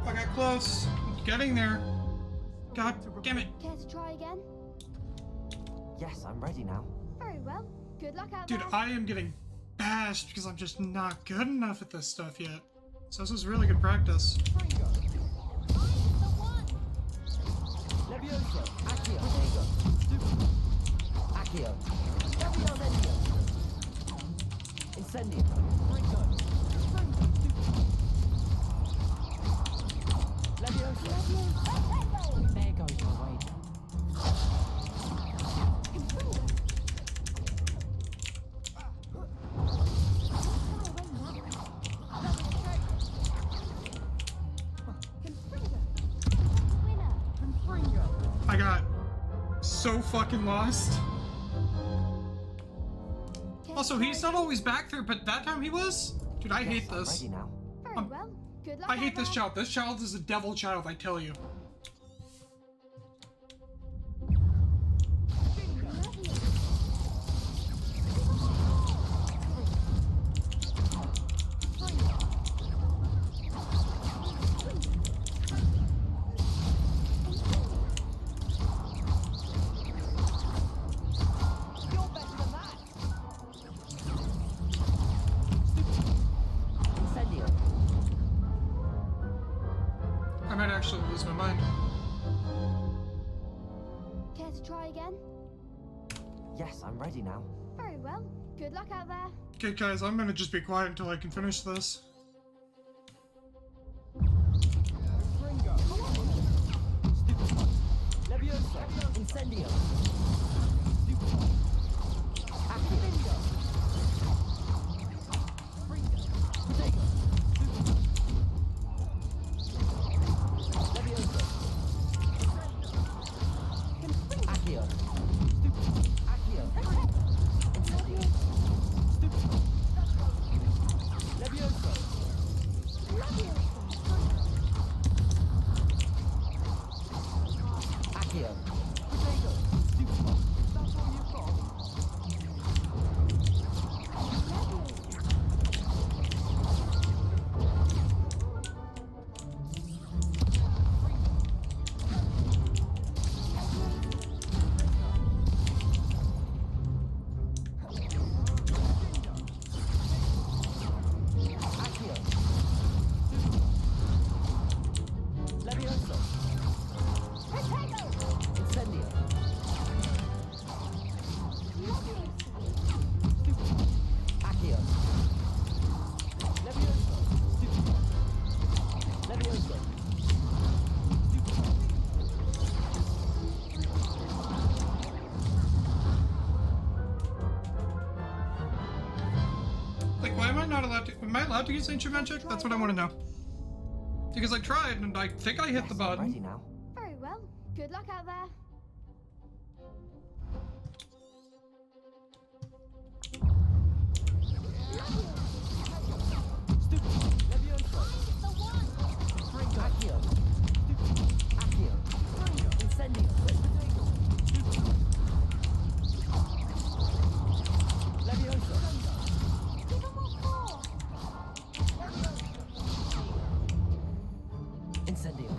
I got close. Getting there. God damn it. Care to try again? Yes, I'm ready now. Very well. Good luck out Dude, there. I am getting bashed because I'm just not good enough at this stuff yet. So this is really good practice. Levioso. Accio. Accio. Incendio. Levioso. So fucking lost. Also, he's not always back there, but that time he was? Dude, I hate this. Ready now. Very well. Good luck. I hate out this there. child. This child is a devil child, I tell you. I might actually lose my mind. Care to try again? Yes, I'm ready now. Very well. Good luck out there. Okay, guys, I'm gonna just be quiet until I can finish this. Leviosa, Incendio. Accio. Protego. Leviosa. Accio. Accio. Incendio. Leviosa. Accio. Protego. That's all you've got. Accio. Leviosa. Incendio. Accio. Leviosa. Leviosa. Like, why am I not allowed to? Am I allowed to use ancient magic? That's what I want to know. Because I tried and I think I hit the button. Ready now. Very well. Good luck out there. Leviosa. Accio. Accio. Incendio. Leviosa. Incendio.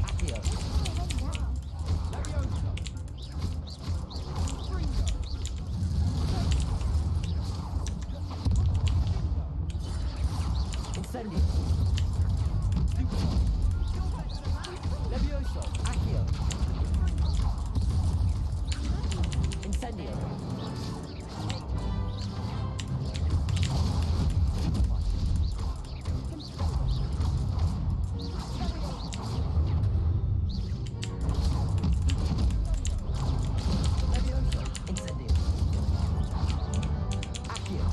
Accio. Incendio. Levioso. Accio. Incendio. Levioso. Incendio. Accio.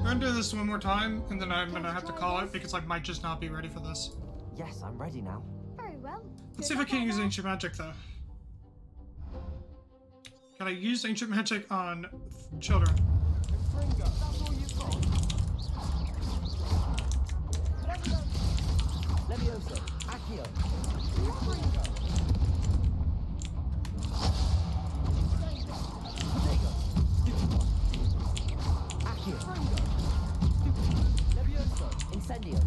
I'm gonna do this one more time, and then I'm gonna have to call it because I might just not be ready for this. Yes, I'm ready now. Very well. Let's see if I can use ancient magic though. Can I use ancient magic on children? Levioso. Accio. Protego. Accio. Levioso. Incendio.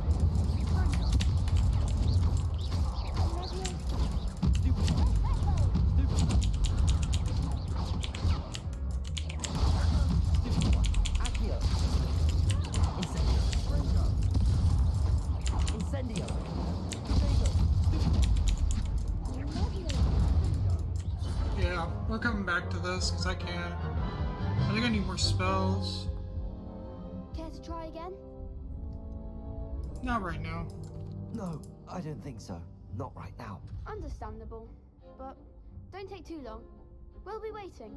Accio. Incendio. Incendio. Yeah, we're coming back to this because I can't. I think I need more spells. Care to try again? Not right now. No, I don't think so. Not right now. Understandable. But don't take too long. We'll be waiting.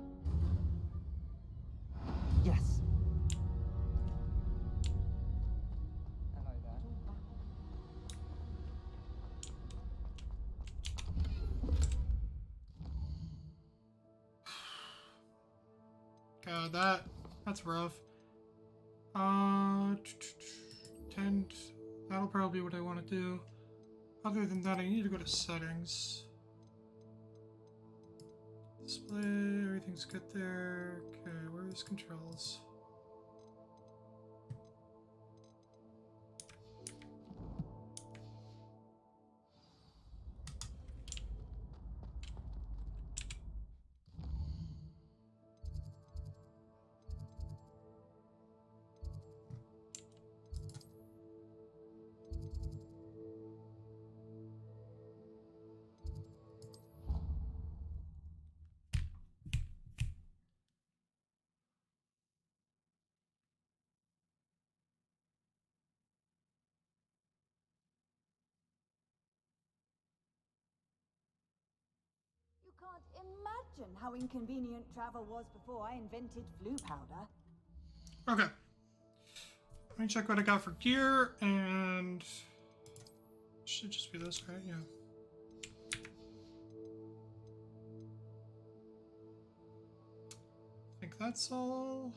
Yes. Hello there. God, that's rough. 10. That'll probably be what I want to do. Other than that, I need to go to settings. Display, everything's good there. Okay, where's controls? You can't imagine how inconvenient travel was before I invented flu powder. Okay. Let me check what I got for gear, and should just be this, right? Yeah. I think that's all.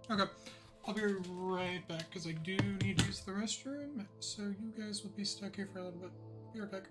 Okay, I'll be right back because I do need to use the restroom, so you guys will be stuck here for a little bit. Be right back.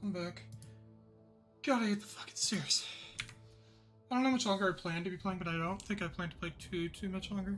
I'm back. Gotta hit the fucking stairs. I don't know how much longer I plan to be playing, but I don't think I plan to play too much longer.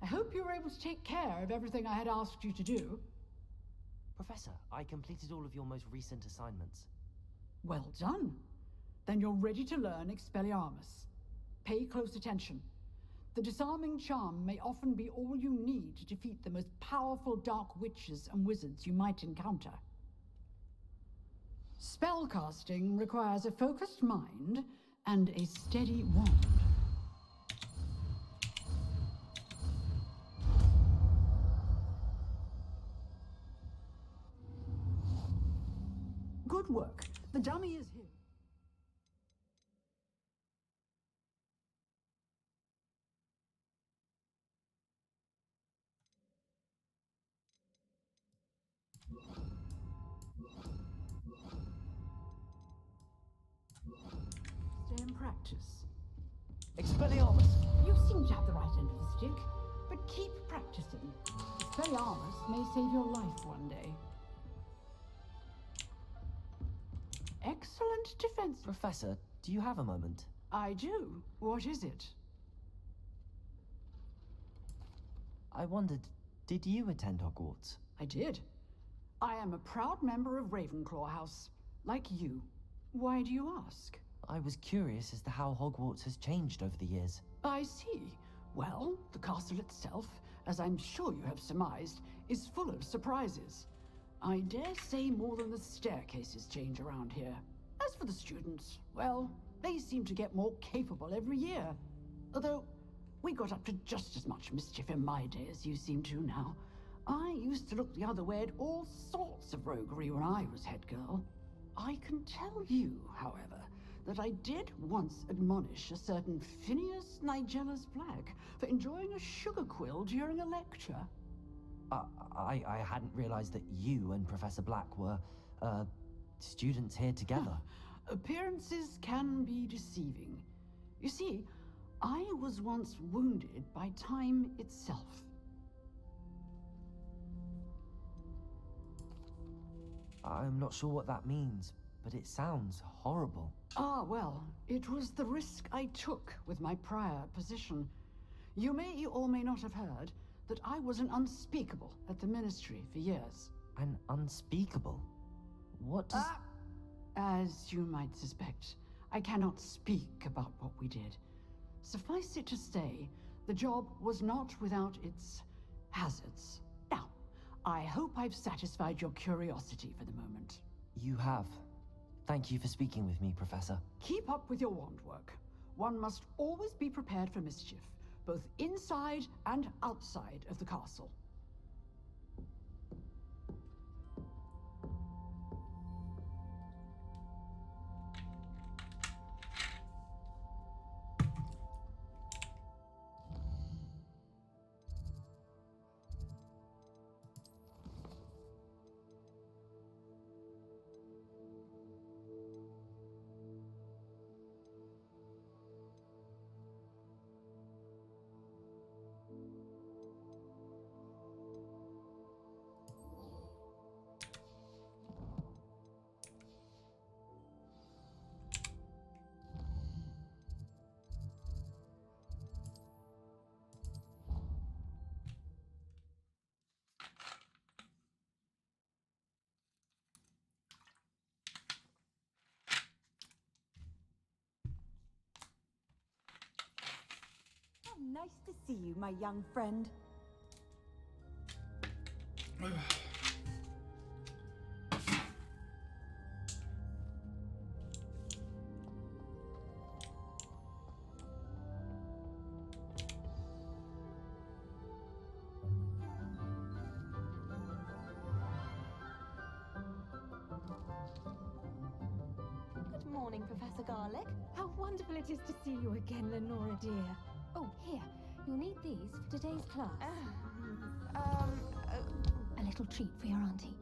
I hope you were able to take care of everything I had asked you to do. Professor, I completed all of your most recent assignments. Well done. Then you're ready to learn Expelliarmus. Pay close attention. The disarming charm may often be all you need to defeat the most powerful dark witches and wizards you might encounter. Spellcasting requires a focused mind and a steady wand. Good work. The dummy is here. Stay in practice. Expelliarmus! You seem to have the right end of the stick, but keep practicing. Expelliarmus may save your life one day. Excellent defense. Professor, do you have a moment? I do. What is it? I wondered, did you attend Hogwarts? I did. I am a proud member of Ravenclaw House, like you. Why do you ask? I was curious as to how Hogwarts has changed over the years. I see. Well, the castle itself, as I'm sure you have surmised, is full of surprises. I dare say more than the staircases change around here. As for the students, well, they seem to get more capable every year. Although, we got up to just as much mischief in my day as you seem to now. I used to look the other way at all sorts of roguery when I was head girl. I can tell you, however, that I did once admonish a certain Phineas Nigellus Black for enjoying a sugar quill during a lecture. I hadn't realized that you and Professor Black were, students here together. Appearances can be deceiving. You see, I was once wounded by time itself. I'm not sure what that means, but it sounds horrible. Ah, well, it was the risk I took with my prior position. You may or may not have heard that I was an unspeakable at the Ministry for years. An unspeakable? What does... As you might suspect, I cannot speak about what we did. Suffice it to say, the job was not without its hazards. Now, I hope I've satisfied your curiosity for the moment. You have. Thank you for speaking with me, Professor. Keep up with your wand work. One must always be prepared for mischief, both inside and outside of the castle. Nice to see you, my young friend. evening, Professor Garlick. How wonderful it is to see you again, Lenora dear. Oh, here. You'll need these for today's class. A little treat for your auntie.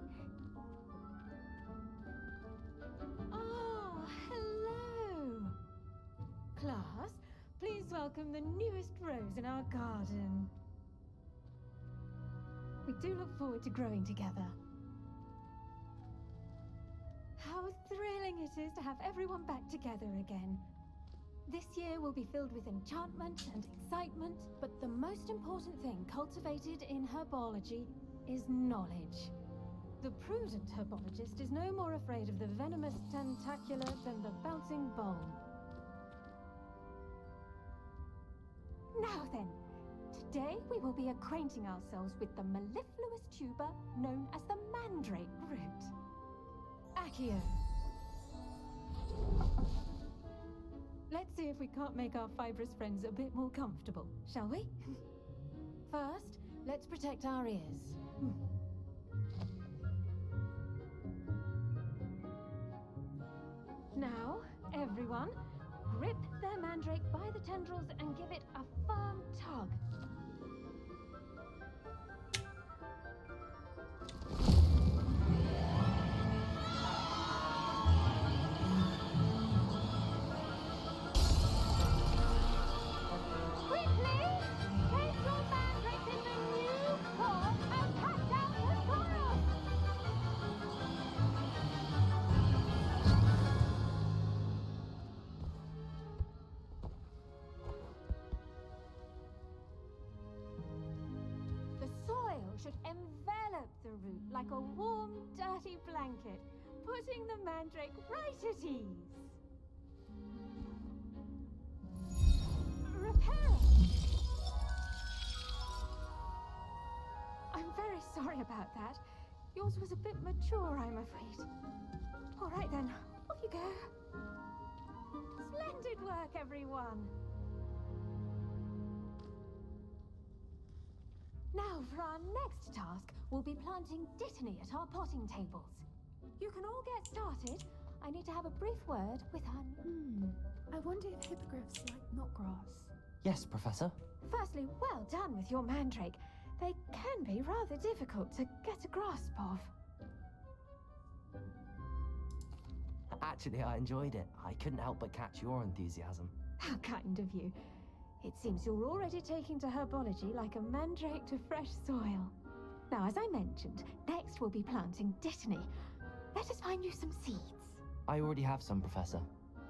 Oh, hello! Class, please welcome the newest rose in our garden. We do look forward to growing together. How thrilling it is to have everyone back together again. This year will be filled with enchantment and excitement, but the most important thing cultivated in herbology is knowledge. The prudent herbologist is no more afraid of the venomous tentacular than the bouncing bulb. Now then, today we will be acquainting ourselves with the mellifluous tuber known as the mandrake root. Accio. Let's see if we can't make our fibrous friends a bit more comfortable, shall we? First, let's protect our ears. Now, everyone, grip their mandrake by the tendrils and give it a firm tug. Should envelop the root like a warm, dirty blanket, putting the mandrake right at ease. Repair! I'm very sorry about that. Yours was a bit mature, I'm afraid. All right then, off you go. Splendid work, everyone. Now, for our next task, we'll be planting Dittany at our potting tables. You can all get started. I need to have a brief word with our... I wonder if hippogriffs like knotgrass. Yes, Professor. Firstly, well done with your mandrake. They can be rather difficult to get a grasp of. Actually, I enjoyed it. I couldn't help but catch your enthusiasm. How kind of you. It seems you're already taking to herbology like a mandrake to fresh soil. Now, as I mentioned, next we'll be planting Dittany. Let us find you some seeds. I already have some, Professor.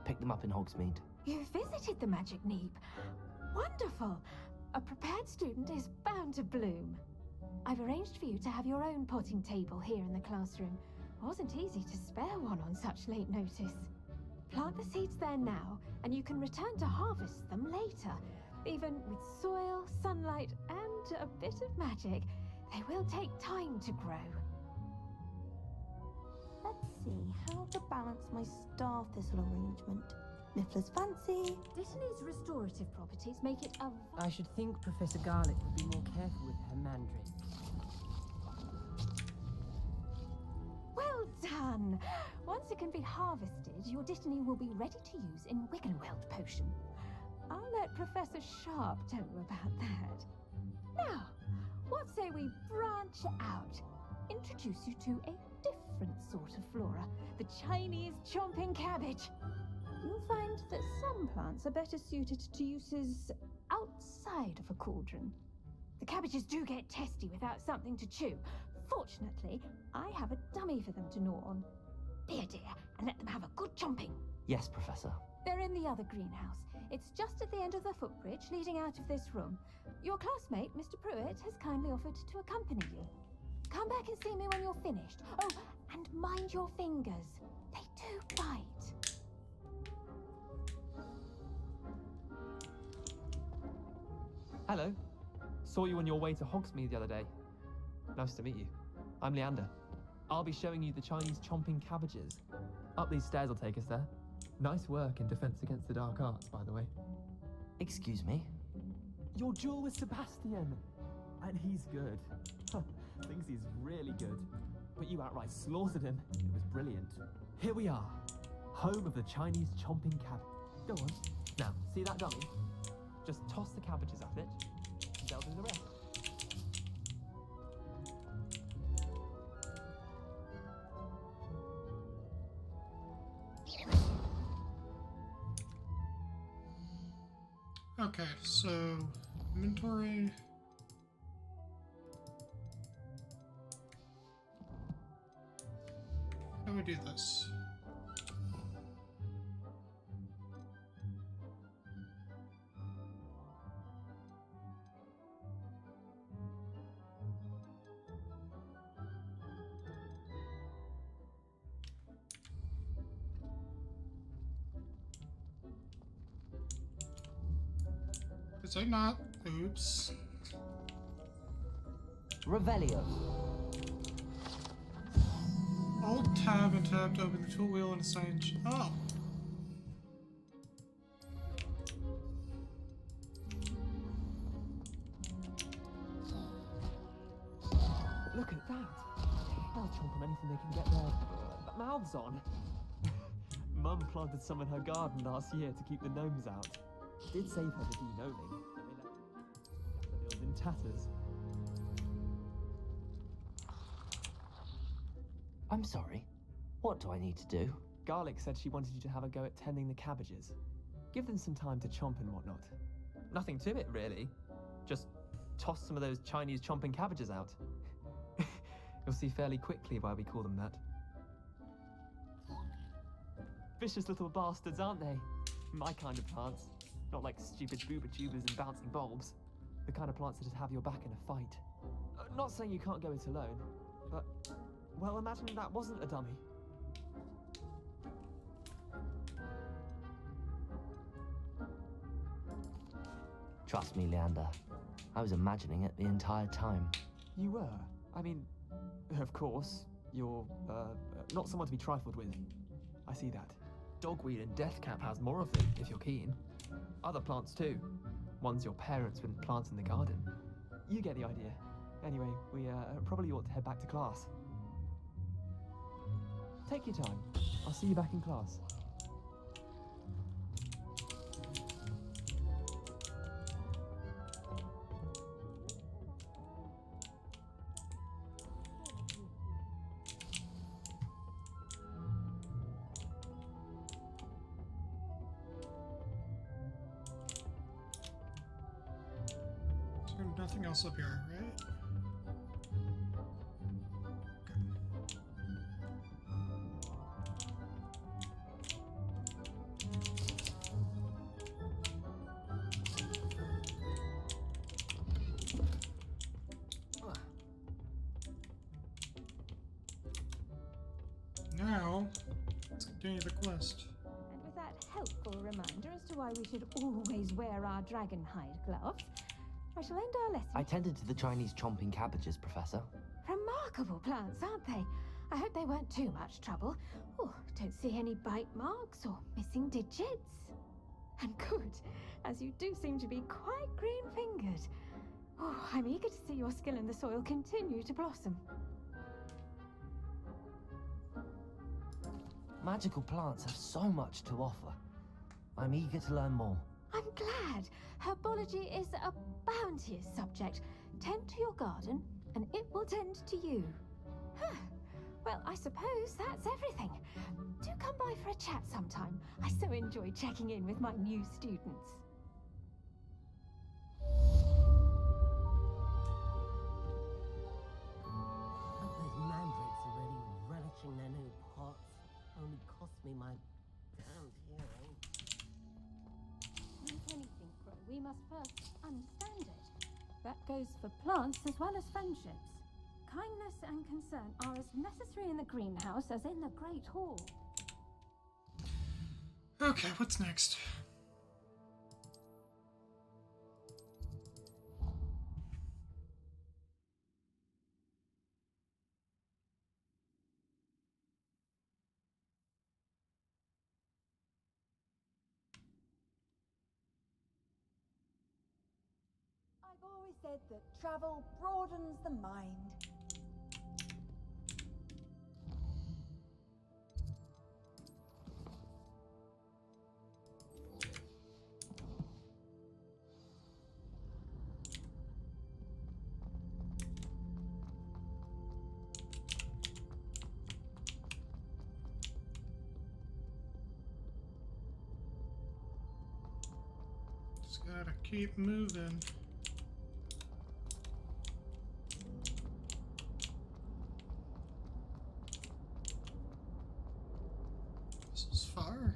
Picked them up in Hogsmeade. You visited the Magic Neep. Wonderful! A prepared student is bound to bloom. I've arranged for you to have your own potting table here in the classroom. Wasn't easy to spare one on such late notice. Plant the seeds there now, and you can return to harvest them later. Even with soil, sunlight, and a bit of magic, they will take time to grow. Let's see how to balance my star thistle arrangement. Mifflin's fancy. Dittany's restorative properties make it a... I should think Professor Garlick would be more careful with her mandrake. Well done! Once it can be harvested, your Dittany will be ready to use in Wiggenweld potion. I'll let Professor Sharp tell you about that. Now, what say we branch out? Introduce you to a different sort of flora, the Chinese chomping cabbage. You'll find that some plants are better suited to uses outside of a cauldron. The cabbages do get testy without something to chew. Fortunately, I have a dummy for them to gnaw on. Be a dear and let them have a good chomping. Yes, Professor. They're in the other greenhouse. It's just at the end of the footbridge leading out of this room. Your classmate, Mr. Pruitt, has kindly offered to accompany you. Come back and see me when you're finished. Oh, and mind your fingers. They do bite. Hello. Saw you on your way to Hogsmeade the other day. Nice to meet you. I'm Leander. I'll be showing you the Chinese chomping cabbages. Up these stairs will take us there. Nice work in Defense Against the Dark Arts, by the way. Excuse me? Your duel with Sebastian! And he's good. Thinks he's really good. But you outright slaughtered him. It was brilliant. Here we are. home of the Chinese chomping cabbage. Go on. Now, see that dummy? Just toss the cabbages at it, and they'll do the rest. Okay, so inventory. How do we do this? Is I not? Oops. Revelio. Alt tab and tab to open the tool wheel and assign. Oh. Look at that. They'll chomp on anything they can get their mouths on. Mum planted some in her garden last year to keep the gnomes out. It did save her the de-gnoming, but they left the daffodils in tatters. I'm sorry. What do I need to do? Garlic said she wanted you to have a go at tending the cabbages. Give them some time to chomp and whatnot. Nothing to it, really. Just toss some of those Chinese chomping cabbages out. You'll see fairly quickly why we call them that. Vicious little bastards, aren't they? My kind of plants. Not like stupid booba tubers and bouncing bulbs. The kind of plants that'd have your back in a fight. Not saying you can't go it alone, but, well, imagine that wasn't a dummy. Trust me, Leander. I was imagining it the entire time. You were? I mean, of course, you're, not someone to be trifled with. I see that. Dogweed and deathcap has more of them, if you're keen. Other plants too. Ones your parents wouldn't plant in the garden. You get the idea. Anyway, we probably ought to head back to class. Take your time. I'll see you back in class. Nothing else up here, right? Now, let's continue the quest. And with that helpful reminder as to why we should always wear our dragonhide gloves, I shall end our lesson. I tended to the Chinese chomping cabbages, Professor. Remarkable plants, aren't they? I hope they weren't too much trouble. Oh, don't see any bite marks or missing digits. And good, as you do seem to be quite green-fingered. Oh, I'm eager to see your skill in the soil continue to blossom. Magical plants have so much to offer. I'm eager to learn more. I'm glad. Herbology is a bounteous subject. Tend to your garden, and it will tend to you. Huh. Well, I suppose that's everything. Do come by for a chat sometime. I so enjoy checking in with my new students. Hope those mandrakes are ready and relishing their new pots. Only cost me my damned hearing. To make anything grow, we must first understand it. That goes for plants as well as friendships. Kindness and concern are as necessary in the greenhouse as in the Great Hall. Okay, what's next? I've always said that travel broadens the mind. Just gotta keep moving. This is far.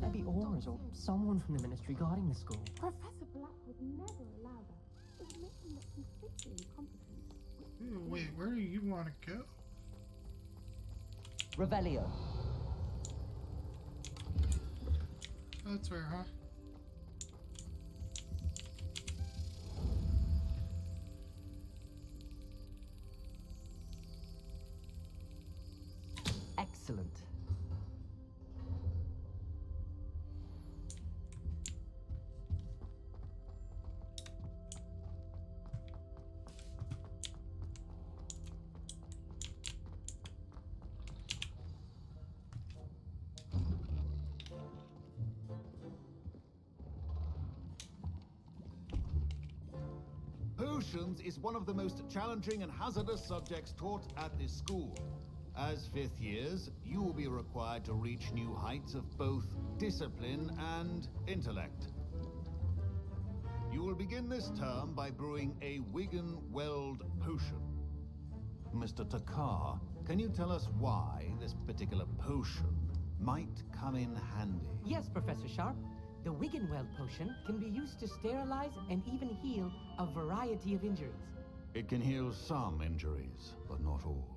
Maybe Auras or someone from the ministry guarding the school. Professor Black would never allow that. It would make him look completely incompetent. Wait, where do you want to go? Revelio. That's where, huh? Excellent. Potions is one of the most challenging and hazardous subjects taught at this school. As fifth years, you will be required to reach new heights of both discipline and intellect. You will begin this term by brewing a Wigan-Weld potion. Mr. Takar, can you tell us why this particular potion might come in handy? Yes, Professor Sharp. The Wiggenweld potion can be used to sterilize and even heal a variety of injuries. It can heal some injuries, but not all.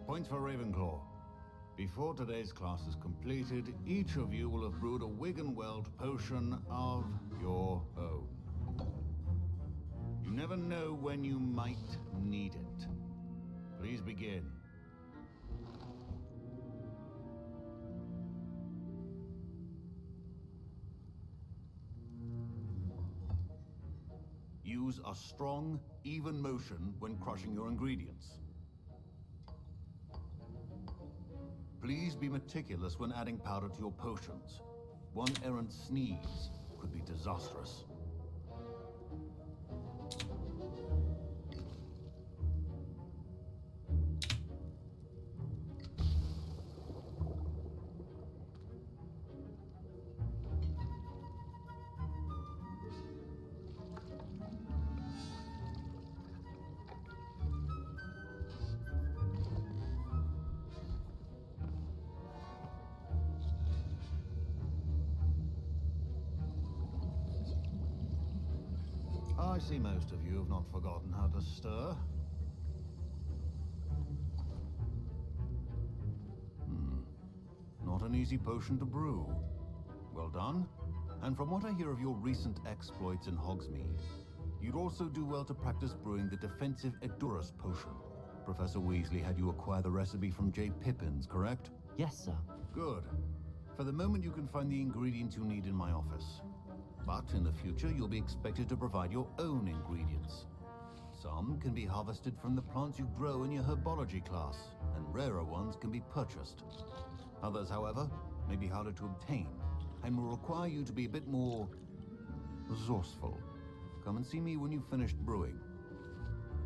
Point for Ravenclaw. Before today's class is completed, each of you will have brewed a Wiggenweld potion of your own. You never know when you might need it. Please begin. Use a strong, even motion when crushing your ingredients. Please be meticulous when adding powder to your potions. One errant sneeze could be disastrous. I see most of you have not forgotten how to stir. Not an easy potion to brew. Well done. And from what I hear of your recent exploits in Hogsmeade, you'd also do well to practice brewing the defensive Edurus potion. Professor Weasley had you acquire the recipe from J. Pippins, correct? Yes, sir. Good. For the moment, you can find the ingredients you need in my office. But in the future, you'll be expected to provide your own ingredients. Some can be harvested from the plants you grow in your herbology class, and rarer ones can be purchased. Others, however, may be harder to obtain, and will require you to be a bit more resourceful. Come and see me when you've finished brewing,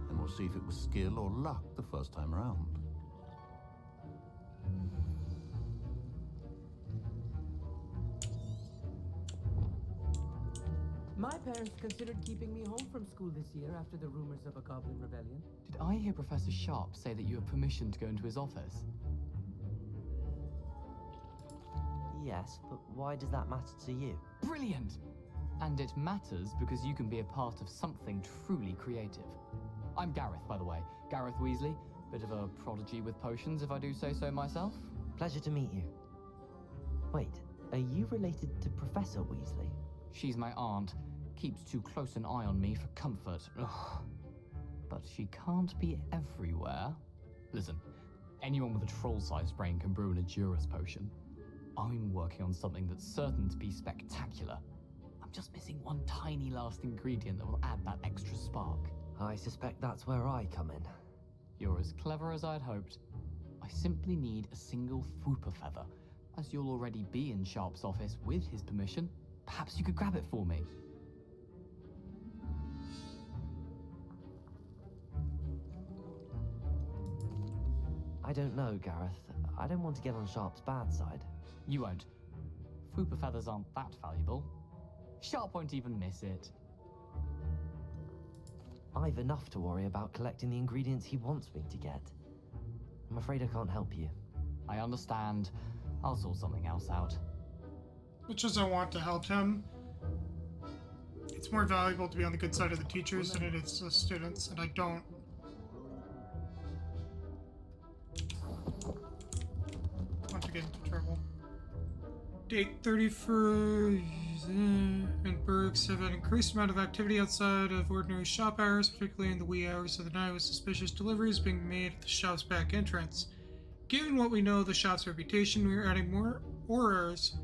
and we'll see if it was skill or luck the first time around. My parents considered keeping me home from school this year after the rumors of a goblin rebellion. Did I hear Professor Sharp say that you have permission to go into his office? Yes, but why does that matter to you? Brilliant! And it matters because you can be a part of something truly creative. I'm Gareth, by the way. Gareth Weasley. Bit of a prodigy with potions, if I do say so myself. Pleasure to meet you. Wait, are you related to Professor Weasley? She's my aunt. Keeps too close an eye on me for comfort. Ugh. But she can't be everywhere. Listen, anyone with a troll-sized brain can brew an Edurus potion. I'm working on something that's certain to be spectacular. I'm just missing one tiny last ingredient that will add that extra spark. I suspect that's where I come in. You're as clever as I'd hoped. I simply need a single Fwooper feather. As you'll already be in Sharp's office with his permission, perhaps you could grab it for me. I don't know, Gareth. I don't want to get on Sharp's bad side. You won't. Fooper feathers aren't that valuable. Sharp won't even miss it. I've enough to worry about collecting the ingredients he wants me to get. I'm afraid I can't help you. I understand. I'll sort something else out. Much as I want to help him, it's more valuable to be on the good side of the teachers than it is the students, and I don't want to get into trouble. Date 31st, and Bergs have an increased amount of activity outside of ordinary shop hours, particularly in the wee hours of the night, with suspicious deliveries being made at the shop's back entrance. Given what we know of the shop's reputation, we are adding more Aurors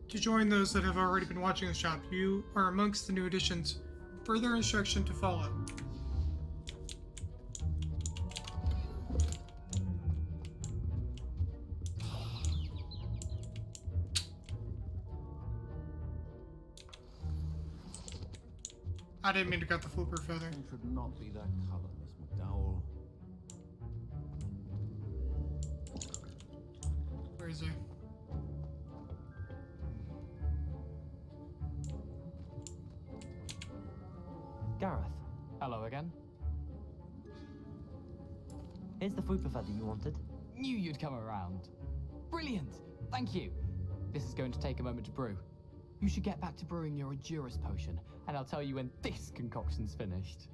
to join those that have already been watching the shop. You are amongst the new additions. Further instruction to follow. I didn't mean to cut the flipper feather. It should not be that color, Miss McDowell. Where is he? Gareth. Hello again. Here's the Fooper feather you wanted. Knew you'd come around. Brilliant! Thank you. This is going to take a moment to brew. You should get back to brewing your Endurus potion, and I'll tell you when this concoction's finished.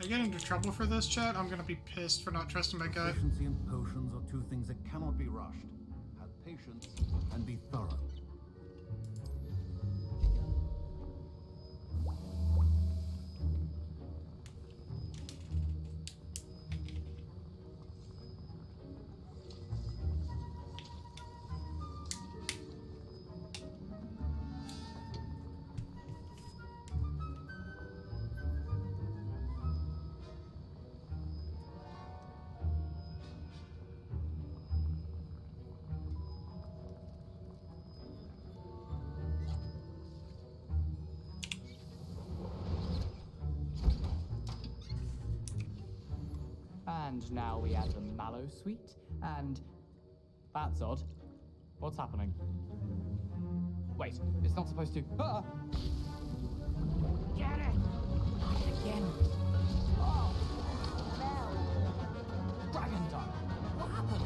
I get into trouble for this, chat? I'm gonna be pissed for not trusting my guy. Efficiency and potions are two things that cannot be rushed. Have patience and be thorough. And now we add the mallow sweet, and that's odd. What's happening? Wait, it's not supposed to. Ah! Get it! Not again. Oh! Dragon time! What happened?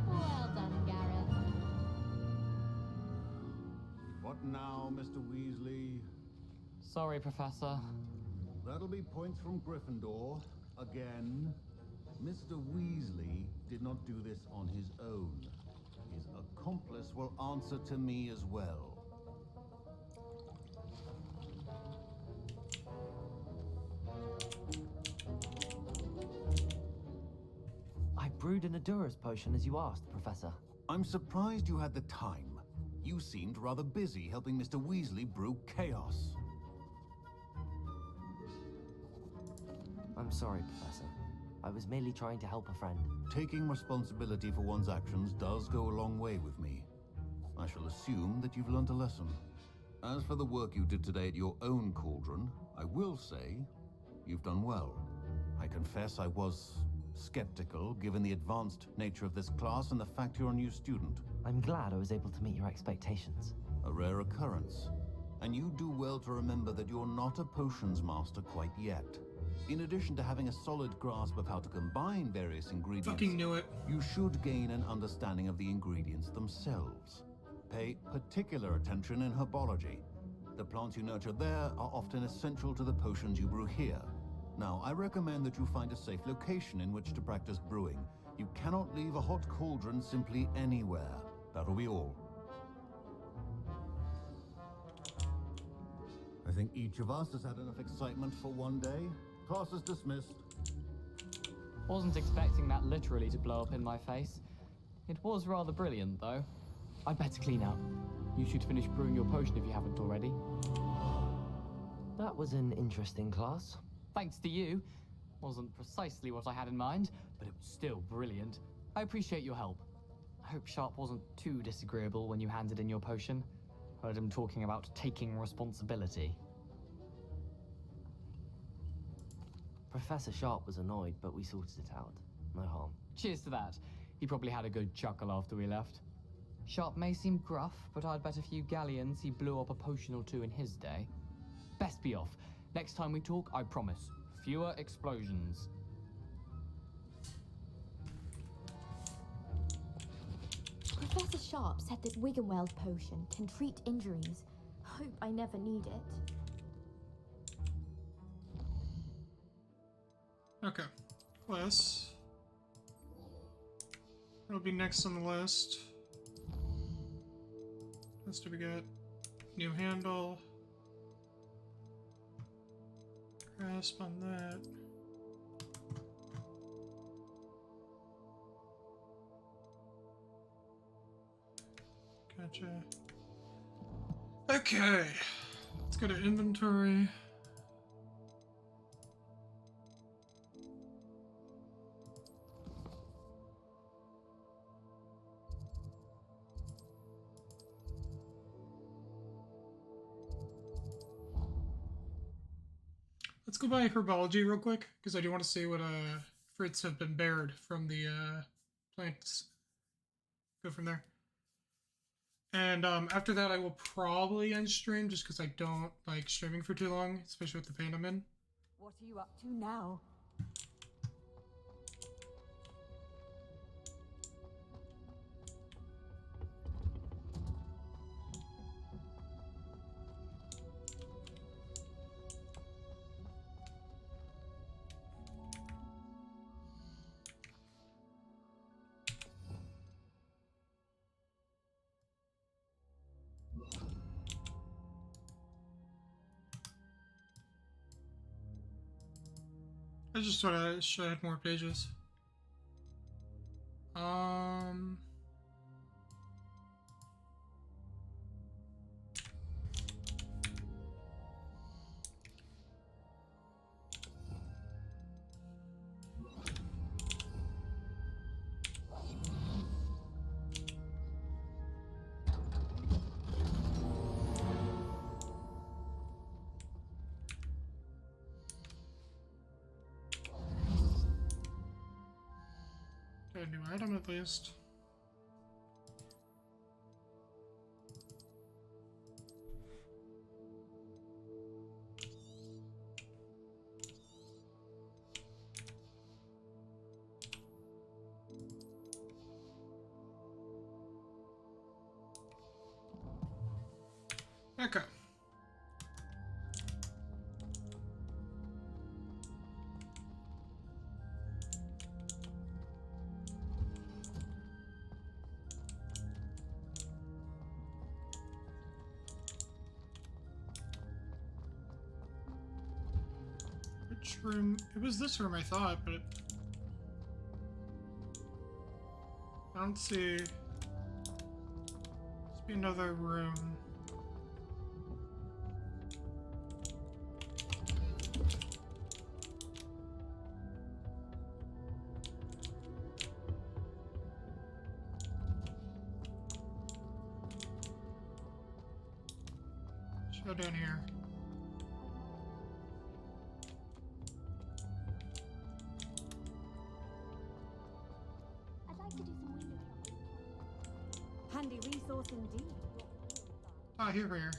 Well done, Gareth. What now, Mr. Weasley? Sorry, Professor. That'll be points from Gryffindor. Again. Mr. Weasley did not do this on his own. His accomplice will answer to me as well. I brewed an Endurus potion as you asked, Professor. I'm surprised you had the time. You seemed rather busy helping Mr. Weasley brew chaos. I'm sorry, Professor. I was merely trying to help a friend. Taking responsibility for one's actions does go a long way with me. I shall assume that you've learnt a lesson. As for the work you did today at your own cauldron, I will say you've done well. I confess I was skeptical given the advanced nature of this class and the fact you're a new student. I'm glad I was able to meet your expectations. A rare occurrence. And you do well to remember that you're not a potions master quite yet. In addition to having a solid grasp of how to combine various ingredients, Fucking knew it. You should gain an understanding of the ingredients themselves. Pay particular attention in herbology. The plants you nurture there are often essential to the potions you brew here. Now, I recommend that you find a safe location in which to practice brewing. You cannot leave a hot cauldron simply anywhere. That'll be all. I think each of us has had enough excitement for one day. Class is dismissed. Wasn't expecting that literally to blow up in my face. It was rather brilliant, though. I'd better clean up. You should finish brewing your potion if you haven't already. That was an interesting class. Thanks to you. Wasn't precisely what I had in mind, but it was still brilliant. I appreciate your help. I hope Sharp wasn't too disagreeable when you handed in your potion. Heard him talking about taking responsibility. Professor Sharp was annoyed, but we sorted it out. no harm. Cheers to that. He probably had a good chuckle after we left. Sharp may seem gruff, but I'd bet a few galleons he blew up a potion or two in his day. Best be off. Next time we talk, I promise, fewer explosions. Professor Sharp said that Wiggenweld potion can treat injuries. Hope I never need it. Okay. Quest. It'll be next on the list. What else do we got? New handle. Grasp on that. Gotcha. Okay. Let's go to inventory. Let's go by herbology real quick, because I do want to see what fruits have been bared from the plants. Go from there. And after that, I will probably end stream, just because I don't like streaming for too long, especially with the pain I'm in. What are you up to now? I just thought I should add more pages. Got a new item at least. Okay. Which room? It was this room, I thought, but I don't see. Must be another room. Let's go down here. I'd like to do some window shopping. Handy resource indeed. Ah, here we are.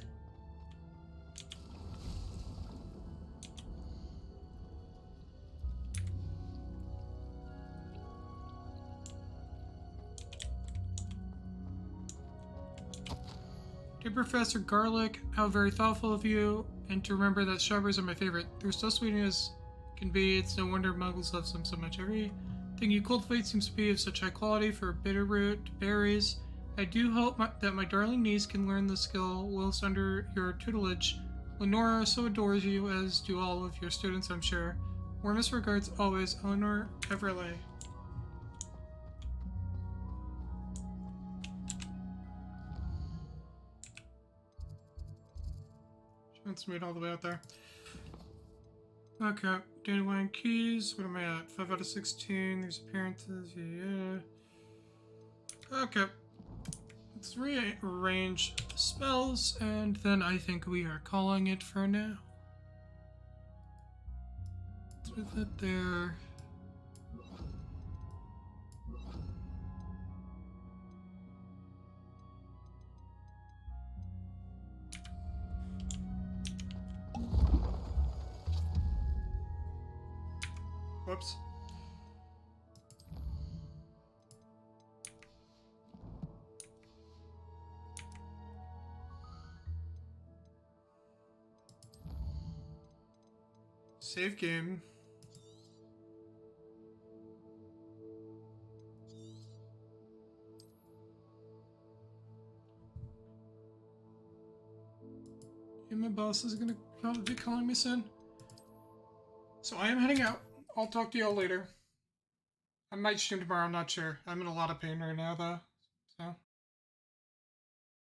Dear Professor Garlic, how very thoughtful of you, and to remember that strawberries are my favorite. They're so sweet as can be. It's no wonder muggles love them so much. Everything you cultivate seems to be of such high quality for bitterroot berries. I do hope that my darling niece can learn the skill whilst under your tutelage. Lenora so adores you, as do all of your students, I'm sure. Warmest regards always, Eleanor Everley. She wants to meet all the way out there. Okay, Dandelion Keys. What am I at? 5 out of 16. There's appearances. Yeah. Okay. Let's rearrange spells, and then I think we are calling it for now. Let's move that there. Whoops. Save game. Yeah, my boss is gonna probably be calling me soon. So I am heading out. I'll talk to y'all later. I might stream tomorrow, I'm not sure. I'm in a lot of pain right now, though.